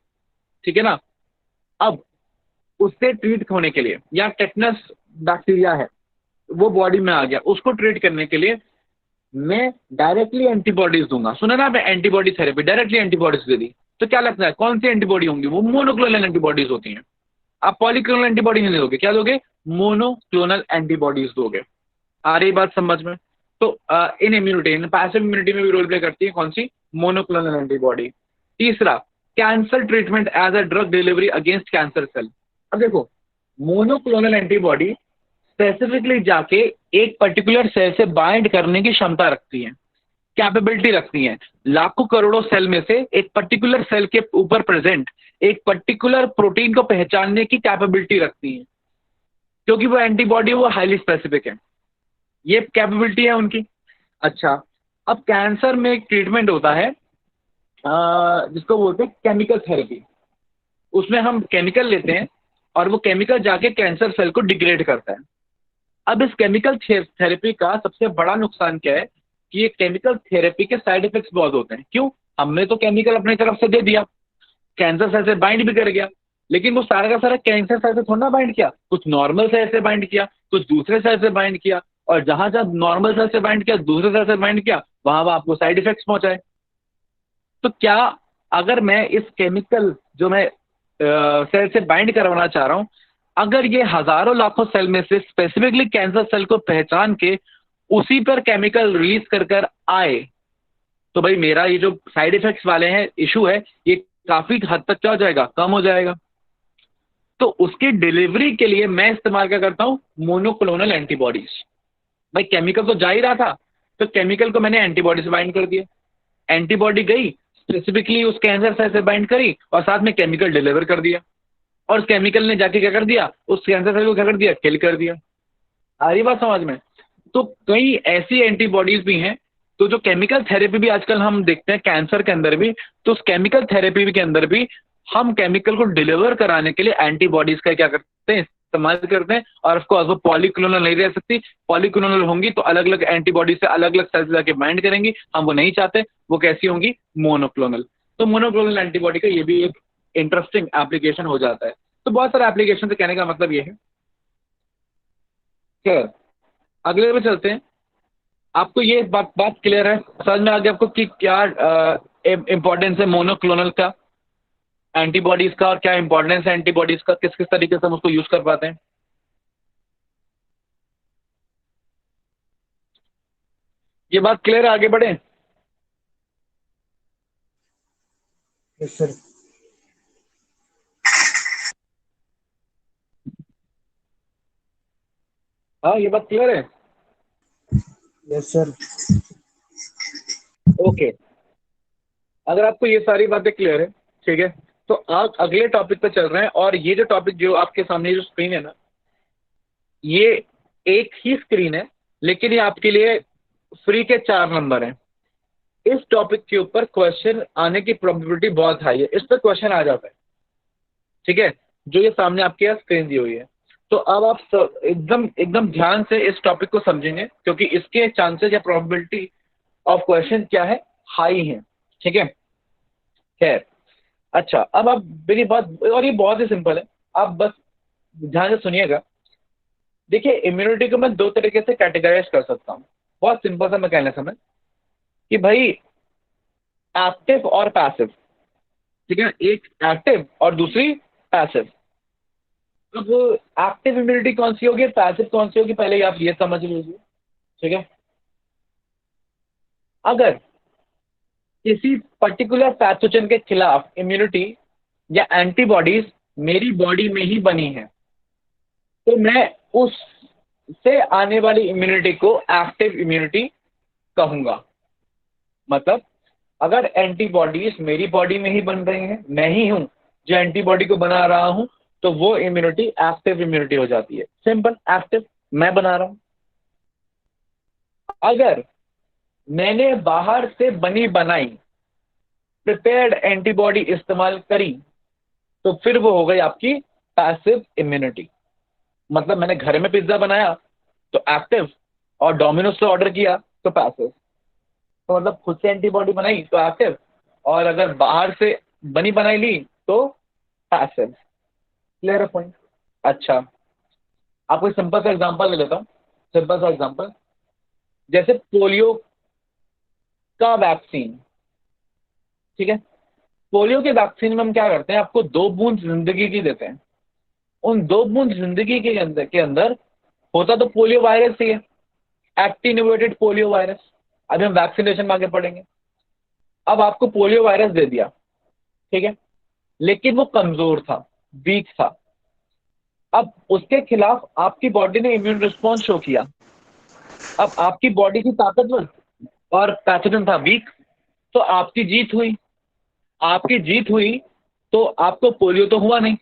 Speaker 2: ठीक है ना, अब उससे ट्रीट होने के लिए, या टेटनस बैक्टीरिया है वो बॉडी में आ गया, उसको ट्रीट करने के लिए मैं डायरेक्टली एंटीबॉडीज दूंगा। सुना ना, मैं एंटीबॉडी थेरेपी, डायरेक्टली एंटीबॉडीज दे दी, तो क्या लगता है कौन सी एंटीबॉडी होंगी? वो मोनोक्लोनल एंटीबॉडीज होती हैं। आप पॉलीक्लोनल एंटीबॉडी नहीं दोगे, क्या दोगे? मोनोक्लोनल एंटीबॉडीज दोगे। आ रही बात समझ में? तो इन इम्यूनिटी, इन पैसिव इम्यूनिटी में भी रोल प्ले करती है कौन सी? Monoclonal antibody. तीसरा, cancer treatment as a drug delivery against cancer cell. अब देखो, मोनोक्लोनल एंटीबॉडी स्पेसिफिकली जाके एक पर्टिकुलर सेल से बाइंड करने की क्षमता रखती है, कैपेबिलिटी रखती है। लाखों करोड़ों सेल में से एक पर्टिकुलर सेल के ऊपर प्रेजेंट एक पर्टिकुलर प्रोटीन को पहचानने की कैपेबिलिटी रखती है, क्योंकि वो एंटीबॉडी वो हाईली स्पेसिफिक है, ये कैपेबिलिटी है उनकी। अच्छा, अब कैंसर में एक ट्रीटमेंट होता है जिसको बोलते हैं केमिकल थेरेपी। उसमें हम केमिकल लेते हैं और वो केमिकल जाके कैंसर सेल को डिग्रेड करता है। अब इस केमिकल थेरेपी का सबसे बड़ा नुकसान क्या है कि ये केमिकल थेरेपी के साइड इफेक्ट्स बहुत होते हैं। क्यों? हमने तो केमिकल अपनी तरफ से दे दिया, कैंसर सेल से बाइंड भी कर गया, लेकिन वो सारा का सारा कैंसर सेल से थोड़ा ना बाइंड किया, कुछ नॉर्मल सेल से बाइंड किया, कुछ दूसरे सेल से बाइंड किया, और जहां जहां नॉर्मल सेल से बाइंड किया, दूसरे सेल से बाइंड किया, वहां आपको साइड इफेक्ट्स पहुंचाए। तो क्या अगर मैं इस केमिकल जो मैं सेल से बाइंड करवाना चाह रहा हूं, अगर ये हजारों लाखों सेल में से स्पेसिफिकली कैंसर सेल को पहचान के उसी पर केमिकल रिलीज कर आए, तो भाई मेरा ये जो साइड इफेक्ट्स वाले हैं इशू है, ये काफी हद तक क्या हो जाएगा? कम हो जाएगा। तो उसकी डिलीवरी के लिए मैं इस्तेमाल क्या करता हूं? Monoclonal antibodies. भाई केमिकल तो जा ही रहा था, तो केमिकल को मैंने एंटीबॉडी से बाइंड कर दिया। एंटीबॉडी गई स्पेसिफिकली उस कैंसर सेल से बाइंड करी और साथ में केमिकल डिलीवर कर दिया, और उस केमिकल ने जाके क्या कर दिया? उस कैंसर सेल को क्या कर दिया? किल कर दिया। आ रही बात समझ में? तो कई ऐसी एंटीबॉडीज भी हैं। तो जो केमिकल थेरेपी भी आजकल हम देखते हैं कैंसर के अंदर भी, तो उस केमिकल थेरेपी के अंदर भी हम केमिकल को डिलीवर कराने के लिए एंटीबॉडीज का क्या करते हैं? इस्तेमाल करते हैं। और ऑफ कोर्स वो पॉलीक्लोनल नहीं रह सकती, पॉलीक्लोनल होंगी तो अलग अलग एंटीबॉडी से अलग अलग सेल्स जाके बाइंड करेंगी, हम वो नहीं चाहते। वो कैसी होंगी? मोनोक्लोनल। तो मोनोक्लोनल एंटीबॉडी का ये भी एक इंटरेस्टिंग एप्लीकेशन हो जाता है। तो बहुत सारे एप्लीकेशन से कहने का मतलब ये है। खैर, अगले पे चलते हैं। आपको ये बात क्लियर है, समझ में आ गया आपको कि क्या इंपॉर्टेंस है मोनोक्लोनल का, एंटीबॉडीज का, और क्या इंपॉर्टेंस है एंटीबॉडीज का, किस किस तरीके से हम उसको यूज कर पाते हैं? ये बात क्लियर है? आगे बढ़े?
Speaker 3: Yes sir.
Speaker 2: हाँ, ये बात क्लियर है?
Speaker 3: Yes sir.
Speaker 2: ओके, अगर आपको ये सारी बातें क्लियर है, ठीक है, तो आप अगले टॉपिक पे चल रहे हैं। और ये जो टॉपिक जो आपके सामने जो स्क्रीन है ना, ये एक ही स्क्रीन है, लेकिन ये आपके लिए फ्री के 4 नंबर हैं। इस टॉपिक के ऊपर क्वेश्चन आने की प्रोबेबिलिटी बहुत हाई है। इस पर क्वेश्चन आ जाता है, ठीक है, जो ये सामने आपके यहाँ स्क्रीन दी हुई है। तो अब आप एकदम ध्यान से इस टॉपिक को समझेंगे, क्योंकि इसके चांसेस या प्रोबेबिलिटी ऑफ क्वेश्चन क्या है? हाई है, ठीक है। खैर, अच्छा, अब आप मेरी बात, और ये बहुत ही सिंपल है, आप बस ध्यान से सुनिएगा। देखिए, इम्यूनिटी को मैं 2 तरीके से कैटेगराइज कर सकता हूँ। बहुत सिंपल सा मैं कहने समय कि भाई एक्टिव और पैसिव, ठीक है, एक एक्टिव और दूसरी पैसिव। अब एक्टिव इम्यूनिटी कौन सी होगी, पैसिव कौन सी होगी, पहले आप ये समझ लीजिए, ठीक है। अगर किसी पर्टिकुलर पैथोजन के खिलाफ इम्यूनिटी या एंटीबॉडीज मेरी बॉडी में ही बनी है, तो मैं उससे आने वाली इम्यूनिटी को एक्टिव इम्यूनिटी कहूंगा। मतलब अगर एंटीबॉडीज मेरी बॉडी में ही बन रही हैं, मैं ही हूं जो एंटीबॉडी को बना रहा हूं, तो वो इम्यूनिटी एक्टिव इम्यूनिटी हो जाती है। सिंपल, एक्टिव मैं बना रहा हूं। अगर मैंने बाहर से बनी बनाई प्रिपेयर्ड एंटीबॉडी इस्तेमाल करी, तो फिर वो हो गई आपकी पैसिव इम्यूनिटी। मतलब मैंने घर में पिज्जा बनाया तो एक्टिव, और डोमिनोज से ऑर्डर किया तो पैसिव। तो मतलब खुद से एंटीबॉडी बनाई तो एक्टिव, और अगर बाहर से बनी बनाई ली तो पैसिव। क्लियर है पॉइंट? अच्छा, आपको सिंपल सा एग्जांपल ले लेता हूँ। सिंपल सा एग्जांपल, जैसे पोलियो का वैक्सीन, ठीक है। पोलियो के वैक्सीन में हम क्या करते हैं, आपको 2 बूंद जिंदगी की देते हैं। उन 2 बूंद जिंदगी के अंदर होता तो पोलियो वायरस ही है, एक्टिवेटेड पोलियो वायरस। अभी हम वैक्सीनेशन में आगे पढ़ेंगे। अब आपको पोलियो वायरस दे दिया, ठीक है, लेकिन वो कमजोर था, वीक था। अब उसके खिलाफ आपकी बॉडी ने इम्यून रिस्पॉन्स शो किया। अब आपकी बॉडी की ताकतवर और पैथोजन था वीक, तो आपकी जीत हुई। आपकी जीत हुई तो आपको पोलियो तो हुआ नहीं,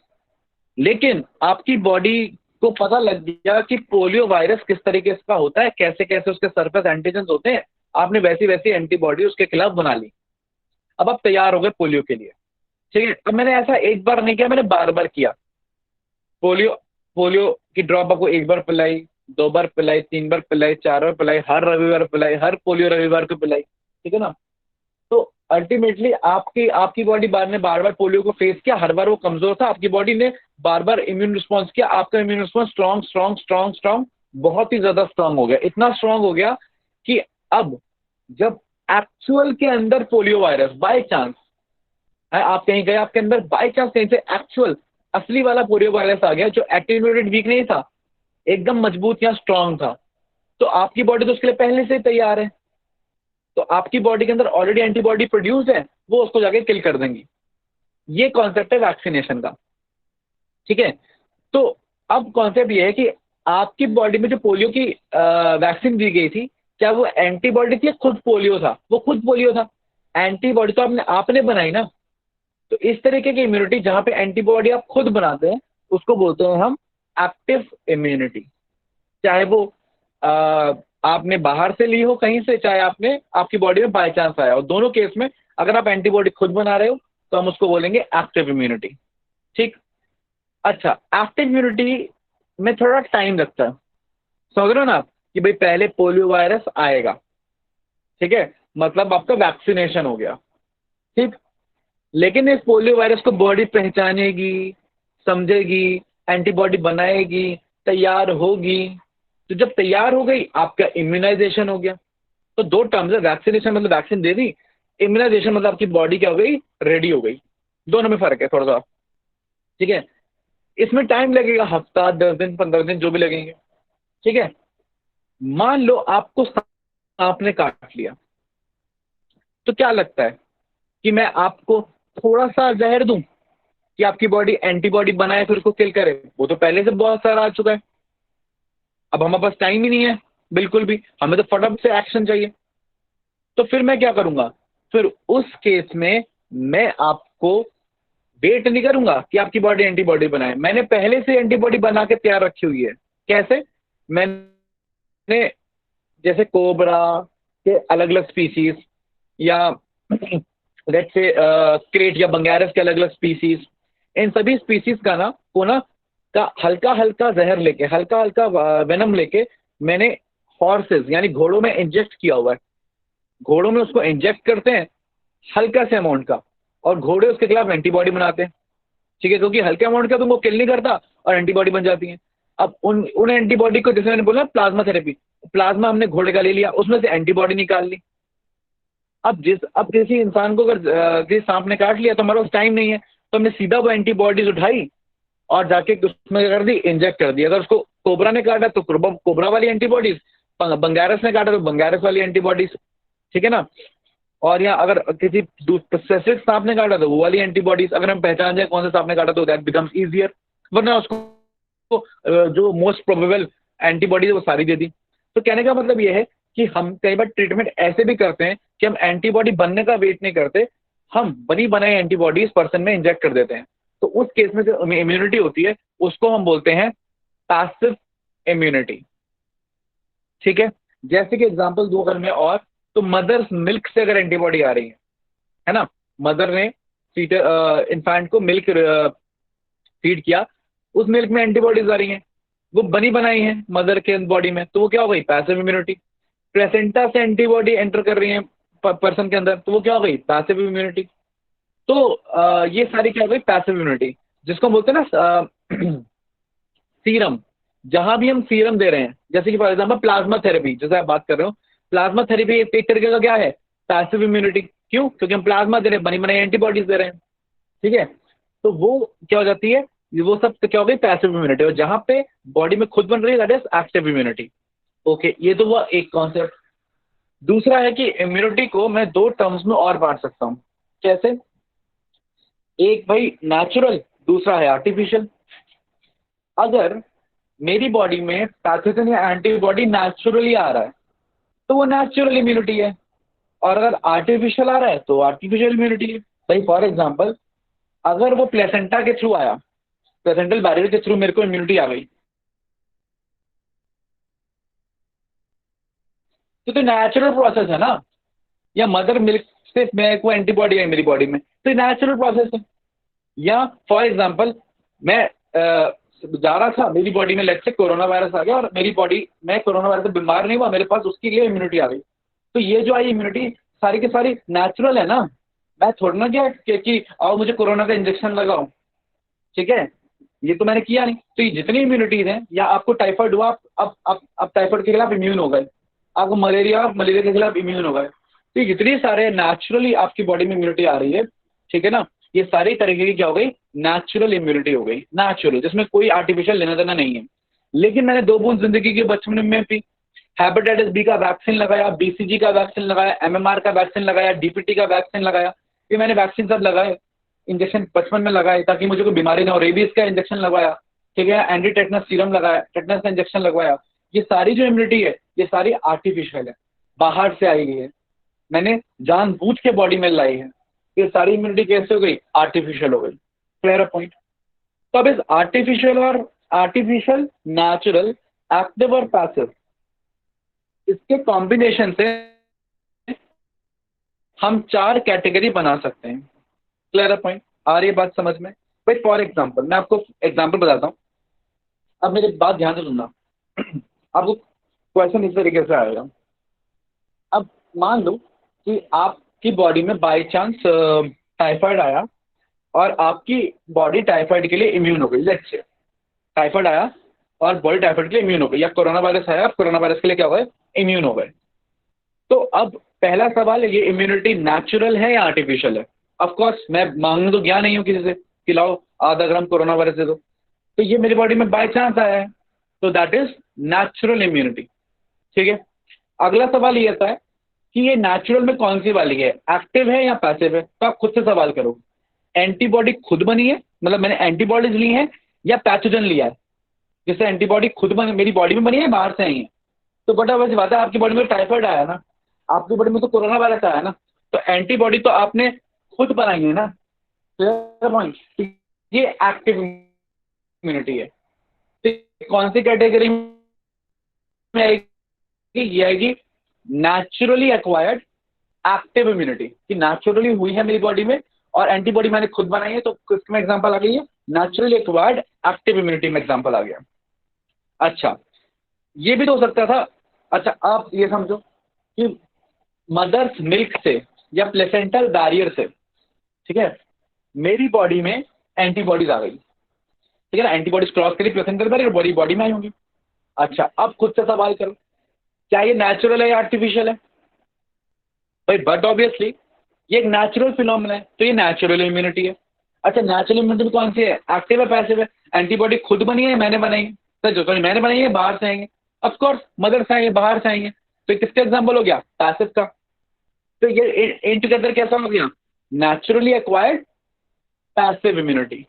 Speaker 2: लेकिन आपकी बॉडी को पता लग गया कि पोलियो वायरस किस तरीके का होता है, कैसे कैसे उसके सरफेस एंटीजन होते हैं। आपने वैसी वैसी एंटीबॉडी उसके खिलाफ बना ली। अब आप तैयार हो गए पोलियो के लिए, ठीक है। अब मैंने ऐसा एक बार नहीं किया, मैंने बार बार किया। पोलियो की ड्रॉप आपको 1 बार पिलाई, 2 बार पिलाई, 3 बार पिलाई, 4 बार पिलाई, हर रविवार पिलाई, हर पोलियो रविवार को पिलाई, ठीक है ना। तो अल्टीमेटली आपकी बॉडी ने बार बार पोलियो को फेस किया। हर बार वो कमजोर था, आपकी बॉडी ने बार बार इम्यून रिस्पॉन्स किया। आपका इम्यून रिस्पॉन्स स्ट्रॉन्ग बहुत ही ज्यादा स्ट्रांग हो गया। इतना स्ट्रांग हो गया कि अब जब एक्चुअल के अंदर पोलियो वायरस बाय चांस है, आप कहीं गए, आपके अंदर बाय चांस कहीं से एक्चुअल असली वाला पोलियो वायरस आ गया जो एक्टिवेटेड वीक नहीं था, एकदम मजबूत या स्ट्रांग था, तो आपकी बॉडी तो उसके लिए पहले से ही तैयार है। तो आपकी बॉडी के अंदर ऑलरेडी एंटीबॉडी प्रोड्यूस है, वो उसको जाके किल कर देंगी। ये कॉन्सेप्ट है वैक्सीनेशन का, ठीक है। तो अब कॉन्सेप्ट ये है कि आपकी बॉडी में जो पोलियो की वैक्सीन दी गई थी, क्या वो एंटीबॉडी थी या खुद पोलियो था? वो खुद पोलियो था। एंटीबॉडी तो आपने बनाई ना। तो इस तरीके की इम्यूनिटी जहां पे एंटीबॉडी आप खुद बनाते हैं, उसको बोलते हैं हम एक्टिव इम्यूनिटी। चाहे वो आपने बाहर से ली हो कहीं से, चाहे आपकी बॉडी में बाय चांस आया हो, दोनों केस में अगर आप एंटीबॉडी खुद बना रहे हो तो हम उसको बोलेंगे एक्टिव इम्यूनिटी, ठीक। अच्छा, एक्टिव इम्यूनिटी में थोड़ा टाइम लगता है, समझ रहे हो ना आप, कि भाई पहले पोलियो वायरस आएगा, ठीक है, मतलब आपका वैक्सीनेशन हो गया, ठीक। लेकिन इस पोलियो वायरस को बॉडी पहचानेगी, समझेगी, एंटीबॉडी बनाएगी, तैयार होगी। तो जब तैयार हो गई, आपका इम्यूनाइजेशन हो गया। तो 2 टर्म्स है, वैक्सीनेशन मतलब वैक्सीन दे दी, इम्यूनाइजेशन मतलब आपकी बॉडी क्या हो गई, रेडी हो गई। दोनों में फर्क है थोड़ा सा, ठीक है। इसमें टाइम लगेगा, हफ्ता, 10 दिन, 15 दिन, जो भी लगेंगे, ठीक है। मान लो आपको सांप ने काट लिया, तो क्या लगता है कि मैं आपको थोड़ा सा जहर दूं कि आपकी बॉडी एंटीबॉडी बनाए फिर उसको किल करे? वो तो पहले से बहुत सारा आ चुका है। अब हमारे पास टाइम ही नहीं है बिल्कुल भी, हमें तो फटाफट से एक्शन चाहिए। तो फिर मैं क्या करूंगा, फिर उस केस में मैं आपको वेट नहीं करूंगा कि आपकी बॉडी एंटीबॉडी बनाए, मैंने पहले से एंटीबॉडी बना के तैयार रखी हुई है। कैसे? मैंने जैसे कोबरा के अलग अलग स्पीसीज, या लेट्स से क्रेट या बंगारस के अलग अलग स्पीसीज, इन सभी स्पीसीज का हल्का हल्का जहर लेके, हल्का हल्का वेनम लेके मैंने हॉर्सेस यानी घोड़ों में इंजेक्ट किया हुआ है। घोड़ों में उसको इंजेक्ट करते हैं हल्का से अमाउंट का, और घोड़े उसके खिलाफ एंटीबॉडी बनाते हैं, ठीक है, क्योंकि हल्के अमाउंट का तुमको किल नहीं करता और एंटीबॉडी बन जाती है। अब उन एंटीबॉडी को, जैसे मैंने बोला प्लाज्मा थेरेपी, प्लाज्मा हमने घोड़े का ले लिया, उसमें से एंटीबॉडी निकाल ली। अब किसी इंसान को अगर किसी सांप ने काट लिया तो हमारे पास टाइम नहीं है, तो हमने सीधा वो एंटीबॉडीज उठाई और जाके उसमें कर दी, इंजेक्ट कर दी। अगर उसको कोबरा ने काटा तो कोबरा वाली एंटीबॉडीज, बंगारस ने काटा तो बंगारस वाली एंटीबॉडीज, ठीक है ना। और या अगर किसी स्पेसिफिक सांप ने काटा तो वो वाली एंटीबॉडीज अगर हम पहचान जाए कौन सा सांप ने काटा तो दैट बिकम्स ईजियर, वरना उसको जो मोस्ट प्रोबेबल एंटीबॉडीज वो सारी दे दी। तो कहने का मतलब ये है कि हम कई बार ट्रीटमेंट ऐसे भी करते हैं कि हम एंटीबॉडी बनने का वेट नहीं करते, हम बनी बनाई एंटीबॉडीज पर्सन में इंजेक्ट कर देते हैं। तो उस केस में जो इम्यूनिटी होती है उसको हम बोलते हैं पैसिव इम्यूनिटी। ठीक है, जैसे कि एग्जांपल दो अगर मैं और, तो मदर्स मिल्क से अगर एंटीबॉडी आ रही है ना, मदर ने इन्फेंट को मिल्क फीड किया, उस मिल्क में एंटीबॉडीज आ रही हैं, वो बनी बनाई है मदर के बॉडी में, तो वो क्या हो गई? Passive immunity. प्लेसेंटा से एंटीबॉडी एंटर कर रही है पर्सन के अंदर, तो वो क्या हो गई? Passive immunity. तो ये सारी क्या हो गई? पैसिव इम्यूनिटी, जिसको हम बोलते हैं ना सीरम। जहां भी हम सीरम दे रहे हैं, जैसे कि फॉर एग्जाम्पल प्लाज्मा थेरेपी, जैसे आप बात कर रहे हो, प्लाज्मा थेरेपी एक तरीके का क्या है? Passive immunity. क्यों? क्योंकि हम प्लाज्मा दे रहे हैं, बनी बनाई एंटीबॉडीज दे रहे हैं। ठीक है, तो वो क्या हो जाती है? वो सब तो क्या हो गई? Passive immunity. और जहां पे बॉडी में खुद बन रही है that is active immunity. Okay, ये तो हुआ एक कॉन्सेप्ट। दूसरा है कि इम्यूनिटी को मैं दो टर्म्स में और बांट सकता हूं। कैसे? एक भाई नेचुरल, दूसरा है आर्टिफिशियल। अगर मेरी बॉडी में पैथोजन या एंटीबॉडी नेचुरली आ रहा है तो वो नेचुरल इम्यूनिटी है, और अगर आर्टिफिशियल आ रहा है तो आर्टिफिशियल इम्यूनिटी है। भाई फॉर एग्जांपल, अगर वो प्लेसेंटा के थ्रू आया, प्लेसेंटल बैरियर के थ्रू मेरे को इम्यूनिटी आ गई, तो नेचुरल प्रोसेस है ना, या मदर मिल्क से मेरे को एंटीबॉडी आई मेरी बॉडी में, तो नेचुरल प्रोसेस है। या फॉर एग्जांपल, मैं जा रहा था, मेरी बॉडी में लेट्स से कोरोना वायरस आ गया और मेरी बॉडी, मैं कोरोना वायरस से बीमार नहीं हुआ, मेरे पास उसके लिए इम्यूनिटी आ गई, तो ये जो आई इम्यूनिटी सारी की सारी नेचुरल है ना। मैं थोड़ा ना क्या कि आओ मुझे कोरोना का इंजेक्शन लगाओ, ठीक है, ये तो मैंने किया नहीं। तो ये जितनी इम्यूनिटीज हैं, या आपको टाइफाइड हुआ, आप टाइफाइड के खिलाफ इम्यून हो गए, आपको मलेरिया के खिलाफ इम्यून हो गए, तो ये जितनी सारे नेचुरली आपकी बॉडी में इम्यूनिटी आ रही है, ठीक है ना, ये सारी तरीके की क्या हो गई? नेचुरल इम्यूनिटी हो गई, नेचुरल, जिसमें कोई आर्टिफिशियल लेना देना नहीं है। लेकिन मैंने 2 बूंद जिंदगी के बचपन में पी, हेपेटाइटिस बी का वैक्सीन लगाया, बीसीजी का वैक्सीन लगाया, एमएमआर का वैक्सीन लगाया, डीपीटी का वैक्सीन लगाया, ये मैंने वैक्सीन सब लगाए, इंजेक्शन बचपन में लगाए ताकि मुझे कोई बीमारी ना हो। रेबीज का इंजेक्शन लगाया, ठीक है, एंटी टेटनस सीरम लगाया, टेटनस का इंजेक्शन लगवाया। ये सारी जो इम्यूनिटी है ये सारी आर्टिफिशियल है, बाहर से आई है, मैंने जानबूझ के बॉडी में लाई है। ये सारी इम्यूनिटी कैसे हो गई? आर्टिफिशियल हो गई। Clear point? तो अब इस आर्टिफिशियल, नेचुरल, एक्टिव और पैसिव, इसके कॉम्बिनेशन से हम 4 कैटेगरी बना सकते हैं। Clear point? आ रही है बात समझ में? भाई फॉर एग्जाम्पल, मैं आपको एग्जाम्पल बताता हूँ, अब मेरी बात ध्यान से सुनना। आपको क्वेश्चन इस तरीके से आएगा। अब मान लो कि आपकी बॉडी में बाय चांस टाइफाइड आया और आपकी बॉडी टाइफाइड के लिए इम्यून हो गई। लेट्स से टाइफाइड आया और बॉडी टाइफाइड के लिए इम्यून हो गई, या कोरोना वायरस आया और कोरोना वायरस के लिए क्या हो गए? इम्यून हो गए। तो अब पहला सवाल है, ये इम्यूनिटी नेचुरल है या आर्टिफिशियल है? ऑफ कोर्स मैं मांगने तो गया नहीं हूँ किसी से कि लाओ आधा ग्राम कोरोना वायरस दे दो, तो ये मेरी बॉडी में बाय चांस आया है, तो दैट इज नेचुरल इम्यूनिटी। ठीक है, अगला सवाल ये आता है कि ये नेचुरल में कौन सी वाली है, एक्टिव है या पैसिव है? तो आप खुद से सवाल करो, एंटीबॉडी खुद बनी है, मतलब मैंने एंटीबॉडीज ली हैं, या पैथोजन लिया है? जैसे एंटीबॉडी खुद बनी, मेरी बॉडी में बनी है, बाहर से आई है, तो बटा वैसे बात है, आपकी बॉडी में टाइफाइड आया ना, आपकी बॉडी में तो कोरोना वायरस आया ना, तो एंटीबॉडी तो आपने खुद बनाई है ना। तो ये एक्टिव इम्यूनिटी है। तो कौन सी कैटेगरी में आएगी? ये आएगी नेचुरली एक्वायर्ड एक्टिव इम्यूनिटी, कि नेचुरली हुई है मेरी बॉडी में और एंटीबॉडी मैंने खुद बनाई है, तो किसमें एग्जांपल आ गई है? नेचुरली एक्वायर्ड एक्टिव इम्यूनिटी में एग्जांपल आ गया। अच्छा, ये भी तो हो सकता था। अच्छा, आप ये समझो कि मदर्स मिल्क से या प्लेसेंटल बैरियर से, ठीक है, मेरी बॉडी में एंटीबॉडीज आ गई, ठीक है ना, एंटीबॉडीज क्रॉस करी प्लेसेंटल बैरियर, बॉडी में आई होंगी। अच्छा, अब खुद से सवाल करो, क्या ये नेचुरल है या आर्टिफिशियल है? भाई बट ऑब्वियसली ये एक नेचुरल फिनोमेना है, तो ये नेचुरल इम्यूनिटी है। अच्छा, नेचुरल इम्यूनिटी में कौन सी है? एक्टिव है, पैसिव है? एंटीबॉडी खुद बनी है, मैंने बनाई है? सॉरी, मैंने बनाई है, बाहर से आएंगे? ऑफकोर्स मदर से आएंगे, बाहर से आएंगे, तो किसका एग्जाम्पल हो गया? पैसिव का। तो ये इन टुगेदर कैसा हो गया, नेचुरली एक्वायर्ड पैसिव इम्यूनिटी।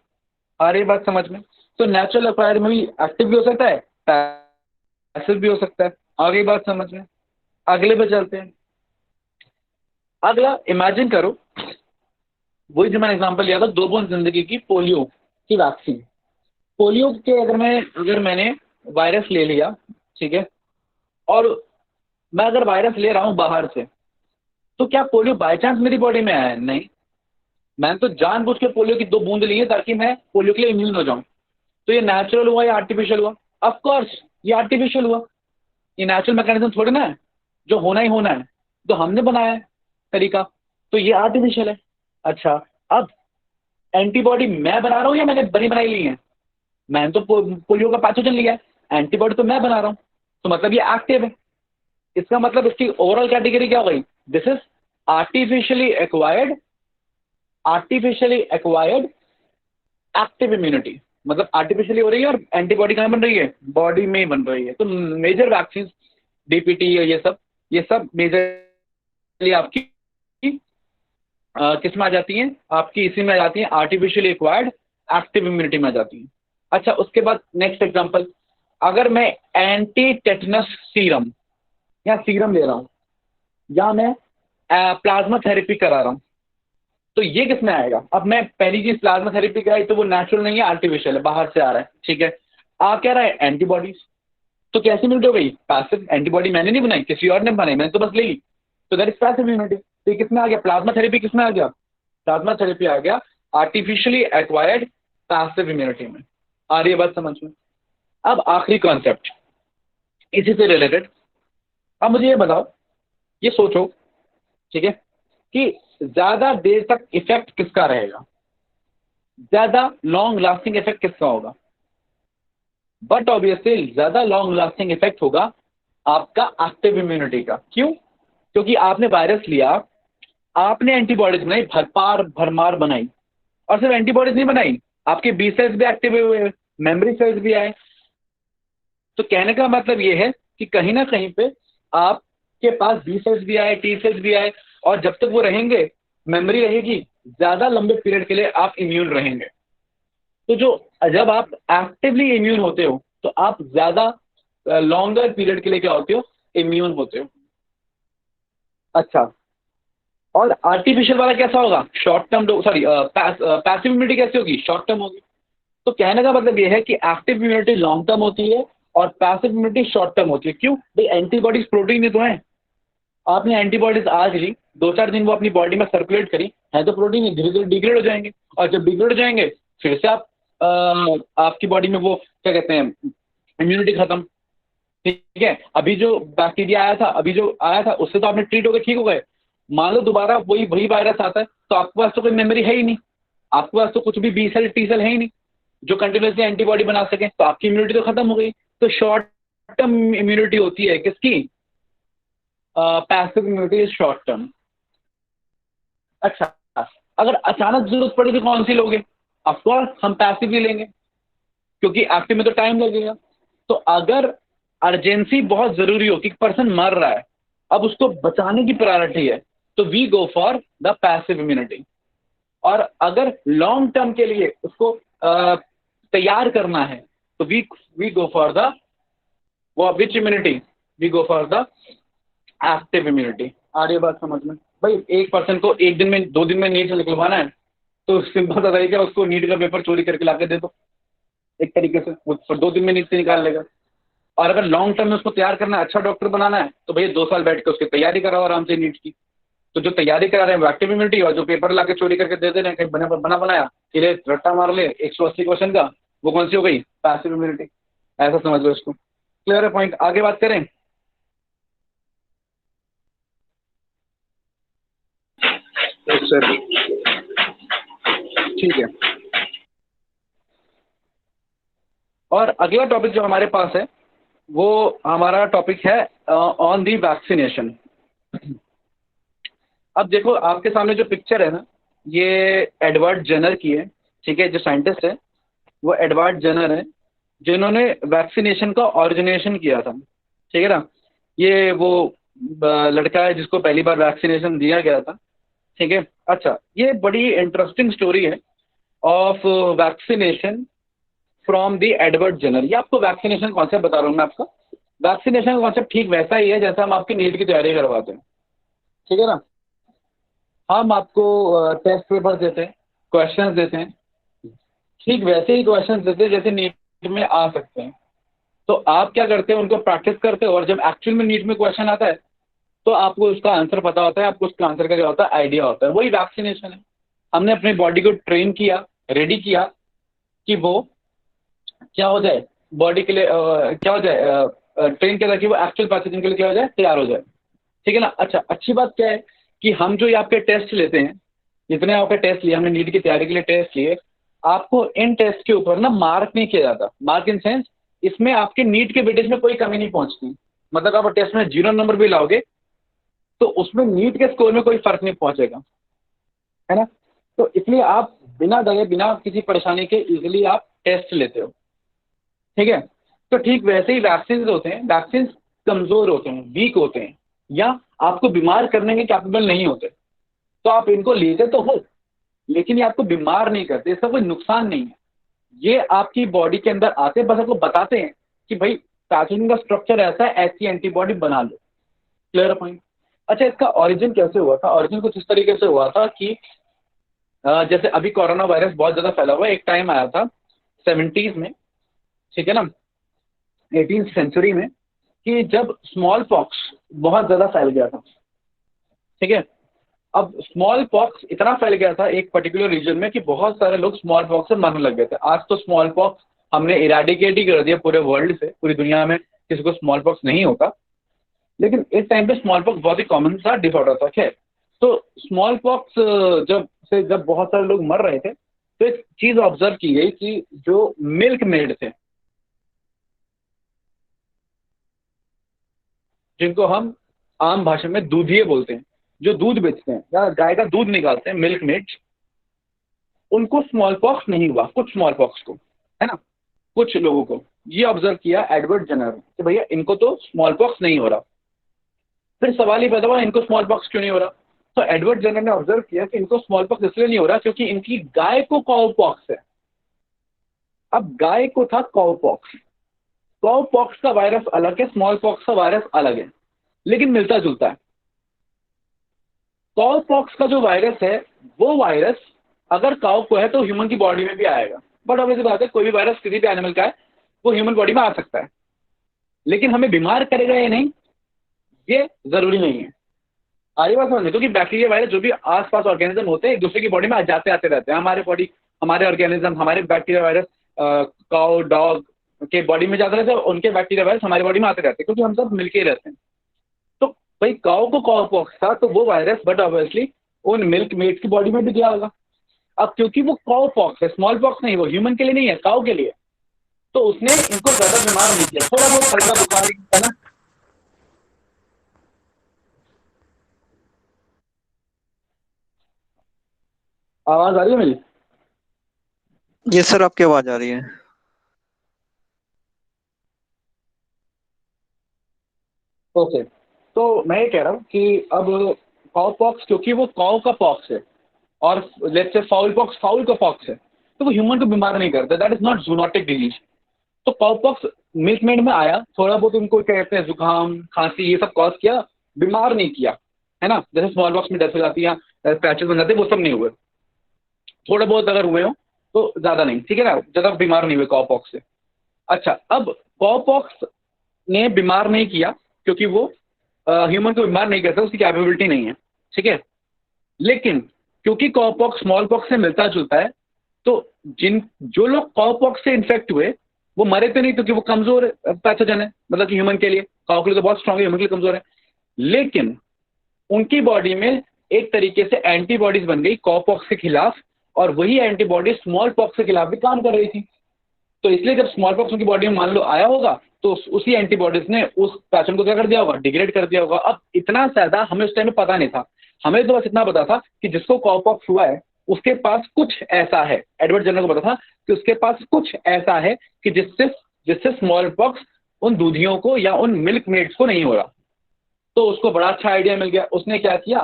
Speaker 2: आ रही बात समझ में? तो नेचुरल एक्वायर्ड में भी एक्टिव भी हो सकता है, पैसिव भी हो सकता है। आ गई बात समझ में? अगले पे चलते हैं। अगला इमेजिन करो, वही जो मैंने एग्जांपल लिया था 2 बूंद जिंदगी की पोलियो की वैक्सीन। पोलियो के अगर मैंने वायरस ले लिया, ठीक है, और मैं अगर वायरस ले रहा हूं बाहर से, तो क्या पोलियो बाय चांस मेरी बॉडी में आया है? नहीं, मैंने तो जानबूझ के पोलियो की 2 बूंद ली है ताकि मैं पोलियो के लिए इम्यून हो जाऊं। तो ये नेचुरल हुआ या आर्टिफिशियल हुआ? ऑफ कोर्स ये आर्टिफिशियल हुआ। ये नेचुरल मैकेनिज्म थोड़ी ना है, जो होना ही होना है, तो हमने बनाया है तरीका, तो ये आर्टिफिशियल है। अच्छा, अब एंटीबॉडी मैं बना रहा हूं या मैंने बनाई ली है? मैंने तो पोलियो का पैथोजन लिया है, एंटीबॉडी तो मैं बना रहा हूं, तो मतलब ये एक्टिव है। इसका मतलब इसकी ओवरऑल कैटेगरी क्या हो गई? This is artificially acquired active immunity. मतलब आर्टिफिशियली हो रही है और एंटीबॉडी कहाँ बन रही है? बॉडी में ही बन रही है। तो मेजर वैक्सीन, डीपीटी, ये सब मेजरली आपकी किस में आ जाती हैं? आपकी इसी में आ जाती हैं, आर्टिफिशियली एक्वायर्ड एक्टिव इम्यूनिटी में आ जाती हैं। अच्छा, उसके बाद नेक्स्ट एग्जांपल, अगर मैं एंटी टेटनस सीरम या सीरम ले रहा हूं, या मैं प्लाज्मा थेरेपी करा रहा हूं, तो ये किस में आएगा? अब मैं पहली चीज प्लाज्मा थेरेपी कराई तो वो नेचुरल नहीं है, आर्टिफिशियल है, बाहर से आ रहा है, ठीक है। आ क्या रहा है? एंटीबॉडीज। तो कैसी इम्यूनिटी हो गई? पैसिव। एंटीबॉडी मैंने नहीं बनाई, किसी और ने बनाई, मैंने तो बस ले ली, तो दैट इज पैसिव इम्यूनिटी। तो ये किस में आ गया? प्लाज्मा थेरेपी किस में आ गया? प्लाज्मा थेरेपी आ गया आर्टिफिशियली एक्वायर्ड पैसिव इम्यूनिटी में। आ रही है बात समझ में? अब आखिरी कॉन्सेप्ट इसी से रिलेटेड। अब मुझे ये बताओ, ये सोचो, ठीक है, कि ज्यादा देर तक इफेक्ट किसका रहेगा? ज्यादा लॉन्ग लास्टिंग इफेक्ट किसका होगा? बट ऑब्वियसली ज्यादा लॉन्ग लास्टिंग इफेक्ट होगा आपका एक्टिव इम्यूनिटी का। क्यों? क्योंकि आपने वायरस लिया, आपने एंटीबॉडीज बनाई, भरमार बनाई, और सिर्फ एंटीबॉडीज नहीं बनाई, आपके बी सेल्स भी एक्टिव हुए, मेमोरी सेल्स भी आए। तो कहने का मतलब ये है कि कहीं ना कहीं पे आपके पास बी सेल्स भी आए, टी सेल्स भी आए, और जब तक वो रहेंगे, मेमोरी रहेगी, ज्यादा लंबे पीरियड के लिए आप इम्यून रहेंगे। तो जब आप एक्टिवली इम्यून होते हो, तो आप ज्यादा लॉन्गर पीरियड के लिए क्या होते हो? इम्यून होते हो। अच्छा, और आर्टिफिशियल वाला कैसा होगा? Short term, sorry passive immunity कैसी होगी? शॉर्ट टर्म होगी। तो कहने का मतलब ये है कि एक्टिव इम्यूनिटी लॉन्ग टर्म होती है और पैसिव इम्यूनिटी शॉर्ट टर्म होती है। क्यों? भाई एंटीबॉडीज प्रोटीन ही तो है। आपने एंटीबॉडीज आज ली, 2-4 दिन वो अपनी बॉडी में सर्कुलेट करी, है तो प्रोटीन ही, धीरे धीरे डिग्रेड हो जाएंगे, और जब डिग्रेड हो जाएंगे फिर से आपकी बॉडी में वो क्या कहते हैं, इम्यूनिटी खत्म। ठीक है, अभी जो बैक्टीरिया आया था उससे तो आपने ट्रीट हो गए, ठीक हो गए। मान लो दोबारा वही वायरस आता है, तो आपके पास तो कोई मेमोरी है ही नहीं, आपके पास तो कुछ भी बी सेल टी सेल है ही नहीं जो कंटिन्यूसली एंटीबॉडी बना सके, तो आपकी इम्यूनिटी तो खत्म हो गई। तो शॉर्ट टर्म इम्यूनिटी होती है किसकी? Passive immunity is short term. अच्छा, अगर अचानक जरूरत पड़े तो कौन सी लोगे? ऑफकोर्स हम पैसिव ही लेंगे, क्योंकि एक्टिव में तो टाइम लगेगा। तो अगर अर्जेंसी बहुत जरूरी हो कि पर्सन मर रहा है, अब उसको बचाने की प्रायोरिटी है, तो we go for the passive immunity. और अगर लॉन्ग टर्म के लिए उसको तैयार करना है, तो we go for the which immunity? We go for the active immunity. आ रही है बात समझ में? भाई एक पर्सन को 1 दिन में 2 दिन में नीट से निकलवाना है, तो सिंपल सा तरीका, उसको नीट का पेपर चोरी करके लाके दे दो, एक तरीके से वो 2 दिन में नीट से निकाल लेगा। और अगर लॉन्ग टर्म में उसको तैयार करना है, अच्छा डॉक्टर बनाना है, तो भैया 2 साल बैठ के उसकी तैयारी कराओ आराम से नीट की। तो जो तैयारी करा रहे हैं वो एक्टिव इम्यूनिटी, और जो पेपर लाके चोरी करके दे दे रहे हैं कहीं बना बनाया, फिर रट्टा मार ले 180 क्वेश्चन का, वो कौन सी हो गई? Passive immunity. ऐसा समझ लो इसको। क्लियर है पॉइंट? आगे बात करें।
Speaker 3: सर
Speaker 2: ठीक है, और अगला टॉपिक जो हमारे पास है वो हमारा टॉपिक है ऑन दी वैक्सीनेशन। अब देखो आपके सामने जो पिक्चर है ना, ये एडवर्ड जेनर की है, ठीक है। जो साइंटिस्ट है वो एडवर्ड जेनर है, जिन्होंने वैक्सीनेशन का ऑरिजिनेशन किया था, ठीक है ना। ये वो लड़का है जिसको पहली बार वैक्सीनेशन दिया गया था, ठीक है। अच्छा, ये बड़ी इंटरेस्टिंग स्टोरी है of vaccination from the Edward Jenner. ये आपको वैक्सीनेशन कॉन्सेप्ट बता रहा हूँ मैं आपका। वैक्सीनेशन कॉन्सेप्ट ठीक वैसा ही है जैसा हम आपकी नीट की तैयारी करवाते हैं, ठीक है ना। हम आपको टेस्ट पेपर देते हैं, क्वेश्चंस देते हैं, ठीक वैसे ही क्वेश्चंस देते हैं जैसे नीट में आ सकते हैं। तो आप क्या करते हैं, उनको प्रैक्टिस करते हो, और जब एक्चुअल में नीट में क्वेश्चन आता है तो आपको उसका आंसर पता होता है, आपको उसका आंसर का क्या होता है, आइडिया होता है। वही वैक्सीनेशन है। हमने अपनी बॉडी को ट्रेन किया, रेडी किया कि वो क्या हो जाए, बॉडी के लिए क्या हो जाए, ट्रेन किया था कि वो एक्चुअल पैथोजन के लिए क्या हो जाए, तैयार हो जाए, ठीक है ना। अच्छा, अच्छी बात क्या है कि हम जो ये आपके टेस्ट लेते हैं, जितने आपके टेस्ट लिए, हमने नीट की तैयारी के लिए टेस्ट लिए, आपको इन टेस्ट के ऊपर ना मार्क नहीं किया जाता। मार्क इन सेंस, इसमें आपके नीट के वेटेज में कोई कमी नहीं पहुंचती। मतलब आप टेस्ट में 0 नंबर भी लाओगे तो उसमें नीट के स्कोर में कोई फर्क नहीं पहुंचेगा, है ना। तो इसलिए आप बिना डरे, बिना किसी परेशानी के इजीली आप टेस्ट लेते हो, ठीक है। तो ठीक वैसे ही वैक्सीन होते हैं, वैक्सीन कमजोर होते हैं, वीक होते हैं, या आपको बीमार करने के कैपेबल नहीं होते। तो आप इनको लेते तो हो, लेकिन ये आपको बीमार नहीं करते, इसका कोई नुकसान नहीं है। ये आपकी बॉडी के अंदर आते हैं, बस आपको बताते हैं कि भाई पैथोजन का स्ट्रक्चर ऐसा है, ऐसी एंटीबॉडी बना लो। Clear point. अच्छा, इसका ऑरिजिन कैसे हुआ था? ऑरिजिन कुछ इस तरीके से हुआ था कि जैसे अभी कोरोना वायरस बहुत ज़्यादा फैला हुआ है, एक टाइम आया था 70s में, ठीक है ना, 18th सेंचुरी में, कि जब स्मॉल पॉक्स बहुत ज़्यादा फैल गया था, ठीक है। अब स्मॉल पॉक्स इतना फैल गया था एक पर्टिकुलर रीजन में कि बहुत सारे लोग स्मॉल पॉक्स से मरने लग गए थे। आज तो स्मॉल पॉक्स हमने इरेडिकेट ही कर दिया पूरे वर्ल्ड से, पूरी दुनिया में किसी को स्मॉल पॉक्स नहीं होता, लेकिन इस टाइम पे स्मॉल पॉक्स बहुत ही कॉमन सा डिसऑर्डर था। खैर, तो स्मॉल पॉक्स जब बहुत सारे लोग मर रहे थे, तो एक चीज ऑब्जर्व की गई कि जो मिल्क मेड थे, जिनको हम आम भाषा में दूधिये बोलते हैं, जो दूध बेचते हैं या गाय का दूध निकालते हैं, मिल्क मेड, उनको स्मॉल पॉक्स नहीं हुआ, कुछ स्मॉल पॉक्स को, है ना, कुछ लोगों को। ये ऑब्जर्व किया एडवर्ड जेनर कि भैया इनको तो स्मॉल पॉक्स नहीं हो रहा। फिर सवाल ही पैदा हुआ, इनको स्मॉल पॉक्स क्यों नहीं हो रहा? तो एडवर्ड जेनर ने ऑब्जर्व किया कि इनको स्मॉल पॉक्स इसलिए नहीं हो रहा क्योंकि इनकी गाय को काउ पॉक्स है। अब गाय को था काउ पॉक्स। काउ पॉक्स का वायरस अलग है, स्मॉल पॉक्स का वायरस अलग है, लेकिन मिलता जुलता है। काउ पॉक्स का जो वायरस है, वो वायरस अगर काउ को है तो ह्यूमन की बॉडी में भी आएगा। बट ऑब्वियसली बात है, कोई भी वायरस किसी भी एनिमल का है वो ह्यूमन बॉडी में आ सकता है, लेकिन हमें बीमार करेगा या नहीं ये जरूरी नहीं है। आगे बात समझ, क्योंकि बैक्टीरिया वायरस जो भी आसपास ऑर्गेनिज्म होते हैं एक दूसरे की बॉडी में जाते आते रहते हैं। हमारे बॉडी, हमारे ऑर्गेनिज्म, हमारे बैक्टीरिया वायरस काउ डॉग के बॉडी में जाते रहते हैं, उनके बैक्टीरिया वायरस हमारी बॉडी में आते रहते हैं, क्योंकि हम सब मिलके ही रहते हैं। तो भाई काउ को काउ पॉक्स था तो वो वायरस, बट ऑब्वियसली उन मिल्क मेड की बॉडी में भी गया होगा। अब क्योंकि वो काउ पॉक्स है, स्मॉल पॉक्स नहीं, वो ह्यूमन के लिए नहीं है, काउ के लिए, तो उसने इनको ज्यादा बीमार नहीं किया, थोड़ा बहुत हल्का बुखार है ना। आवाज आ रही है मेरी?
Speaker 5: ये सर आपकी आवाज आ रही है।
Speaker 2: ओके, तो मैं ये कह रहा हूँ कि अब काउ पॉक्स, क्योंकि वो काउ का पॉक्स है, और let's say foul pox foul का पॉक्स है, तो वो ह्यूमन को बीमार नहीं करता। That is not zoonotic disease. तो काउ पॉक्स मिल्क मेड में आया, थोड़ा बहुत उनको क्या कहते हैं, जुकाम खांसी ये सब कॉज किया, बीमार नहीं किया, है ना। जैसे स्मॉल पॉक्स में डेथ हो जाती है, पैचेस बन जाते हैं, वो सब नहीं हुए। थोड़ा बहुत अगर हुए हो तो ज़्यादा नहीं, ठीक है ना, ज़्यादा बीमार नहीं हुए काउ पॉक्स से। अच्छा, अब काउ पॉक्स ने बीमार नहीं किया क्योंकि वो ह्यूमन को बीमार नहीं करता, उसकी कैपेबिलिटी नहीं है, ठीक है। लेकिन क्योंकि काउ पॉक्स स्मॉल पॉक्स से मिलता जुलता है, तो जो लोग काउ पॉक्स से इन्फेक्ट हुए वो मरे तो नहीं, क्योंकि वो कमजोर पैथोजन है, मतलब कि ह्यूमन के लिए, काउ के लिए तो बहुत स्ट्रांग है, ह्यूमन के लिए कमजोर है। लेकिन उनकी बॉडी में एक तरीके से एंटीबॉडीज बन गई काउ पॉक्स के खिलाफ, और वही एंटीबॉडी स्मॉल पॉक्स के खिलाफ भी काम कर रही थी। तो इसलिए जब स्मॉल पॉक्स उनकी बॉडी में मान लो आया होगा, तो उसी एंटीबॉडीज ने उस पैथोजन को क्या कर दिया होगा, डिग्रेड कर दिया होगा। अब इतना ज्यादा हमें उस टाइम में पता नहीं था, हमें तो बस इतना पता था कि जिसको काउ पॉक्स हुआ है उसके पास कुछ ऐसा है, एडवर्ड जेनर को पता था कि उसके पास कुछ ऐसा है कि जिससे स्मॉल पॉक्स उन दूधियों को या उन मिल्क मेड्स को नहीं हो रहा। तो उसको बड़ा अच्छा आइडिया मिल गया। उसने क्या किया,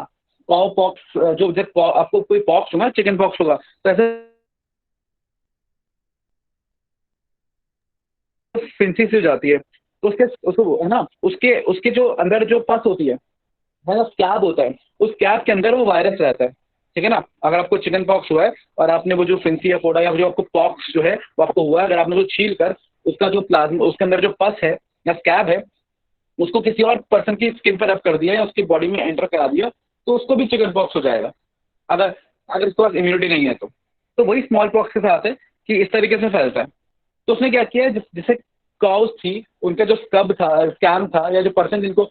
Speaker 2: काउ पॉक्स, जो जब आपको कोई पॉक्स होगा, चिकन पॉक्स होगा, तो ऐसे फिंसी सी हो जाती है, तो उसको है ना, उसके उसके जो अंदर जो पस होती है ना, स्कैब होता है, उस स्कैब के अंदर वो वायरस रहता है, ठीक है ना। अगर आपको चिकन पॉक्स हुआ है और आपने वो जो फिंसी या फोड़ा या जो आपको पॉक्स जो है वो आपको हुआ है, अगर आपने वो छील कर उसका जो प्लाज्मा, उसके अंदर जो पस है या स्कैब है, उसको किसी और पर्सन की स्किन पर रब कर दिया या उसकी बॉडी में एंटर करा दिया, तो उसको भी चिकन पॉक्स हो जाएगा, अगर अगर उसके पास इम्यूनिटी नहीं है तो वही स्मॉल पॉक्स के साथ है कि इस तरीके से फैलता है। तो उसने क्या किया, जैसे काउस थी, उनका जो स्कब था, स्कैम था, या जो पर्सन जिनको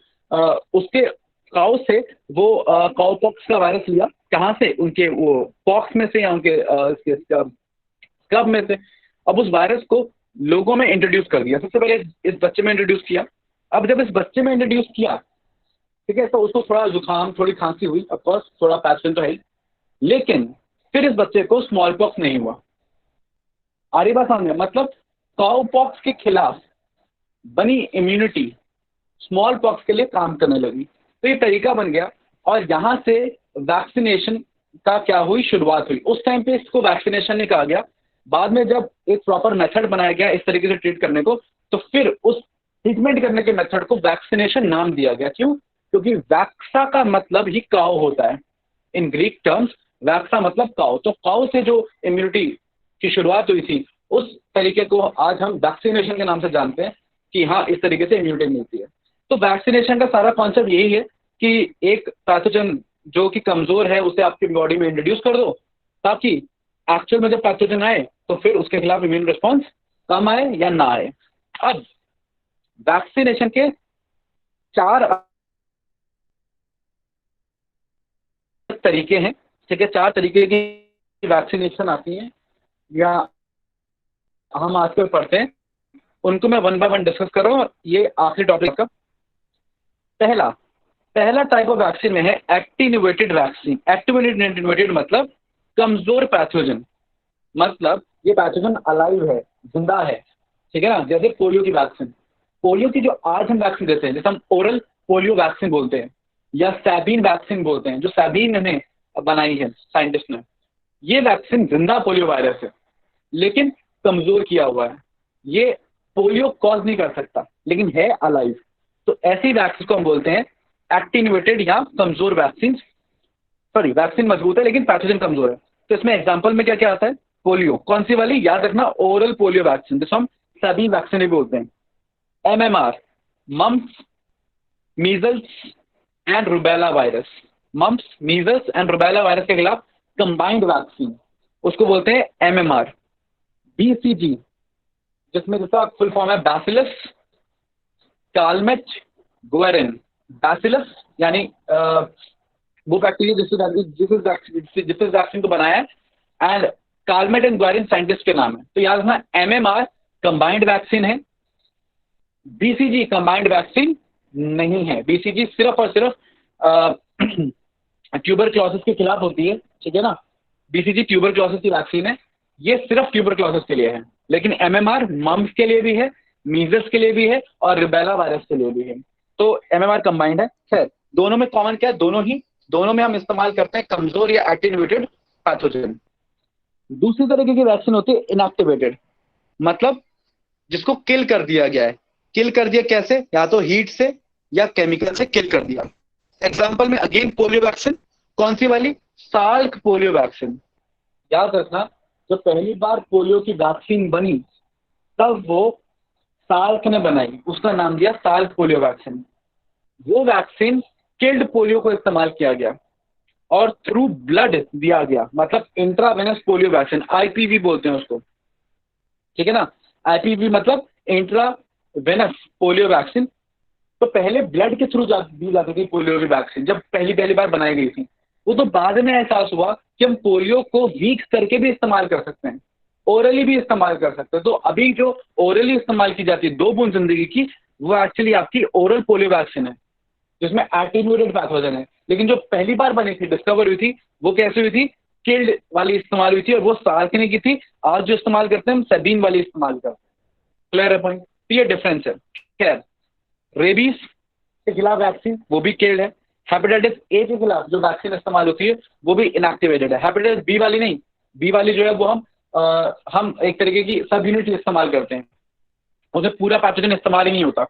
Speaker 2: उसके काउ से वो काउ पॉक्स का वायरस लिया, कहाँ से, उनके वो पॉक्स में से या उनके स्कब में से। अब उस वायरस को लोगों में इंट्रोड्यूस कर दिया, सबसे पहले इस बच्चे में इंट्रोड्यूस किया। अब जब इस बच्चे में इंट्रोड्यूस किया, ठीक है, तो उसको थोड़ा जुकाम, थोड़ी खांसी हुई, ऑफकोर्स थोड़ा पैथोजन तो है ही, लेकिन फिर इस बच्चे को स्मॉल पॉक्स नहीं हुआ। आ रही बात सामने, मतलब काउ पॉक्स के खिलाफ बनी इम्यूनिटी स्मॉल पॉक्स के लिए काम करने लगी। तो ये तरीका बन गया और यहाँ से वैक्सीनेशन का क्या हुई, शुरुआत हुई। उस टाइम पे इसको वैक्सीनेशन नहीं कहा गया, बाद में जब एक प्रॉपर मेथड बनाया गया इस तरीके से ट्रीट करने को, तो फिर उस ट्रीटमेंट करने के मेथड को वैक्सीनेशन नाम दिया गया। क्यों? क्योंकि वैक्सा का मतलब ही काउ होता है, इन ग्रीक टर्म्स वैक्सा मतलब काउ। तो काउ से जो इम्यूनिटी की शुरुआत हुई थी, उस तरीके को आज हम वैक्सीनेशन के नाम से जानते हैं कि हाँ, इस तरीके से इम्यूनिटी मिलती है। तो वैक्सीनेशन का सारा कॉन्सेप्ट यही है कि एक पैथोजन जो कि कमजोर है उसे आपकी बॉडी में इंट्रोड्यूस कर दो, ताकि एक्चुअल में जब पैथोजन आए तो फिर उसके खिलाफ इम्यून रिस्पॉन्स कम आए या ना आए। अब वैक्सीनेशन के 4 तरीके हैं, ठीक है, 4 तरीके की वैक्सीनेशन आती हैं या हम आज कल पढ़ते हैं, उनको मैं 1 बाय 1 डिस्कस कर रहा हूँ। ये आखिरी टॉपिक का पहला टाइप ऑफ वैक्सीन में है एक्टिन्यूएटेड वैक्सीन। एक्टिन्यूएटेड मतलब कमजोर पैथोजन, मतलब ये पैथोजन अलाइव है, जिंदा है, ठीक है ना। जैसे पोलियो की वैक्सीन, पोलियो की जो आज हम वैक्सीन देते हैं, जैसे हम ओरल पोलियो वैक्सीन बोलते हैं या सैबीन वैक्सीन बोलते हैं, जो सैबीन ने बनाई है साइंटिस्ट ने, ये वैक्सीन जिंदा पोलियो वायरस है लेकिन कमजोर किया हुआ है। ये पोलियो कॉज नहीं कर सकता लेकिन है अलाइव। तो ऐसी वैक्सीन को हम बोलते हैं एक्टिन्यूएटेड या कमजोर वैक्सीन। सॉरी, वैक्सीन मजबूत है लेकिन पैथोजन कमजोर है। तो इसमें एग्जांपल में क्या क्या आता है, पोलियो, कौन सी वाली, याद रखना, ओरल पोलियो वैक्सीन, जिसको हम सभी वैक्सीन भी बोलते हैं। MMR, mumps, measles and rubella virus, mumps, measles and rubella virus के खिलाफ कंबाइंड वैक्सीन, उसको बोलते हैं MMR। BCG, जिसमें जिसका फुल फॉर्म है बैसिलस कालमेट गुएरिन। बैसिलस यानी वो बैक्टीरिया जिस वैक्सीन को बनाया है, and Calmette and Guerin scientist के नाम है। तो याद रखना, MMR कंबाइंड वैक्सीन है, BCG कंबाइंड वैक्सीन नहीं है। BCG सिर्फ और सिर्फ ट्यूबरक्लोसिस के खिलाफ होती है, ठीक है ना। BCG ट्यूबरक्लोसिस की वैक्सीन है, ये सिर्फ ट्यूबरक्लोसिस के लिए है। लेकिन MMR मम्प्स के लिए भी है, मीजल्स के लिए भी है और रुबेला वायरस के लिए भी है। तो MMR कंबाइंड है। खैर, दोनों में कॉमन क्या है, दोनों में हम इस्तेमाल करते हैं कमजोर या एक्टिन्यूएटेड पैथोजन। दूसरी तरीके की वैक्सीन होती है इनएक्टिवेटेड, मतलब जिसको किल कर दिया गया है। किल कर दिया कैसे, या तो हीट से या केमिकल से किल कर दिया। एग्जाम्पल में अगेन पोलियो वैक्सीन, कौन सी वाली, साल्क पोलियो वैक्सीन। याद रखना, जब पहली बार पोलियो की वैक्सीन बनी तब वो साल्क ने बनाई, उसका नाम दिया साल्क पोलियो वैक्सीन। वो वैक्सीन किल्ड पोलियो को इस्तेमाल किया गया और थ्रू ब्लड दिया गया, मतलब इंट्रावेनस पोलियो वैक्सीन, IPV बोलते हैं उसको, ठीक है ना। IPV मतलब इंट्रावेनस पोलियो वैक्सीन। तो पहले ब्लड के थ्रू दी जाती थी पोलियो की वैक्सीन, जब पहली बार बनाई गई थी। वो तो बाद में एहसास हुआ कि हम पोलियो को वीक करके भी इस्तेमाल कर सकते हैं, ओरली भी इस्तेमाल कर सकते हैं। तो अभी जो ओरली इस्तेमाल की जाती है 2 बूंद जिंदगी की, वो एक्चुअली आपकी ओरल पोलियो वैक्सीन है, जिसमें एक्टिन्यूएटेड पैथोजन है। लेकिन जो पहली बार बनी थी, डिस्कवर हुई थी, वो कैसे हुई थी, किल्ड वाली इस्तेमाल हुई थी, और वो साल्क ने की थी। आज जो इस्तेमाल करते हैं हम सैबीन वाली इस्तेमाल करते हैं। क्लियर है पॉइंट? तो ये डिफरेंस है। खैर, रेबीज, के खिलाफ वैक्सीन, वो भी किल्ड है। हेपेटाइटिस ए के खिलाफ जो वैक्सीन इस्तेमाल होती है वो भी इनएक्टिवेटेड है। हेपेटाइटिस बी वाली नहीं, बी वाली जो है वो हम एक तरीके की सब यूनिट इस्तेमाल करते हैं, उसमें पूरा पैथोजन इस्तेमाल ही नहीं होता।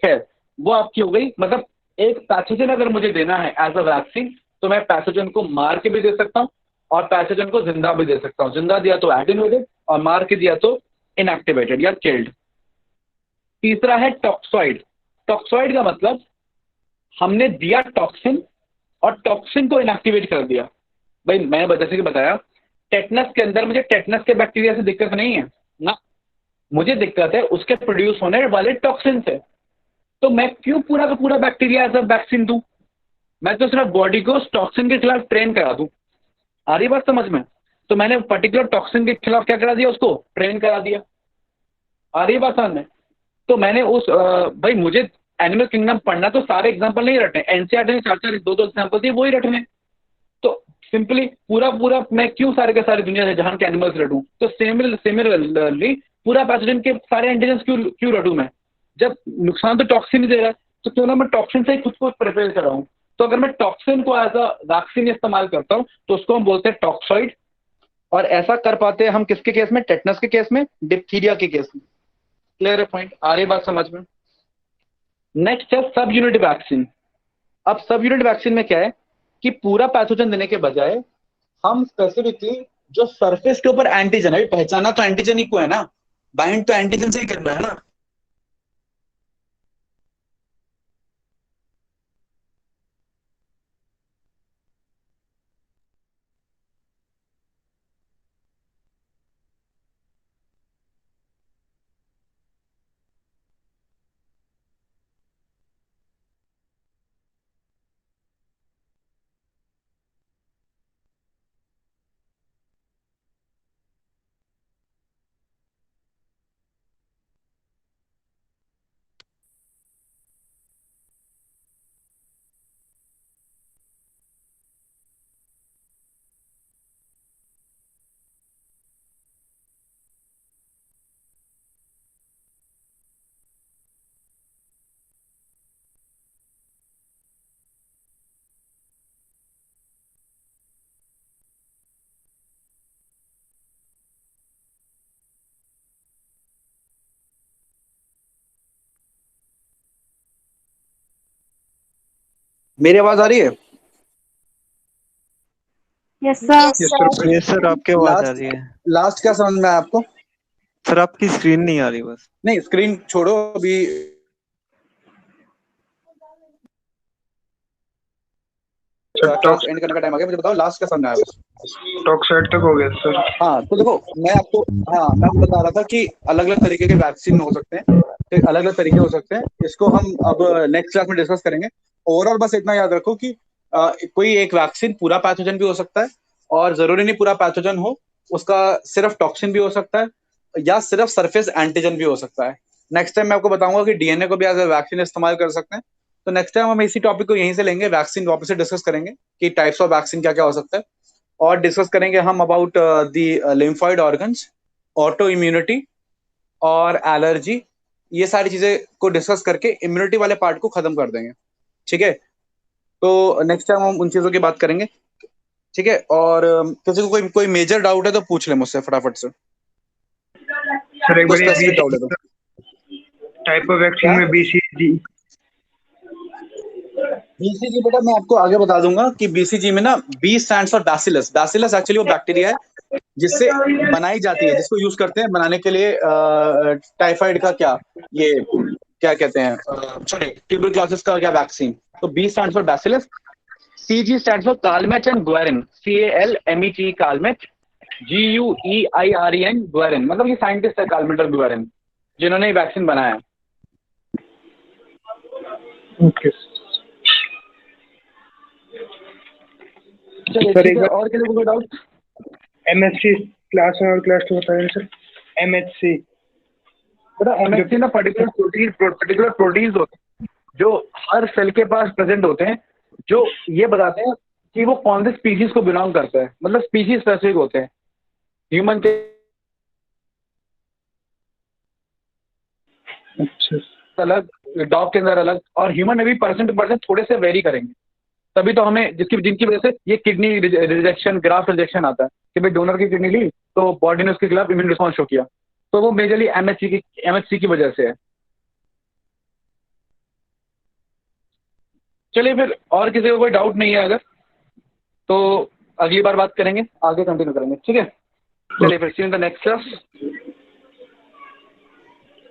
Speaker 2: खैर वो आपकी हो गई। मतलब एक पैथोजन अगर मुझे देना है एज अ वैक्सीन तो मैं पैथोजन को मार के भी दे सकता हूँ और पैथोजन को जिंदा भी दे सकता हूँ। जिंदा दिया तो एटेन्यूएटेड और मार के दिया तो इनएक्टिवेटेड या किल्ड। तीसरा है टॉक्सॉइड। टॉक्सॉइड का मतलब हमने दिया टॉक्सिन और टॉक्सिन को इनएक्टिवेट कर दिया। भाई मैंने जैसे कि बताया टेटनस के अंदर मुझे टेटनस के बैक्टीरिया से दिक्कत नहीं है ना, मुझे दिक्कत है उसके प्रोड्यूस होने वाले टॉक्सिन से। तो मैं क्यों पूरा का पूरा बैक्टीरिया एज अ वैक्सीन दूं? मैं तो सिर्फ बॉडी को टॉक्सिन के खिलाफ ट्रेन करा दूं। आ रही बात समझ में? तो मैंने पर्टिकुलर टॉक्सिन के खिलाफ क्या करा दिया, उसको ट्रेन करा दिया। आ रही बात समझ में? तो मैंने उस भाई मुझे एनिमल किंगडम पढ़ना तो सारे एग्जांपल नहीं रटने, एनसीईआरटी ने 4-4 2-2 एग्जांपल दिए, वही रटने। तो सिंपली पूरा मैं क्यों सारे के सारे दुनिया से जहां के एनिमल्स रटूं? तो सिमिलरली पूरा पैथोजन के सारे एंटीजन्स क्यों रटूं मैं? जब नुकसान तो टॉक्सिन ही दे रहा है तो क्यों ना मैं टॉक्सिन से ही खुद को प्रिपेयर कराऊं। तो अगर मैं टॉक्सिन को एज अ वैक्सीन इस्तेमाल करता हूं तो उसको हम बोलते हैं टॉक्सॉइड। और ऐसा कर पाते हैं हम किसके केस में? टेटनस के केस में, डिप्थीरिया के केस में। क्लियर है पॉइंट? आ रही बात समझ में? नेक्स्ट है सब यूनिट वैक्सीन। अब सब यूनिट वैक्सीन में क्या है कि पूरा पैथोजन देने के बजाय हम स्पेसिफिकली जो सरफेस के ऊपर एंटीजन है, पहचाना तो एंटीजन ही को है ना, बाइंड तो एंटीजन से ही करना है ना। मेरी आवाज आ रही है?
Speaker 1: Yes sir.
Speaker 5: ये सर आपकी आवाज आ
Speaker 3: लास्ट
Speaker 5: रही है।
Speaker 3: लास्ट क्या समझ में आया आपको?
Speaker 5: सर आपकी स्क्रीन नहीं आ रही बस।
Speaker 3: नहीं स्क्रीन छोड़ो अभी, क्लास एंड करने का टाइम आ गया। मुझे बताओ लास्ट क्या समझ में आया बस।
Speaker 9: टॉक्साइड तक हो गया सर।
Speaker 3: हाँ तो देखो मैं आपको बता रहा था कि अलग अलग तरीके के वैक्सीन हो सकते हैं, अलग अलग तरीके हो सकते हैं। इसको हम अब नेक्स्ट क्लास में डिस्कस करेंगे। ओवरऑल बस इतना याद रखो कि कोई एक वैक्सीन पूरा पैथोजन भी हो सकता है और जरूरी नहीं पूरा पैथोजन हो, उसका सिर्फ टॉक्सिन भी हो सकता है या सिर्फ सरफेस एंटीजन भी हो सकता है। नेक्स्ट टाइम मैं आपको बताऊंगा कि डीएनए को भी एज ए वैक्सीन इस्तेमाल कर सकते हैं। तो नेक्स्ट टाइम हम इसी टॉपिक को यहीं से लेंगे, वैक्सीन वापस से डिस्कस करेंगे कि टाइप्स ऑफ वैक्सीन क्या क्या हो सकता है, और डिस्कस करेंगे हम about the lymphoid organs, auto immunity और एलर्जी। ये सारी चीजें को डिस्कस करके इम्यूनिटी वाले पार्ट को खत्म कर देंगे। ठीक है, तो नेक्स्ट टाइम हम उन चीजों की बात करेंगे। ठीक है, और किसी को कोई मेजर डाउट है तो पूछ ले मुझसे फटाफट से।
Speaker 9: सर एक
Speaker 3: कोई
Speaker 9: बार
Speaker 3: स्पेसिफिक डाउट है तो।
Speaker 9: टाइप ऑफ वैक्सीन में बीसीजी
Speaker 3: बेटा मैं आपको आगे बता दूंगा कि बीसीजी में ना B stands for bacillus. Bacillus actually वो बैक्टीरिया है जिससे बनाई जाती है, जिसको यूज करते हैं बनाने के लिए टाइफाइड का क्या कहते हैं, सॉरी ट्यूबरक्लोसिस का क्या वैक्सीन। तो B stands for bacillus, CG stands for Calmette and Guerin, CALMET Calmette, GUEIREN Guerin. मतलब ये साइंटिस्ट है कालमेट और ग्वेरिन जिन्होंने ये वैक्सीन बनाया।
Speaker 9: ओके
Speaker 3: सर एक
Speaker 2: और किसी को डाउट?
Speaker 9: MHC क्लास 1 और क्लास 2 बताएं सर। MHC
Speaker 2: बेटा MHC ना पर्टिकुलर प्रोटीन्स होते हैं जो हर सेल के पास प्रेजेंट होते हैं, जो ये बताते हैं कि वो कौन से स्पीशीज को बिलोंग करता है। मतलब स्पीशीज स्पेसिफिक होते हैं। ह्यूमन के
Speaker 9: अच्छा
Speaker 2: अलग,
Speaker 3: डॉग के अंदर अलग, और ह्यूमन में भी परसेंट टू परसेंट थोड़े से वेरी करेंगे, तभी तो हमें जिनकी वजह से ये किडनी रिजेक्शन, ग्राफ्ट रिजेक्शन आता है कि भाई डोनर की किडनी ली तो बॉडी ने उसके खिलाफ इम्यून रिस्पॉन्स शो किया, तो वो मेजरली एमएचसी की वजह से है। चलिए फिर, और किसी को कोई डाउट नहीं है अगर, तो अगली बार बात करेंगे, आगे कंटिन्यू करेंगे, ठीक है। चलिए फिर, सी इन द नेक्स्ट क्लास।